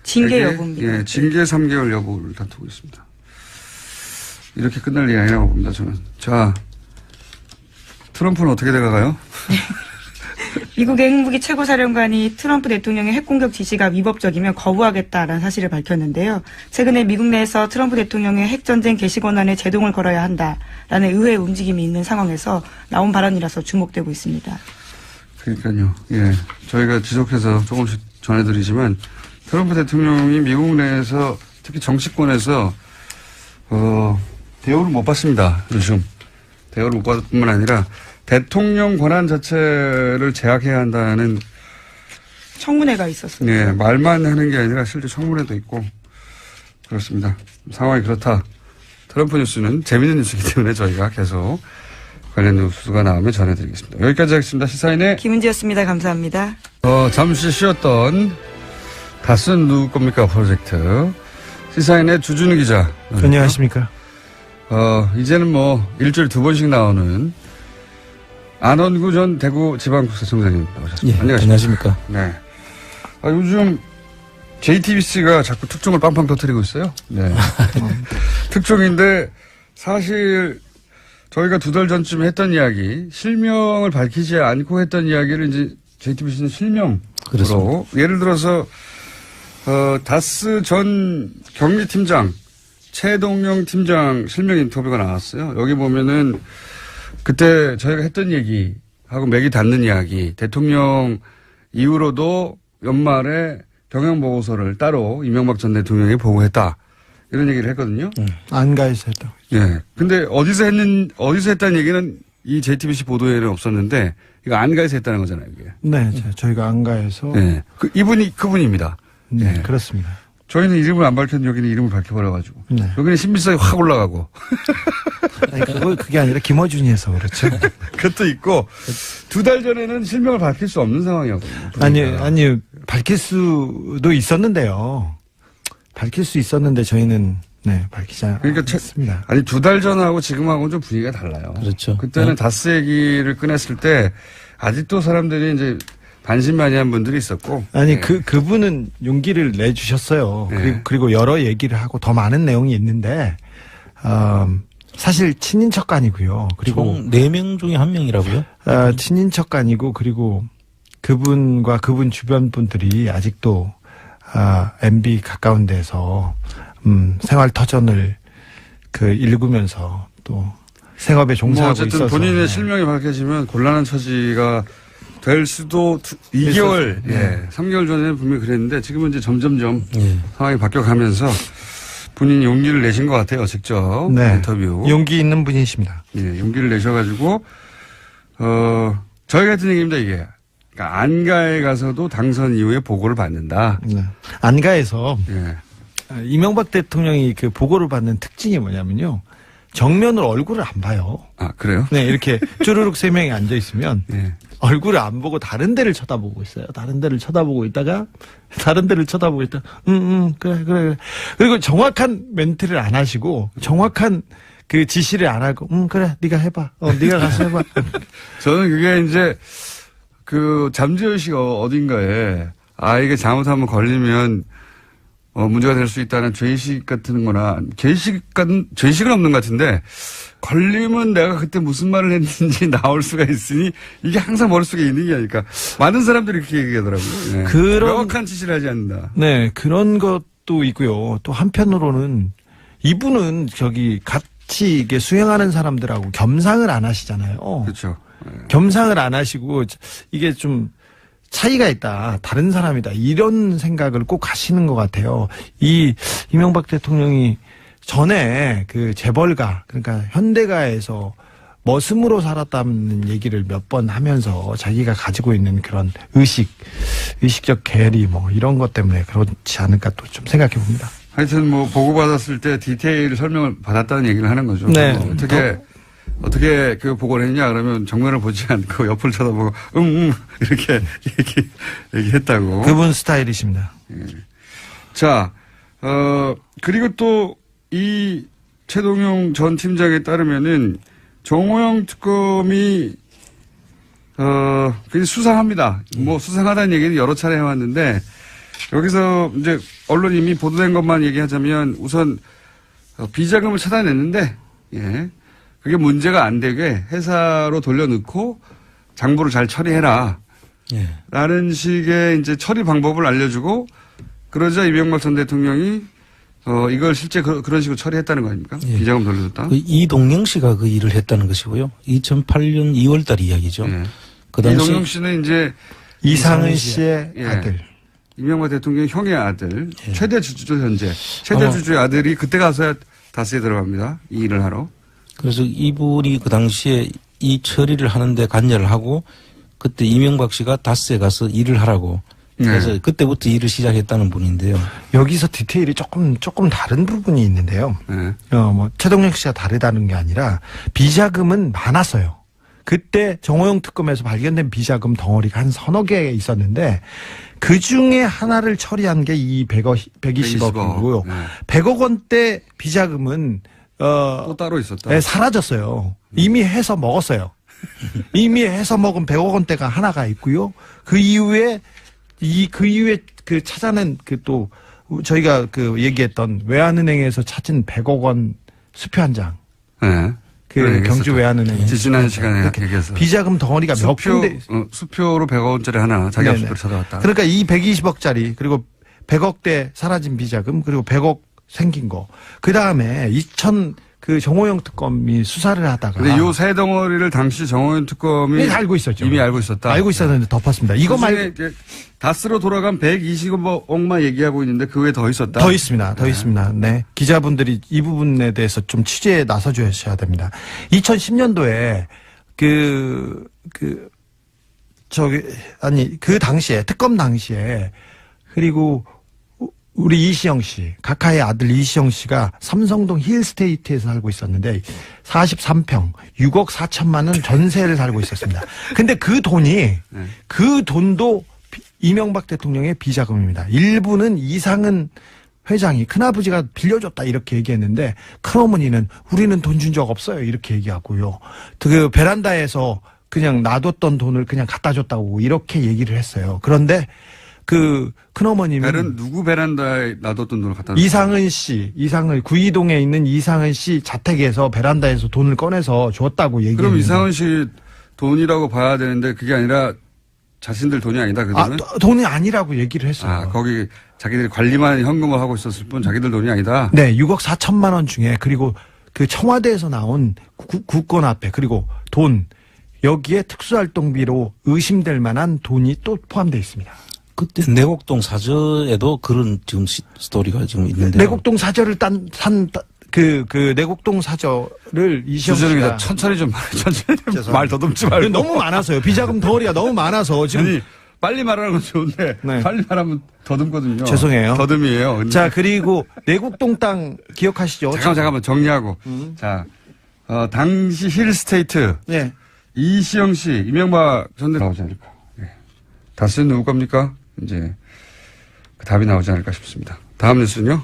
징계 여부입니다. 예, 징계 3개월 여부를 다투고 있습니다. 이렇게 끝날 일이 아니라고 봅니다, 저는. 자, 트럼프는 어떻게 돼가요? 미국의 핵무기 최고사령관이 트럼프 대통령의 핵공격 지시가 위법적이면 거부하겠다라는 사실을 밝혔는데요. 최근에 미국 내에서 트럼프 대통령의 핵전쟁 개시 권한에 제동을 걸어야 한다라는 의회의 움직임이 있는 상황에서 나온 발언이라서 주목되고 있습니다. 그러니까요. 예, 저희가 지속해서 조금씩 전해드리지만 트럼프 대통령이 미국 내에서 특히 정치권에서 대우를 못 받습니다. 요즘 대우를 못 받을 뿐만 아니라 대통령 권한 자체를 제약해야 한다는 청문회가 있었습니다. 네, 말만 하는 게 아니라 실제 청문회도 있고 그렇습니다. 상황이 그렇다. 트럼프 뉴스는 재미있는 뉴스이기 때문에 저희가 계속 관련 뉴스가 나오면 전해드리겠습니다. 여기까지 하겠습니다. 시사인의 김은지였습니다. 감사합니다. 잠시 쉬었던 다스는 누구 겁니까 프로젝트 시사인의 주준우 기자. 안녕하십니까. 이제는 뭐 일주일에 2번씩 나오는 안원구 전 대구지방국세청장님 나오셨습니다. 예, 안녕하십니까. 네. 요즘 JTBC가 자꾸 특종을 빵빵 터뜨리고 있어요. 네. 특종인데 사실 저희가 2달 전쯤 했던 이야기, 실명을 밝히지 않고 했던 이야기를 이제 JTBC는 실명으로. 그렇습니다. 예를 들어서 다스 전 경리팀장 최동영 팀장 실명 인터뷰가 나왔어요. 여기 보면은 그때 저희가 했던 얘기하고 맥이 닿는 이야기, 대통령 이후로도 연말에 경영보고서를 따로 이명박 전 대통령이 보고했다. 이런 얘기를 했거든요. 안가에서 했다고. 예. 근데 어디서 했다는 얘기는 이 JTBC 보도에는 없었는데, 이거 안가에서 했다는 거잖아요, 이게. 네, 저희가 안가에서. 네. 이분이 그분입니다. 네, 예. 그렇습니다. 저희는 이름을 안 밝혔는데 여기는 이름을 밝혀버려가지고. 네. 여기는 신빙성이 확 올라가고. 아니, 그게 아니라 김어준이 해서 그렇죠. 그것도 있고, 2달 전에는 실명을 밝힐 수 없는 상황이었거든요. 아니, 밝힐 수도 있었는데요. 밝힐 수 있었는데 저희는, 네, 밝히지 않았습니다. 아니, 2달 전하고 지금하고는 좀 분위기가 달라요. 그렇죠. 그때는 다스 얘기를 꺼냈을 때, 아직도 사람들이 이제 반신반의한 분들이 있었고. 아니, 네. 그분은 용기를 내주셨어요. 네. 그리고 여러 얘기를 하고 더 많은 내용이 있는데, 사실 친인척간이고요. 그리고 총 4명 중에 1명이라고요? 친인척간이고, 그리고 그분과 그분 주변 분들이 아직도 MB 가까운 데서 생활 터전을 읽으면서 또 생업에 종사하고 어쨌든 있어서. 본인의 실명이 밝혀지면 곤란한 처지가 될 수도 2개월, 3개월 전에는 분명히 그랬는데 지금은 이제 점점점 상황이 바뀌어가면서 본인이 용기를 내신 것 같아요, 직접. 인터뷰. 용기 있는 분이십니다. 용기를 내셔가지고, 저희 같은 얘기입니다, 이게. 그러니까 안가에 가서도 당선 이후에 보고를 받는다. 안가에서 이명박 대통령이 그 보고를 받는 특징이 뭐냐면요. 정면으로 얼굴을 안 봐요. 아, 그래요? 네, 이렇게 쭈루룩 3명이 앉아 있으면 얼굴을 안 보고 다른 데를 쳐다보고 있어요. 다른 데를 쳐다보고 있다가 그래. 그리고 정확한 멘트를 안 하시고 정확한 그 지시를 안 하고 그래 네가 해봐. 네가 가서 해봐. 저는 그게 이제 그 잠재의식 어딘가에 이게 잘못하면 걸리면 문제가 될 수 있다는 죄의식 같은 거나 죄의식은 없는 것 같은데 걸리면 내가 그때 무슨 말을 했는지 나올 수가 있으니 이게 항상 머릿속에 있는 게 아닐까. 많은 사람들이 그렇게 얘기하더라고요. 명확한 지시를 하지 않는다. 네, 그런 것도 있고요. 또 한편으로는 이분은 같이 이게 수행하는 사람들하고 겸상을 안 하시잖아요. 그렇죠. 겸상을 안 하시고 이게 좀 차이가 있다. 다른 사람이다. 이런 생각을 꼭 하시는 것 같아요. 이 이명박 대통령이 전에 그 재벌가, 그러니까 현대가에서 머슴으로 살았다는 얘기를 몇 번 하면서 자기가 가지고 있는 그런 의식적 괴리 이런 것 때문에 그렇지 않을까 또 좀 생각해 봅니다. 하여튼 보고받았을 때 디테일 설명을 받았다는 얘기를 하는 거죠. 네. 어떻게 그 보고를 했냐 그러면 정면을 보지 않고 옆을 쳐다보고 이렇게 얘기했다고. 그분 스타일이십니다. 자, 그리고 또 이 최동용 전 팀장에 따르면은 정호영 특검이 굉장히 수상합니다. 수상하다는 얘기는 여러 차례 해왔는데 여기서 이제 언론이 이미 보도된 것만 얘기하자면 우선 비자금을 찾아냈는데 그게 문제가 안 되게 회사로 돌려넣고 장부를 잘 처리해라. 라는 식의 이제 처리 방법을 알려주고 그러자 이명박 전 대통령이 이걸 실제 그런 식으로 처리했다는 거 아닙니까? 비자금 돌려줬다. 이동영 씨가 그 일을 했다는 것이고요. 2008년 2월달 이야기죠. 그 당시 이동영 씨는 이제 이상은 씨의 아들. 이명박 대통령 형의 아들. 최대 주주죠, 현재. 최대 주주의 아들이 그때 가서야 다스에 들어갑니다. 이 일을 하러. 그래서 이분이 그 당시에 이 처리를 하는데 관여를 하고 그때 이명박 씨가 다스에 가서 일을 하라고 그래서 그때부터 일을 시작했다는 분인데요. 여기서 디테일이 조금 다른 부분이 있는데요. 최동영 씨가 다르다는 게 아니라 비자금은 많았어요. 그때 정호영 특검에서 발견된 비자금 덩어리가 한 서너 개 있었는데 그 중에 하나를 처리한 게 이 120억 원이고요. 100억 원대 비자금은 또 따로 있었다. 사라졌어요. 이미 해서 먹었어요. 이미 해서 먹은 100억 원대가 하나가 있고요. 그 이후에 그 찾아낸 또 저희가 얘기했던 외환은행에서 찾은 100억 원 수표 한 장. 그 경주 외환은행. 지난 시간에 얘기했어. 비자금 덩어리가 몇 푼데. 수표로 100억 원짜리 하나 자기 수표로 찾아왔다. 그러니까 이 120억짜리 그리고 100억대 사라진 비자금 그리고 100억 생긴 거. 그 다음에 그 정호영 특검이 수사를 하다가. 근데 요 세 덩어리를 당시 정호영 특검이 알고 있었죠. 이미 알고 있었다. 알고 있었는데 덮었습니다. 이거 말고 다스로 돌아간 120억만 얘기하고 있는데 그 외에 더 있었다. 더 있습니다. 더 있습니다. 네. 기자분들이 이 부분에 대해서 좀 취재에 나서 주셔야 됩니다. 2010년도에 그 당시에 특검 당시에 그리고 우리 이시영 씨, 각하의 아들 이시영 씨가 삼성동 힐스테이트에서 살고 있었는데 43평, 6억 4천만 원 전세를 살고 있었습니다. 근데 그 돈도 이명박 대통령의 비자금입니다. 일부는 이상은 회장이 큰아버지가 빌려줬다 이렇게 얘기했는데 큰어머니는 우리는 돈 준 적 없어요 이렇게 얘기하고요. 그 베란다에서 그냥 놔뒀던 돈을 그냥 갖다 줬다고 이렇게 얘기를 했어요. 그런데 그 큰어머님은 누구 베란다에 놔뒀던 돈을 갖다 이상은 구이동에 있는 이상은 씨 자택에서 베란다에서 돈을 꺼내서 줬다고 얘기했는데 그럼 이상은 씨 돈이라고 봐야 되는데 그게 아니라 자신들 돈이 아니다 그 돈은? 돈이 아니라고 얘기를 했어요. 거기 자기들이 관리만 현금을 하고 있었을 뿐 자기들 돈이 아니다. 네, 6억 4천만 원 중에 그리고 그 청와대에서 나온 국권화폐 그리고 돈 여기에 특수활동비로 의심될 만한 돈이 또 포함되어 있습니다. 그때 내곡동 사저에도 그런 지금 스토리가 지금 있는데요. 내곡동 사저를 그 내곡동 사저를 이시영 씨가 천천히 좀 말 더듬지 말고. 너무 많아서요. 비자금 덩어리가 너무 많아서 지금. 아니, 빨리 말하는 건 좋은데 네. 빨리 말하면 더듬거든요. 죄송해요. 더듬이에요. 자, 그리고 내곡동 땅 기억하시죠? 잠깐만 정리하고. 자, 당시 힐스테이트 네. 이시영 씨, 이명박 전 대통령 나오지 않을까. 네. 다스는 누구 겁니까? 이제 답이 나오지 않을까 싶습니다. 다음 뉴스는요?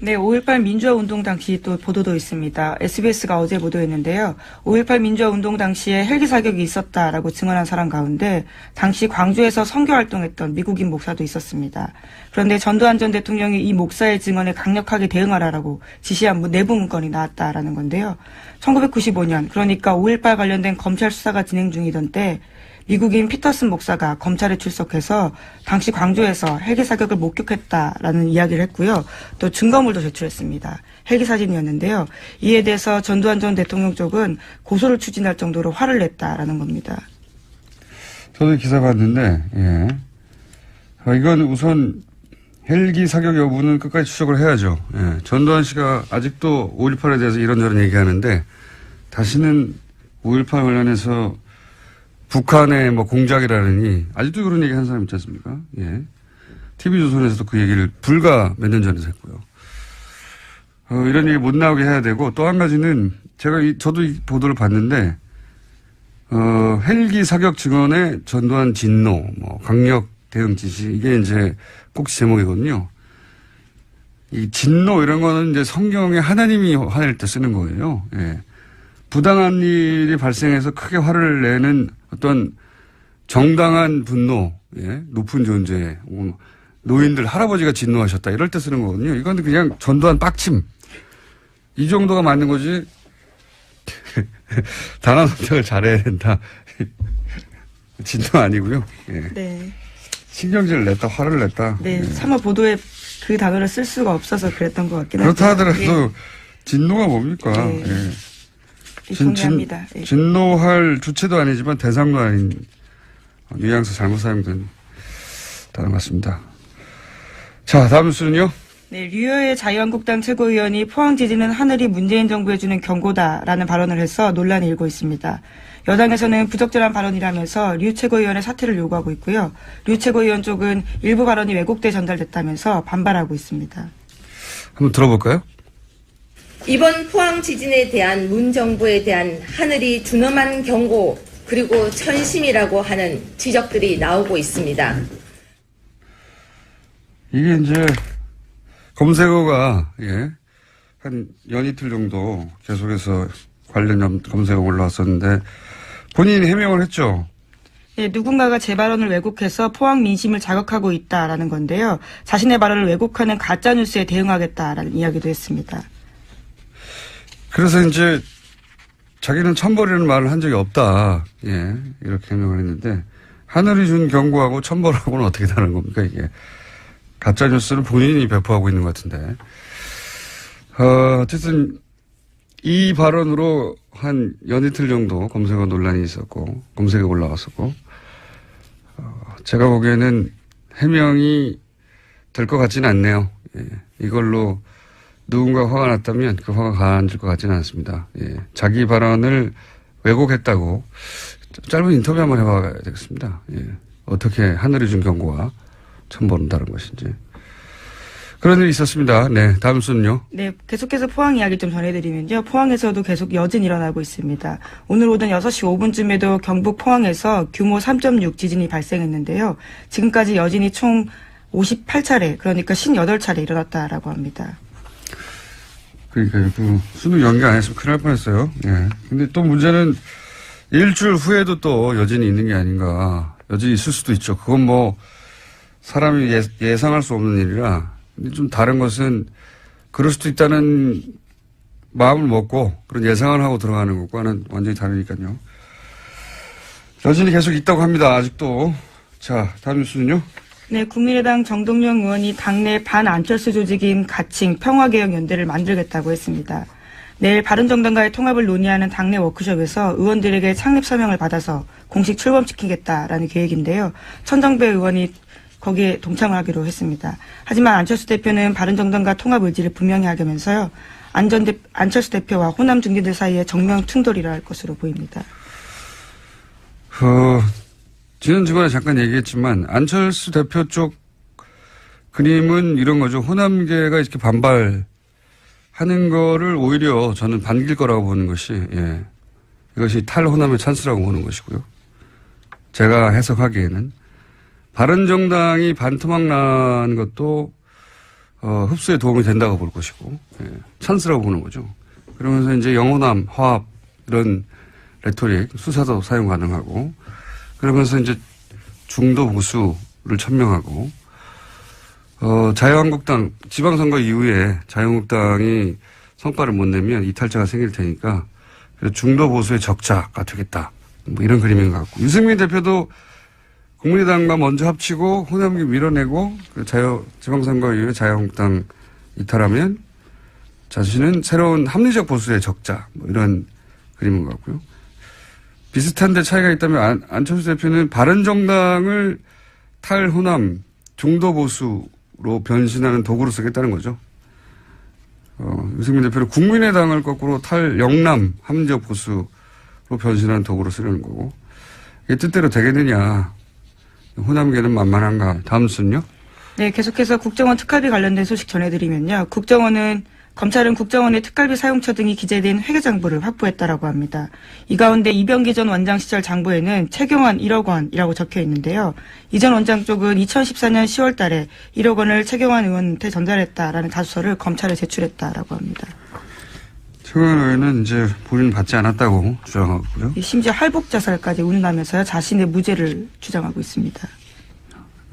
네, 5.18 민주화운동 당시 또 보도도 있습니다. SBS가 어제 보도했는데요. 5.18 민주화운동 당시에 헬기 사격이 있었다라고 증언한 사람 가운데 당시 광주에서 선교활동했던 미국인 목사도 있었습니다. 그런데 전두환 전 대통령이 이 목사의 증언에 강력하게 대응하라라고 지시한 내부 문건이 나왔다라는 건데요. 1995년, 그러니까 5.18 관련된 검찰 수사가 진행 중이던 때 미국인 피터슨 목사가 검찰에 출석해서 당시 광주에서 헬기 사격을 목격했다라는 이야기를 했고요. 또 증거물도 제출했습니다. 헬기 사진이었는데요. 이에 대해서 전두환 전 대통령 쪽은 고소를 추진할 정도로 화를 냈다라는 겁니다. 저도 기사 봤는데 이건 우선 헬기 사격 여부는 끝까지 추적을 해야죠. 예. 전두환 씨가 아직도 5.18에 대해서 이런저런 얘기하는데 다시는 5.18 관련해서 북한의 공작이라느니 아직도 그런 얘기 한 사람 있지 않습니까? 예. TV조선에서도 그 얘기를 불과 몇 년 전에 했고요. 이런 얘기 못 나오게 해야 되고 또 한 가지는 저도 이 보도를 봤는데 헬기 사격 증언에 전두환 진노, 강력 대응 지시 이게 이제 꼭지 제목이거든요. 이 진노 이런 거는 이제 성경에 하나님이 화낼 때 쓰는 거예요. 예. 부당한 일이 발생해서 크게 화를 내는 어떤 정당한 분노, 예? 높은 존재, 노인들, 할아버지가 진노하셨다. 이럴 때 쓰는 거거든요. 이건 그냥 전두환 빡침. 이 정도가 맞는 거지. 단어 선택을 잘해야 된다. 진노 아니고요. 예. 네. 신경질을 냈다, 화를 냈다. 네. 예. 차마 보도에 그 단어를 쓸 수가 없어서 그랬던 것 같긴 한데. 그렇다 하더라도 예. 진노가 뭡니까? 네. 예. 동의합니다. 진노할 주체도 아니지만 대상도 아닌 뉘앙스 잘못 사용된 단어 같습니다. 자, 다음 뉴스는요? 네, 류여의 자유한국당 최고위원이 포항 지진은 하늘이 문재인 정부에 주는 경고다라는 발언을 해서 논란이 일고 있습니다. 여당에서는 부적절한 발언이라면서 류 최고위원의 사퇴를 요구하고 있고요. 류 최고위원 쪽은 일부 발언이 왜곡돼 전달됐다면서 반발하고 있습니다. 한번 들어볼까요? 이번 포항 지진에 대한 문 정부에 대한 하늘이 준엄한 경고 그리고 천심이라고 하는 지적들이 나오고 있습니다. 이게 이제 검색어가 한 연이틀 정도 계속해서 관련 검색어 올라왔었는데 본인이 해명을 했죠. 네, 누군가가 제 발언을 왜곡해서 포항 민심을 자극하고 있다라는 건데요. 자신의 발언을 왜곡하는 가짜뉴스에 대응하겠다라는 이야기도 했습니다. 그래서 이제 자기는 천벌이라는 말을 한 적이 없다. 예, 이렇게 해명을 했는데 하늘이 준 경고하고 천벌하고는 어떻게 다른 겁니까 이게. 가짜뉴스는 본인이 배포하고 있는 것 같은데. 어쨌든 이 발언으로 한 연이틀 정도 검색어 논란이 있었고 검색에 올라왔었고 제가 보기에는 해명이 될 것 같지는 않네요. 예, 이걸로 누군가 화가 났다면 그 화가 가라앉을 것 같지는 않습니다. 예, 자기 발언을 왜곡했다고 짧은 인터뷰 한번 해봐야 되겠습니다. 예, 어떻게 하늘이 준 경고와 천벌은 다른 것인지. 그런 일이 있었습니다. 네, 다음 뉴스는요. 네, 계속해서 포항 이야기 좀 전해드리면요. 포항에서도 계속 여진 일어나고 있습니다. 오늘 오전 6시 5분쯤에도 경북 포항에서 규모 3.6 지진이 발생했는데요. 지금까지 여진이 총 58차례, 그러니까 58차례 일어났다라고 합니다. 그러니까요. 그 수능 연기 안 했으면 큰일 날 뻔했어요. 예. 근데 또 문제는 일주일 후에도 또 여진이 있는 게 아닌가. 여진이 있을 수도 있죠. 그건 사람이 예상할 수 없는 일이라. 근데 좀 다른 것은 그럴 수도 있다는 마음을 먹고 그런 예상을 하고 들어가는 것과는 완전히 다르니까요. 여진이 계속 있다고 합니다. 아직도. 자, 다음 뉴스는요. 네, 국민의당 정동영 의원이 당내 반안철수 조직인 가칭 평화개혁연대를 만들겠다고 했습니다. 내일 바른정당과의 통합을 논의하는 당내 워크숍에서 의원들에게 창립 서명을 받아서 공식 출범시키겠다라는 계획인데요. 천정배 의원이 거기에 동참하기로 했습니다. 하지만 안철수 대표는 바른정당과 통합 의지를 분명히 하면서요. 안철수 대표와 호남 중진들 사이에 정면 충돌이라 할 것으로 보입니다. 지난 주간에 잠깐 얘기했지만 안철수 대표 쪽 그림은 이런 거죠. 호남계가 이렇게 반발하는 거를 오히려 저는 반길 거라고 보는 것이, 예. 이것이 탈호남의 찬스라고 보는 것이고요. 제가 해석하기에는 바른정당이 반토막 난 것도 흡수에 도움이 된다고 볼 것이고, 예. 찬스라고 보는 거죠. 그러면서 이제 영호남, 화합 이런 레토릭, 수사도 사용 가능하고, 그러면서 이제 중도 보수를 천명하고, 자유한국당 지방선거 이후에 자유한국당이 성과를 못 내면 이탈자가 생길 테니까 중도 보수의 적자가 되겠다. 뭐 이런 그림인 것 같고. 유승민 대표도 국민의당과 먼저 합치고 호남기 밀어내고 지방선거 이후에 자유한국당 이탈하면 자신은 새로운 합리적 보수의 적자. 뭐 이런 그림인 것 같고요. 비슷한데 차이가 있다면 안철수 대표는 바른정당을 탈호남 중도 보수로 변신하는 도구로 쓰겠다는 거죠. 유승민 대표는 국민의당을 거꾸로 탈영남 합리적 보수로 변신하는 도구로 쓰려는 거고. 이게 뜻대로 되겠느냐. 호남계는 만만한가. 다음 순요. 네, 계속해서 국정원 특활비 관련된 소식 전해드리면요. 검찰은 국정원의 특활비 사용처 등이 기재된 회계장부를 확보했다라고 합니다. 이 가운데 이병기 전 원장 시절 장부에는 최경환 1억 원이라고 적혀 있는데요. 이 전 원장 쪽은 2014년 10월 달에 1억 원을 최경환 의원한테 전달했다라는 자수서를 검찰에 제출했다라고 합니다. 최경환 의원은 이제 본인은 받지 않았다고 주장하고 있고요. 심지어 할복 자살까지 운운하면서 자신의 무죄를 주장하고 있습니다.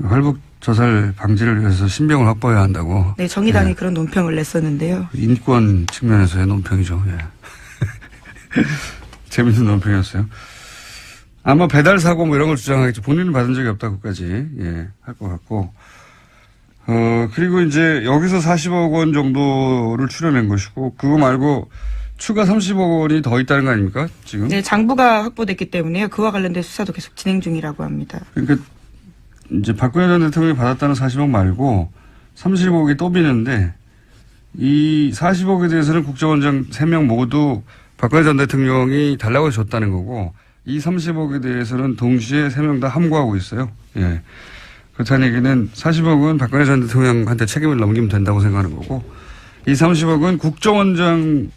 할복 자살 방지를 위해서 신병을 확보해야 한다고. 네, 정의당이 그런 논평을 냈었는데요. 인권 측면에서의 논평이죠. 예. 재밌는 논평이었어요. 아마 배달 사고 뭐 이런 걸 주장하겠죠. 본인은 받은 적이 없다고까지 할 것 같고. 그리고 이제 여기서 40억 원 정도를 추려낸 것이고 그거 말고 추가 30억 원이 더 있다는 거 아닙니까? 지금? 네, 장부가 확보됐기 때문에요. 그와 관련된 수사도 계속 진행 중이라고 합니다. 그러니까 이제 박근혜 전 대통령이 받았다는 40억 말고 30억이 또 비는데 이 40억에 대해서는 국정원장 3명 모두 박근혜 전 대통령이 달라고 줬다는 거고 이 30억에 대해서는 동시에 3명 다 함구하고 있어요. 예. 그렇다는 얘기는 40억은 박근혜 전 대통령한테 책임을 넘기면 된다고 생각하는 거고 이 30억은 국정원장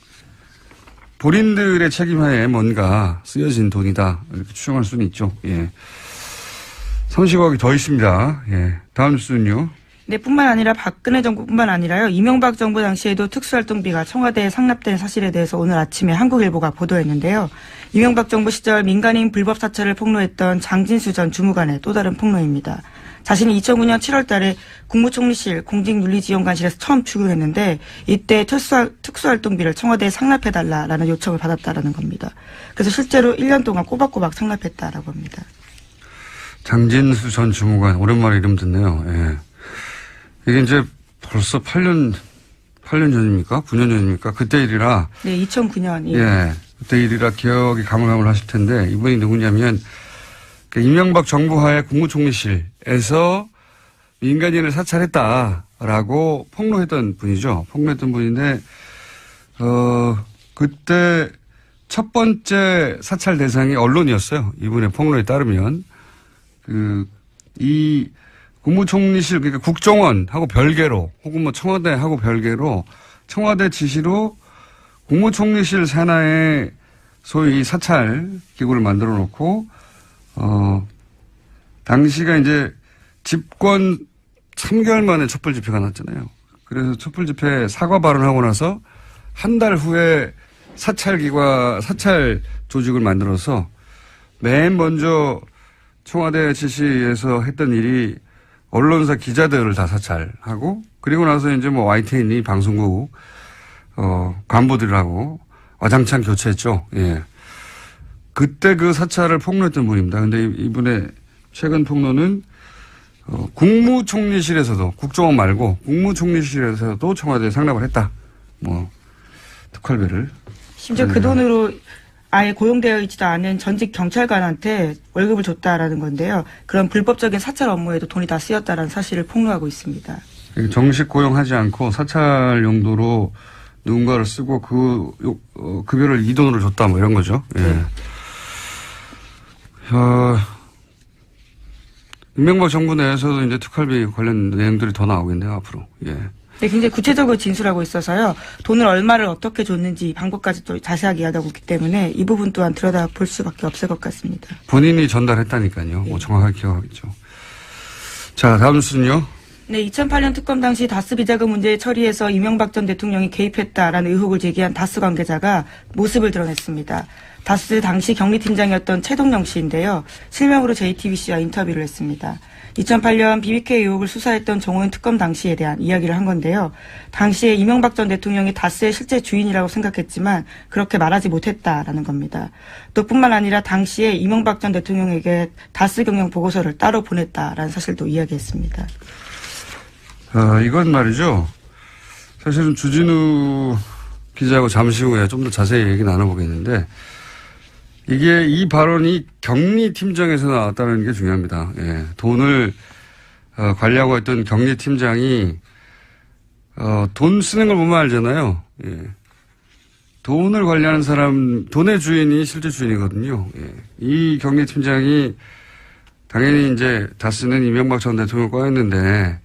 본인들의 책임하에 뭔가 쓰여진 돈이다. 이렇게 추정할 수는 있죠. 예. 30억이 더 있습니다. 예. 다음 뉴스는요. 네, 뿐만 아니라 박근혜 정부뿐만 아니라요. 이명박 정부 당시에도 특수활동비가 청와대에 상납된 사실에 대해서 오늘 아침에 한국일보가 보도했는데요. 이명박 정부 시절 민간인 불법 사찰을 폭로했던 장진수 전 주무관의 또 다른 폭로입니다. 자신이 2009년 7월 달에 국무총리실 공직윤리지원관실에서 처음 출근했는데 이때 특수활동비를 청와대에 상납해달라라는 요청을 받았다라는 겁니다. 그래서 실제로 1년 동안 꼬박꼬박 상납했다라고 합니다. 장진수 전 주무관, 오랜만에 이름 듣네요. 예. 이게 이제 벌써 8년 전입니까? 9년 전입니까? 그때 일이라. 네, 2009년. 예. 그때 일이라 기억이 가물가물하실 텐데, 이분이 누구냐면, 이명박 정부하에 국무총리실에서 민간인을 사찰했다라고 폭로했던 분이죠. 폭로했던 분인데, 그때 첫 번째 사찰 대상이 언론이었어요. 이분의 폭로에 따르면. 이 국무총리실, 그러니까 국정원하고 별개로, 혹은 뭐 청와대하고 별개로, 청와대 지시로 국무총리실 산하에 소위 사찰 기구를 만들어 놓고, 당시가 이제 집권 3개월 만에 촛불 집회가 났잖아요. 그래서 촛불 집회 사과 발언하고 나서 한 달 후에 사찰 조직을 만들어서 맨 먼저 청와대 지시에서 했던 일이 언론사 기자들을 다 사찰하고 그리고 나서 이제 뭐 YTN이 방송국 간부들하고 와장창 교체했죠. 예. 그때 그 사찰을 폭로했던 분입니다. 근데 이분의 최근 폭로는 국무총리실에서도 국정원 말고 국무총리실에서도 청와대에 상납을 했다. 뭐 특활비를. 심지어 그 돈으로 아예 고용되어 있지도 않은 전직 경찰관한테 월급을 줬다라는 건데요. 그런 불법적인 사찰 업무에도 돈이 다 쓰였다라는 사실을 폭로하고 있습니다. 정식 고용하지 않고 사찰 용도로 누군가를 쓰고 급여를 이 돈으로 줬다 뭐 이런 거죠. 예. 네. 이명박 정부 내에서도 이제 특활비 관련 내용들이 더 나오겠네요, 앞으로. 예. 네, 굉장히 구체적으로 진술하고 있어서요. 돈을 얼마를 어떻게 줬는지 방법까지 또 자세하게 이야기하고 있기 때문에 이 부분 또한 들여다볼 수밖에 없을 것 같습니다. 본인이 전달했다니까요. 뭐 정확하게 기억하겠죠. 자, 다음 뉴스는요. 네, 2008년 특검 당시 다스 비자금 문제 처리에서 이명박 전 대통령이 개입했다라는 의혹을 제기한 다스 관계자가 모습을 드러냈습니다. 다스 당시 경리팀장이었던 최동영 씨인데요. 실명으로 JTBC와 인터뷰를 했습니다. 2008년 BBK 의혹을 수사했던 정호연 특검 당시에 대한 이야기를 한 건데요. 당시에 이명박 전 대통령이 다스의 실제 주인이라고 생각했지만 그렇게 말하지 못했다라는 겁니다. 또 뿐만 아니라 당시에 이명박 전 대통령에게 다스 경영 보고서를 따로 보냈다라는 사실도 이야기했습니다. 이건 말이죠. 사실은 주진우 기자하고 잠시 후에 좀 더 자세히 얘기 나눠보겠는데 이게 이 발언이 경리팀장에서 나왔다는 게 중요합니다. 예. 돈을 관리하고 있던 경리팀장이 돈 쓰는 걸 보면 알잖아요. 예. 돈을 관리하는 사람, 돈의 주인이 실제 주인이거든요. 예. 이 경리팀장이 당연히 이제 다스는 이명박 전 대통령을 꺼냈는데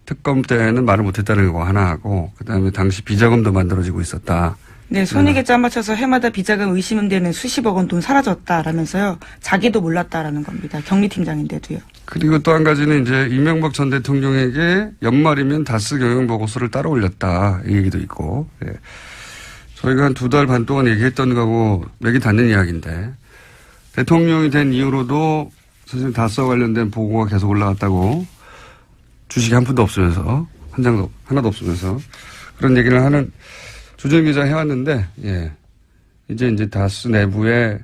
특검 때는 말을 못했다는 거 하나 하고 그다음에 당시 비자금도 만들어지고 있었다. 네, 손익에 짜맞춰서 해마다 비자금 의심되는 수십억 원 돈 사라졌다라면서요. 자기도 몰랐다라는 겁니다. 경리팀장인데도요. 그리고 또 한 가지는 이제 이명박 전 대통령에게 연말이면 다스 경영 보고서를 따로 올렸다 이 얘기도 있고. 예. 저희가 한 2달 반 동안 얘기했던 거하고 맥이 닿는 이야기인데 대통령이 된 이후로도 사실 다스와 관련된 보고가 계속 올라갔다고 주식이 한 푼도 없으면서 한 장도 하나도 없으면서 그런 얘기를 하는 주진 기자 해왔는데, 예. 이제 다스 내부에,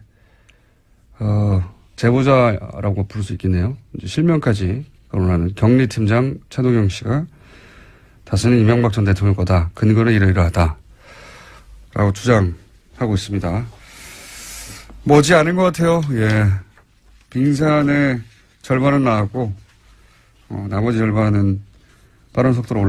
제보자라고 부를 수 있겠네요. 이제 실명까지 거론하는 경리팀장 최동영 씨가 다스는 이명박 전 대통령 거다. 근거는 이러이러하다. 라고 주장하고 있습니다. 머지 않은 것 같아요. 예. 빙산의 절반은 나왔고, 나머지 절반은 빠른 속도로